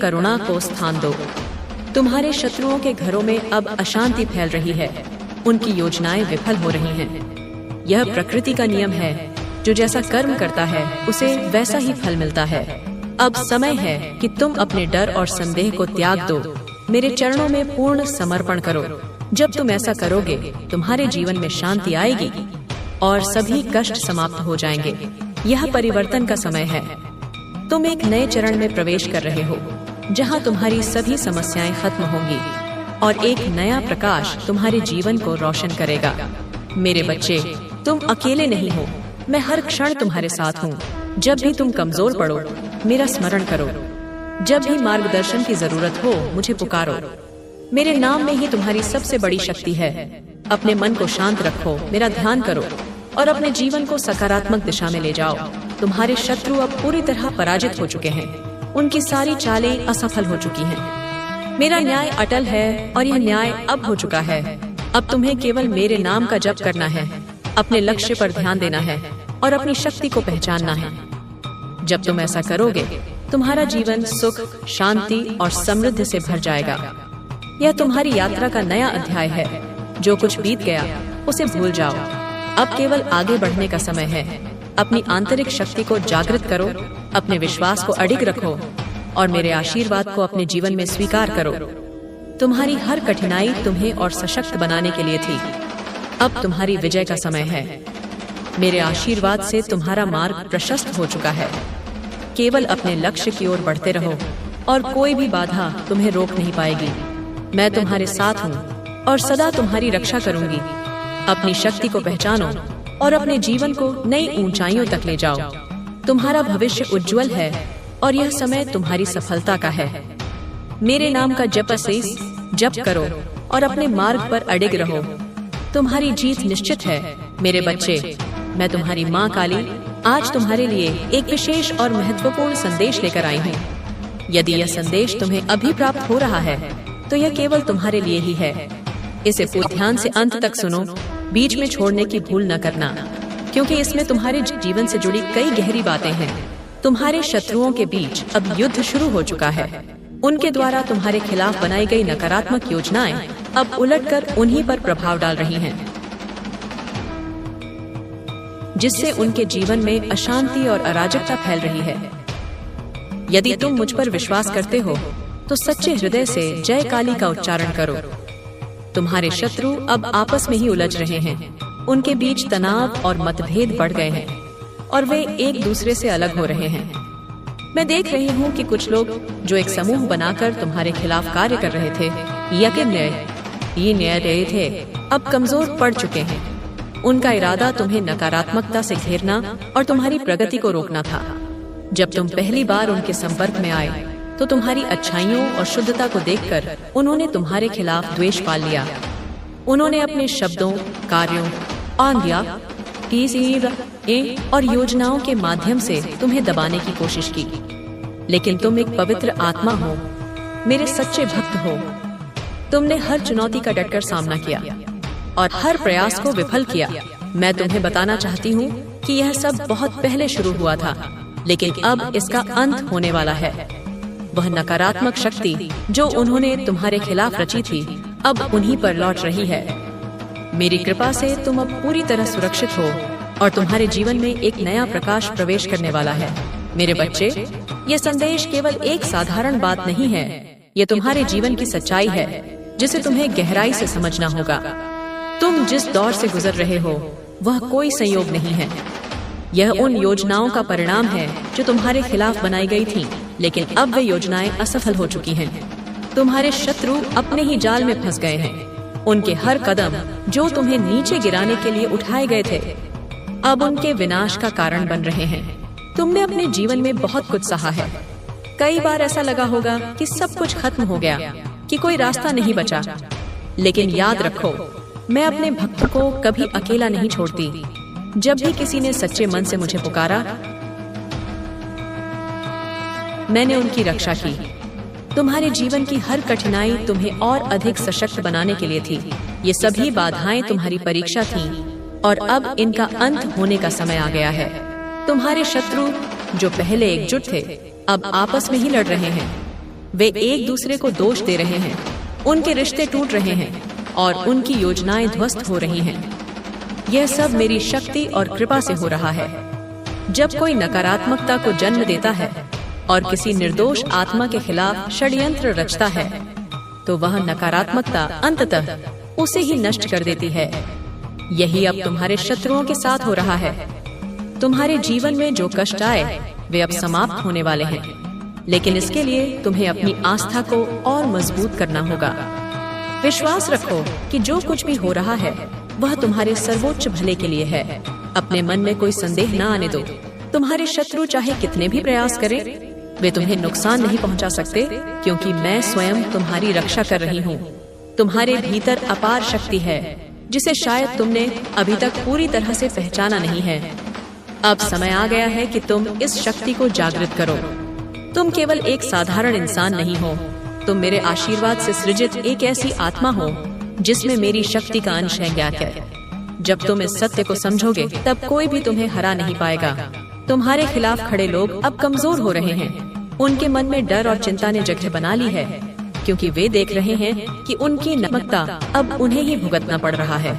करुणा को स्थान दो। तुम्हारे शत्रुओं के घरों में अब अशांति फैल रही है। उनकी योजनाएं विफल हो रही हैं। यह प्रकृति का नियम है, जो जैसा कर्म करता है उसे वैसा ही फल मिलता है। अब समय है कि तुम अपने डर और संदेह को त्याग दो, मेरे चरणों में पूर्ण समर्पण करो। जब तुम ऐसा करोगे, तुम्हारे जीवन में शांति आएगी और सभी कष्ट समाप्त हो जाएंगे। यह परिवर्तन का समय है। तुम एक नए चरण में प्रवेश कर रहे हो, जहां तुम्हारी सभी समस्याएं खत्म होंगी और एक नया प्रकाश तुम्हारे जीवन को रोशन करेगा। मेरे बच्चे, तुम अकेले नहीं हो। मैं हर क्षण तुम्हारे साथ हूँ। जब भी तुम कमजोर पड़ो, मेरा स्मरण करो। जब भी मार्गदर्शन की जरूरत हो, मुझे पुकारो। मेरे नाम में ही तुम्हारी सबसे बड़ी शक्ति है। अपने मन को शांत रखो, मेरा ध्यान करो और अपने जीवन को सकारात्मक दिशा में ले जाओ। तुम्हारे शत्रु अब पूरी तरह पराजित हो चुके हैं। उनकी सारी चालें असफल हो चुकी हैं। मेरा न्याय अटल है और यह न्याय अब हो चुका है। अब तुम्हें केवल मेरे नाम का जप करना है, अपने लक्ष्य पर ध्यान देना है और अपनी शक्ति को पहचानना है। जब तुम ऐसा करोगे, तुम्हारा जीवन सुख, शांति और समृद्धि से भर जाएगा। यह तुम्हारी यात्रा का नया अध्याय है। जो कुछ बीत गया उसे भूल जाओ। अब केवल आगे बढ़ने का समय है। अपनी आंतरिक शक्ति को जागृत करो, अपने विश्वास को अडिग रखो और मेरे आशीर्वाद को अपने जीवन में स्वीकार करो। तुम्हारी हर कठिनाई तुम्हें और सशक्त बनाने के लिए थी। अब तुम्हारी विजय का समय है। मेरे आशीर्वाद से तुम्हारा मार्ग प्रशस्त हो चुका है। केवल अपने लक्ष्य की ओर बढ़ते रहो और कोई भी बाधा तुम्हें रोक नहीं पाएगी। मैं तुम्हारे साथ हूँ और सदा तुम्हारी रक्षा करूंगी। अपनी शक्ति को पहचानो और अपने जीवन को नई ऊंचाइयों तक ले जाओ। तुम्हारा भविष्य उज्जवल है और यह समय तुम्हारी सफलता का है। मेरे नाम का जप शेष जप करो और अपने मार्ग पर अडिग रहो। तुम्हारी जीत निश्चित है। मेरे बच्चे, मैं तुम्हारी माँ काली आज तुम्हारे लिए एक विशेष और महत्वपूर्ण संदेश लेकर आई हूँ। यदि यह संदेश तुम्हें अभी प्राप्त हो रहा है तो यह केवल तुम्हारे लिए ही है। इसे पूरे ध्यान से अंत तक सुनो, बीच में छोड़ने की भूल न करना, क्योंकि इसमें तुम्हारे जीवन से जुड़ी कई गहरी बातें हैं। तुम्हारे शत्रुओं के बीच अब युद्ध शुरू हो चुका है। उनके द्वारा तुम्हारे खिलाफ बनाई गई नकारात्मक योजनाएं अब उलटकर उन्हीं पर प्रभाव डाल रही हैं, जिससे उनके जीवन में अशांति और अराजकता फैल रही है। यदि तुम मुझ पर विश्वास करते हो तो सच्चे हृदय से जय काली का उच्चारण करो। तुम्हारे शत्रु अब आपस में ही उलझ रहे हैं। उनके बीच तनाव और मतभेद बढ़ गए हैं और वे एक दूसरे से अलग हो रहे हैं। मैं देख रही हूँ कि कुछ लोग जो एक समूह बनाकर तुम्हारे खिलाफ कार्य कर रहे थे, यकीन ये न्याय थे, अब कमजोर पड़ चुके हैं। उनका इरादा तुम्हें नकारात्मकता से घेरना और तुम्हारी प्रगति को रोकना था। जब तुम पहली बार उनके संपर्क में आए तो तुम्हारी अच्छाइयों और शुद्धता को देखकर उन्होंने तुम्हारे खिलाफ द्वेष पाल लिया। उन्होंने अपने शब्दों, कार्यों, आंधिया, और योजनाओं के माध्यम से तुम्हें दबाने की कोशिश की। लेकिन तुम एक पवित्र आत्मा हो, मेरे सच्चे भक्त हो। तुमने हर चुनौती का डटकर सामना किया और हर प्रयास को विफल किया। मैं तुम्हें बताना चाहती हूँ कि यह सब बहुत पहले शुरू हुआ था, लेकिन अब इसका अंत होने वाला है। वह नकारात्मक शक्ति जो उन्होंने तुम्हारे खिलाफ रची थी, अब उन्हीं पर लौट रही है। मेरी कृपा से तुम अब पूरी तरह सुरक्षित हो और तुम्हारे जीवन में एक नया प्रकाश प्रवेश करने वाला है। मेरे बच्चे, ये संदेश केवल एक साधारण बात नहीं है। ये तुम्हारे जीवन की सच्चाई है जिसे तुम्हें गहराई से समझना होगा। तुम जिस दौर से गुजर रहे हो वह कोई संयोग नहीं है। यह उन योजनाओं का परिणाम है जो तुम्हारे खिलाफ बनाई गई थी, लेकिन अब वे योजनाएं असफल हो चुकी हैं। तुम्हारे शत्रु अपने ही जाल में फंस गए हैं। उनके हर कदम जो तुम्हें नीचे गिराने के लिए उठाए गए थे, अब उनके विनाश का कारण बन रहे हैं। तुमने अपने जीवन में बहुत कुछ सहा है। कई बार ऐसा लगा होगा कि सब कुछ खत्म हो गया, कि कोई रास्ता नहीं बचा। लेकिन याद रखो, मैं अपने भक्तों को कभी अकेला नहीं छोड़ती। जब भी किसी ने सच्चे मन से मुझे पुकारा, मैंने उनकी रक्षा की। तुम्हारे जीवन की हर कठिनाई तुम्हें और अधिक सशक्त बनाने के लिए थी। ये सभी बाधाएं तुम्हारी परीक्षा थीं और अब इनका अंत होने का समय आ गया है। तुम्हारे शत्रु जो पहले एकजुट थे, अब आपस में ही लड़ रहे हैं। वे एक दूसरे को दोष दे रहे हैं। उनके रिश्ते टूट रहे हैं और उनकी योजनाएं ध्वस्त हो रही हैं। यह सब मेरी शक्ति और कृपा से हो रहा है। जब कोई नकारात्मकता को जन्म देता है और किसी निर्दोष आत्मा के खिलाफ षड्यंत्र रचता है, तो वह नकारात्मकता अंततः उसे ही नष्ट कर देती है। यही अब तुम्हारे शत्रुओं के साथ हो रहा है। तुम्हारे जीवन में जो कष्ट आए वे अब समाप्त होने वाले हैं, लेकिन इसके लिए तुम्हें अपनी आस्था को और मजबूत करना होगा। विश्वास रखो कि जो कुछ भी हो रहा है वह तुम्हारे सर्वोच्च भले के लिए है। अपने मन में कोई संदेह न आने दो। तुम्हारे शत्रु चाहे कितने भी प्रयास करें, वे तुम्हें नुकसान नहीं पहुंचा सकते, क्योंकि मैं स्वयं तुम्हारी रक्षा कर रही हूँ। तुम्हारे भीतर अपार शक्ति है जिसे शायद तुमने अभी तक पूरी तरह से पहचाना नहीं है। अब समय आ गया है कि तुम इस शक्ति को जागृत करो। तुम केवल एक साधारण इंसान नहीं हो। तुम मेरे आशीर्वाद से सृजित एक ऐसी आत्मा हो जिसमें मेरी शक्ति का अंश है ज्ञात है। जब तुम इस सत्य को समझोगे तब कोई भी तुम्हें हरा नहीं पाएगा। तुम्हारे खिलाफ खड़े लोग अब कमजोर हो रहे हैं। उनके मन में डर और चिंता ने जगह बना ली है, क्योंकि वे देख रहे हैं कि उनकी नमकता अब उन्हें ही भुगतना पड़ रहा है।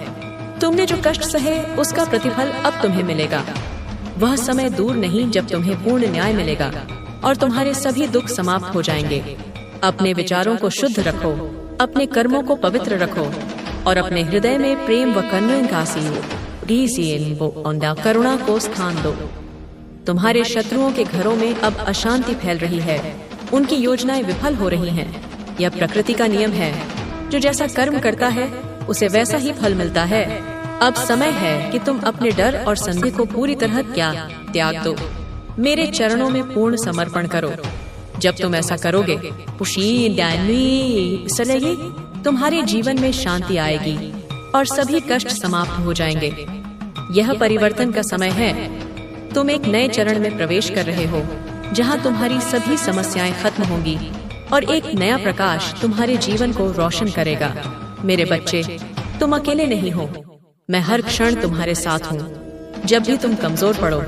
तुमने जो कष्ट सहे उसका प्रतिफल अब तुम्हें मिलेगा। वह समय दूर नहीं जब तुम्हें पूर्ण न्याय मिलेगा और तुम्हारे सभी दुख समाप्त हो जाएंगे। अपने विचारों को शुद्ध रखो, अपने कर्मों को पवित्र रखो और अपने हृदय में प्रेम व करुणा को स्थान दो। तुम्हारे शत्रुओं के घरों में अब अशांति फैल रही है। उनकी योजनाएं विफल हो रही हैं। यह प्रकृति का नियम है, जो जैसा कर्म करता है उसे वैसा ही फल मिलता है। अब समय है कि तुम अपने डर और संदेह को पूरी तरह त्याग दो। मेरे चरणों में पूर्ण समर्पण करो। जब तुम ऐसा करोगे तुम्हारे जीवन में शांति आएगी और सभी कष्ट समाप्त हो जाएंगे। यह परिवर्तन का समय है। तुम एक नए चरण में प्रवेश कर रहे हो, जहां तुम्हारी सभी समस्याएं खत्म होंगी और एक नया प्रकाश तुम्हारे जीवन को रोशन करेगा। मेरे बच्चे, तुम अकेले नहीं हो। मैं हर क्षण तुम्हारे साथ हूँ। जब भी तुम कमजोर पड़ो,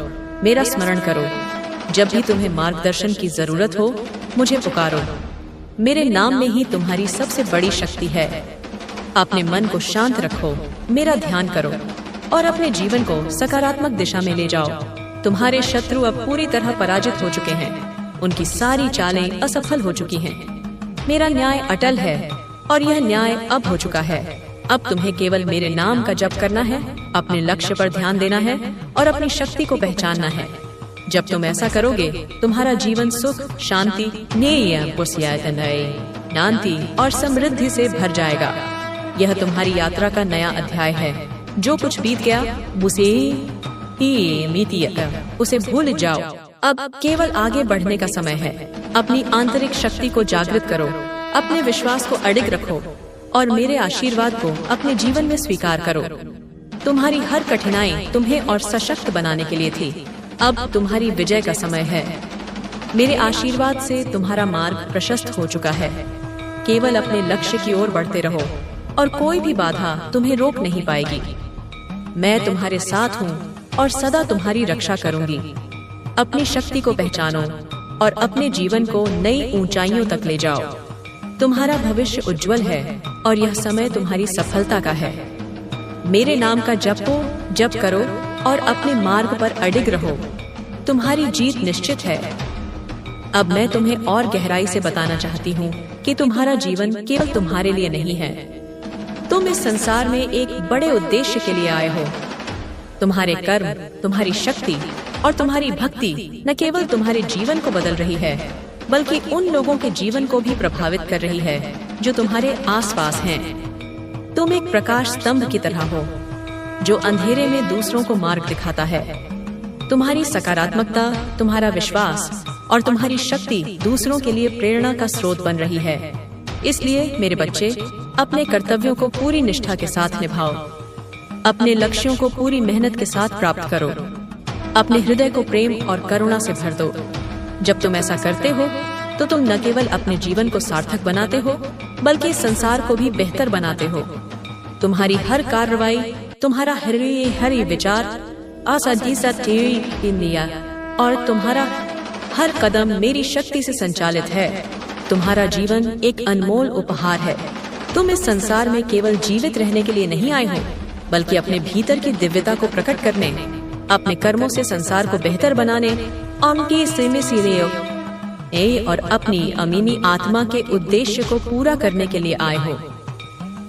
मेरा स्मरण करो। जब भी तुम्हें मार्गदर्शन की जरूरत हो, मुझे पुकारो। मेरे नाम में ही तुम्हारी सबसे बड़ी शक्ति है। अपने मन को शांत रखो, मेरा ध्यान करो और अपने जीवन को सकारात्मक दिशा में ले जाओ। तुम्हारे शत्रु अब पूरी तरह पराजित हो चुके हैं। उनकी सारी चालें असफल हो चुकी हैं। मेरा न्याय अटल है और यह न्याय अब हो चुका है। अब तुम्हें केवल मेरे नाम का जप करना है, अपने लक्ष्य पर ध्यान देना है और अपनी शक्ति को पहचानना है। जब तुम ऐसा करोगे, तुम्हारा जीवन सुख, शांति, शांति और समृद्धि से भर जाएगा। यह तुम्हारी यात्रा का नया अध्याय है। जो कुछ बीत गया उसे भूल जाओ। अब केवल आगे बढ़ने का समय है। अपनी आंतरिक शक्ति को जागृत करो, अपने विश्वास को अडिग रखो और मेरे आशीर्वाद को अपने जीवन में स्वीकार करो। तुम्हारी हर कठिनाई तुम्हें और सशक्त बनाने के लिए थी। अब तुम्हारी विजय का समय है। मेरे आशीर्वाद से तुम्हारा मार्ग प्रशस्त हो चुका है। केवल अपने लक्ष्य की ओर बढ़ते रहो और कोई भी बाधा तुम्हें रोक नहीं पाएगी। मैं तुम्हारे साथ हूँ और सदा तुम्हारी रक्षा करूंगी। अपनी शक्ति को पहचानो और अपने जीवन को नई ऊंचाइयों तक ले जाओ। तुम्हारा भविष्य उज्जवल है और यह समय तुम्हारी सफलता का है। मेरे नाम का जप करो और अपने मार्ग पर अडिग रहो। तुम्हारी जीत निश्चित है। अब मैं तुम्हें और गहराई से बताना चाहती हूँ कि तुम्हारा जीवन केवल तुम्हारे लिए नहीं है। तुम इस संसार में एक बड़े उद्देश्य के लिए आए हो। तुम्हारे कर्म, तुम्हारी शक्ति और तुम्हारी भक्ति न केवल तुम्हारे जीवन को बदल रही है, बल्कि उन लोगों के जीवन को भी प्रभावित कर रही है जो तुम्हारे आसपास हैं। तुम एक प्रकाश स्तंभ की तरह हो, जो अंधेरे में दूसरों को मार्ग दिखाता है। तुम्हारी सकारात्मकता, तुम्हारा विश्वास और तुम्हारी शक्ति दूसरों के लिए प्रेरणा का स्रोत बन रही है। इसलिए मेरे बच्चे, अपने कर्तव्यों को पूरी निष्ठा के साथ निभाओ। अपने लक्ष्यों को पूरी मेहनत के साथ प्राप्त करो। अपने हृदय को प्रेम और करुणा से भर दो। जब तुम ऐसा करते हो तो तुम न केवल अपने जीवन को सार्थक बनाते हो, बल्कि संसार को भी बेहतर बनाते हो। तुम्हारी हर कार्रवाई, तुम्हारा हर विचार और तुम्हारा हर कदम मेरी शक्ति से संचालित है। तुम्हारा जीवन एक अनमोल उपहार है। तुम इस संसार में केवल जीवित रहने के लिए नहीं आए हो, बल्कि अपने भीतर की दिव्यता को प्रकट करने, अपने कर्मों से संसार को बेहतर बनाने और अपनी अमीनी आत्मा के उद्देश्य को पूरा करने के लिए आए हो।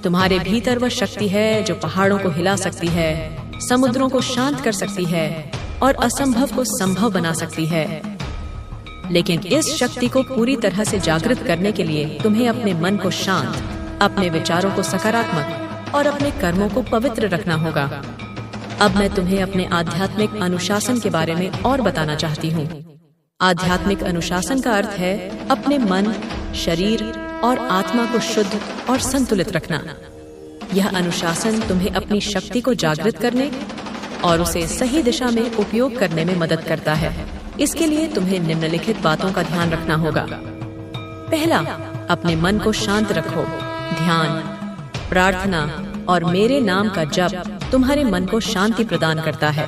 तुम्हारे भीतर वह शक्ति है जो पहाड़ों को हिला सकती है, समुद्रों को शांत कर सकती है और असंभव को संभव बना सकती है। लेकिन इस शक्ति को पूरी तरह से जागृत करने के लिए तुम्हें अपने मन को शांत, अपने विचारों को सकारात्मक और अपने कर्मों को पवित्र रखना होगा। अब मैं तुम्हें अपने आध्यात्मिक अनुशासन के बारे में और बताना चाहती हूँ। आध्यात्मिक अनुशासन का अर्थ है अपने मन, शरीर और आत्मा को शुद्ध और संतुलित रखना। यह अनुशासन तुम्हें अपनी शक्ति को जागृत करने और उसे सही दिशा में उपयोग करने में मदद करता है। इसके लिए तुम्हें निम्नलिखित बातों का ध्यान रखना होगा। पहला, अपने मन को शांत रखो। ध्यान। प्रार्थना और मेरे नाम का जप तुम्हारे मन को शांति प्रदान करता है।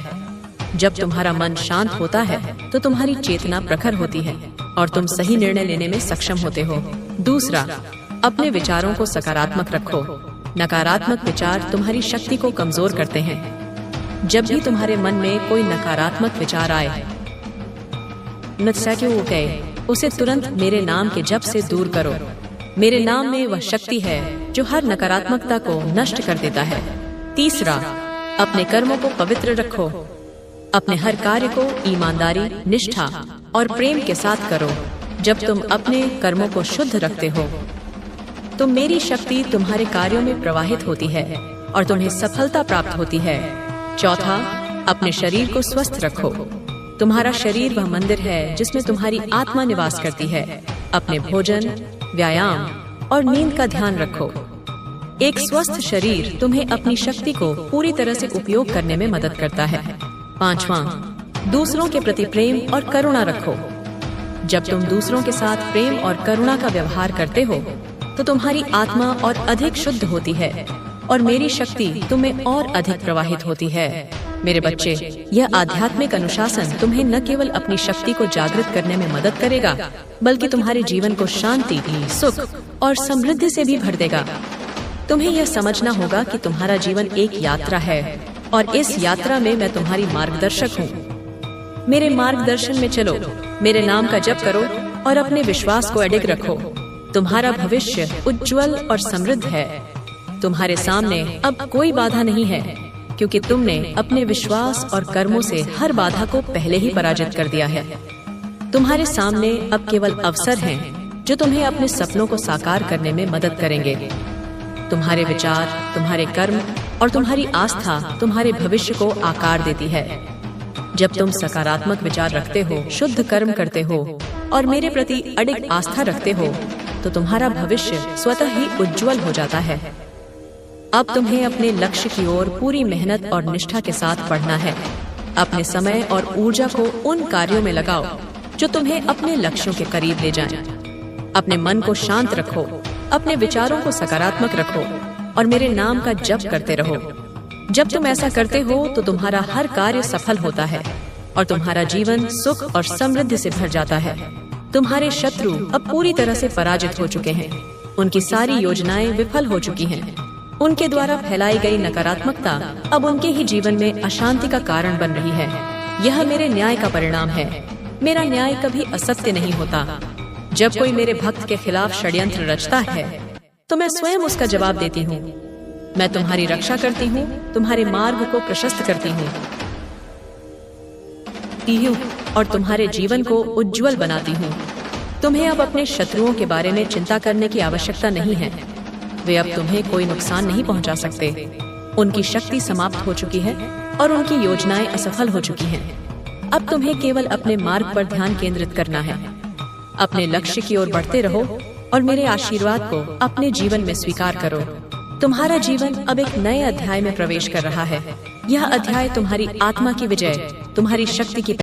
जब तुम्हारा मन शांत होता है तो तुम्हारी चेतना प्रखर होती है और तुम सही निर्णय लेने में सक्षम होते हो। दूसरा, अपने विचारों को सकारात्मक रखो। नकारात्मक विचार तुम्हारी शक्ति को कमजोर करते हैं। जब भी तुम्हारे मन में कोई नकारात्मक विचार आए, उसे तुरंत मेरे नाम के जप से दूर करो। मेरे नाम में वह शक्ति है जो हर नकारात्मकता को नष्ट कर देता है। तीसरा, अपने कर्मों को पवित्र रखो। अपने हर कार्य को ईमानदारी, निष्ठा और प्रेम के साथ करो। जब तुम अपने कर्मों को शुद्ध रखते हो तो मेरी शक्ति तुम्हारे कार्यों में प्रवाहित होती है और तुम्हें सफलता प्राप्त होती है। चौथा, अपने शरीर को स्वस्थ रखो। तुम्हारा शरीर वह मंदिर है जिसमें तुम्हारी आत्मा निवास करती है। अपने भोजन, व्यायाम और नींद का ध्यान रखो। एक स्वस्थ शरीर तुम्हें अपनी शक्ति को पूरी तरह से उपयोग करने में मदद करता है। पांचवां, दूसरों के प्रति प्रेम और करुणा रखो। जब तुम दूसरों के साथ प्रेम और करुणा का व्यवहार करते हो तो तुम्हारी आत्मा और अधिक शुद्ध होती है और मेरी शक्ति तुम्हें और अधिक प्रवाहित होती है। मेरे बच्चे, यह आध्यात्मिक अनुशासन तुम्हें न केवल अपनी शक्ति को जागृत करने में मदद करेगा, बल्कि तुम्हारे जीवन को शांति, सुख और समृद्धि से भी भर देगा। तुम्हें यह समझना होगा कि तुम्हारा जीवन एक यात्रा है और इस यात्रा में मैं तुम्हारी मार्गदर्शक हूँ। मेरे मार्गदर्शन में चलो, मेरे नाम का जप करो और अपने विश्वास को अडिग रखो। तुम्हारा भविष्य उज्जवल और समृद्ध है। तुम्हारे सामने अब कोई बाधा नहीं है, क्योंकि तुमने अपने विश्वास और कर्मों से हर बाधा को पहले ही पराजित कर दिया है। तुम्हारे सामने अब केवल अवसर हैं जो तुम्हें अपने सपनों को साकार करने में मदद करेंगे। तुम्हारे विचार, तुम्हारे कर्म और तुम्हारी आस्था तुम्हारे भविष्य को आकार देती है। जब तुम सकारात्मक विचार रखते हो, शुद्ध कर्म करते हो और मेरे प्रति अडिग आस्था रखते हो तो तुम्हारा भविष्य स्वतः ही उज्जवल हो जाता है। अब तुम्हें अपने लक्ष्य की ओर पूरी मेहनत और निष्ठा के साथ बढ़ना है। अपने समय और ऊर्जा को उन कार्यों में लगाओ जो तुम्हें अपने लक्ष्यों के करीब ले जाएं। अपने मन को शांत रखो, अपने विचारों को सकारात्मक रखो और मेरे नाम का जप करते रहो। जब तुम ऐसा करते हो तो तुम्हारा हर कार्य सफल होता है और तुम्हारा जीवन सुख और समृद्धि से भर जाता है। तुम्हारे शत्रु अब पूरी तरह से पराजित हो चुके हैं। उनकी सारी योजनाएं विफल हो चुकी हैं। उनके द्वारा फैलाई गई नकारात्मकता अब उनके ही जीवन में अशांति का कारण बन रही है। यह मेरे न्याय का परिणाम है। मेरा न्याय कभी असत्य नहीं होता। जब कोई मेरे भक्त के खिलाफ षड्यंत्र रचता है तो मैं स्वयं उसका जवाब देती हूँ। मैं तुम्हारी रक्षा करती हूँ, तुम्हारे मार्ग को प्रशस्त करती हूँ और तुम्हारे जीवन को उज्जवल बनाती हूँ। तुम्हें अब अपने शत्रुओं के बारे में चिंता करने की आवश्यकता नहीं है। वे अब तुम्हें कोई नुकसान नहीं पहुँचा सकते। उनकी शक्ति समाप्त हो चुकी है और उनकी योजनाएं असफल हो चुकी हैं। अब तुम्हें केवल अपने मार्ग पर ध्यान केंद्रित करना है। अपने लक्ष्य की ओर बढ़ते रहो और मेरे आशीर्वाद को अपने जीवन में स्वीकार करो। तुम्हारा जीवन अब एक नए अध्याय में प्रवेश कर रहा है। यह अध्याय तुम्हारी आत्मा की विजय, तुम्हारी शक्ति की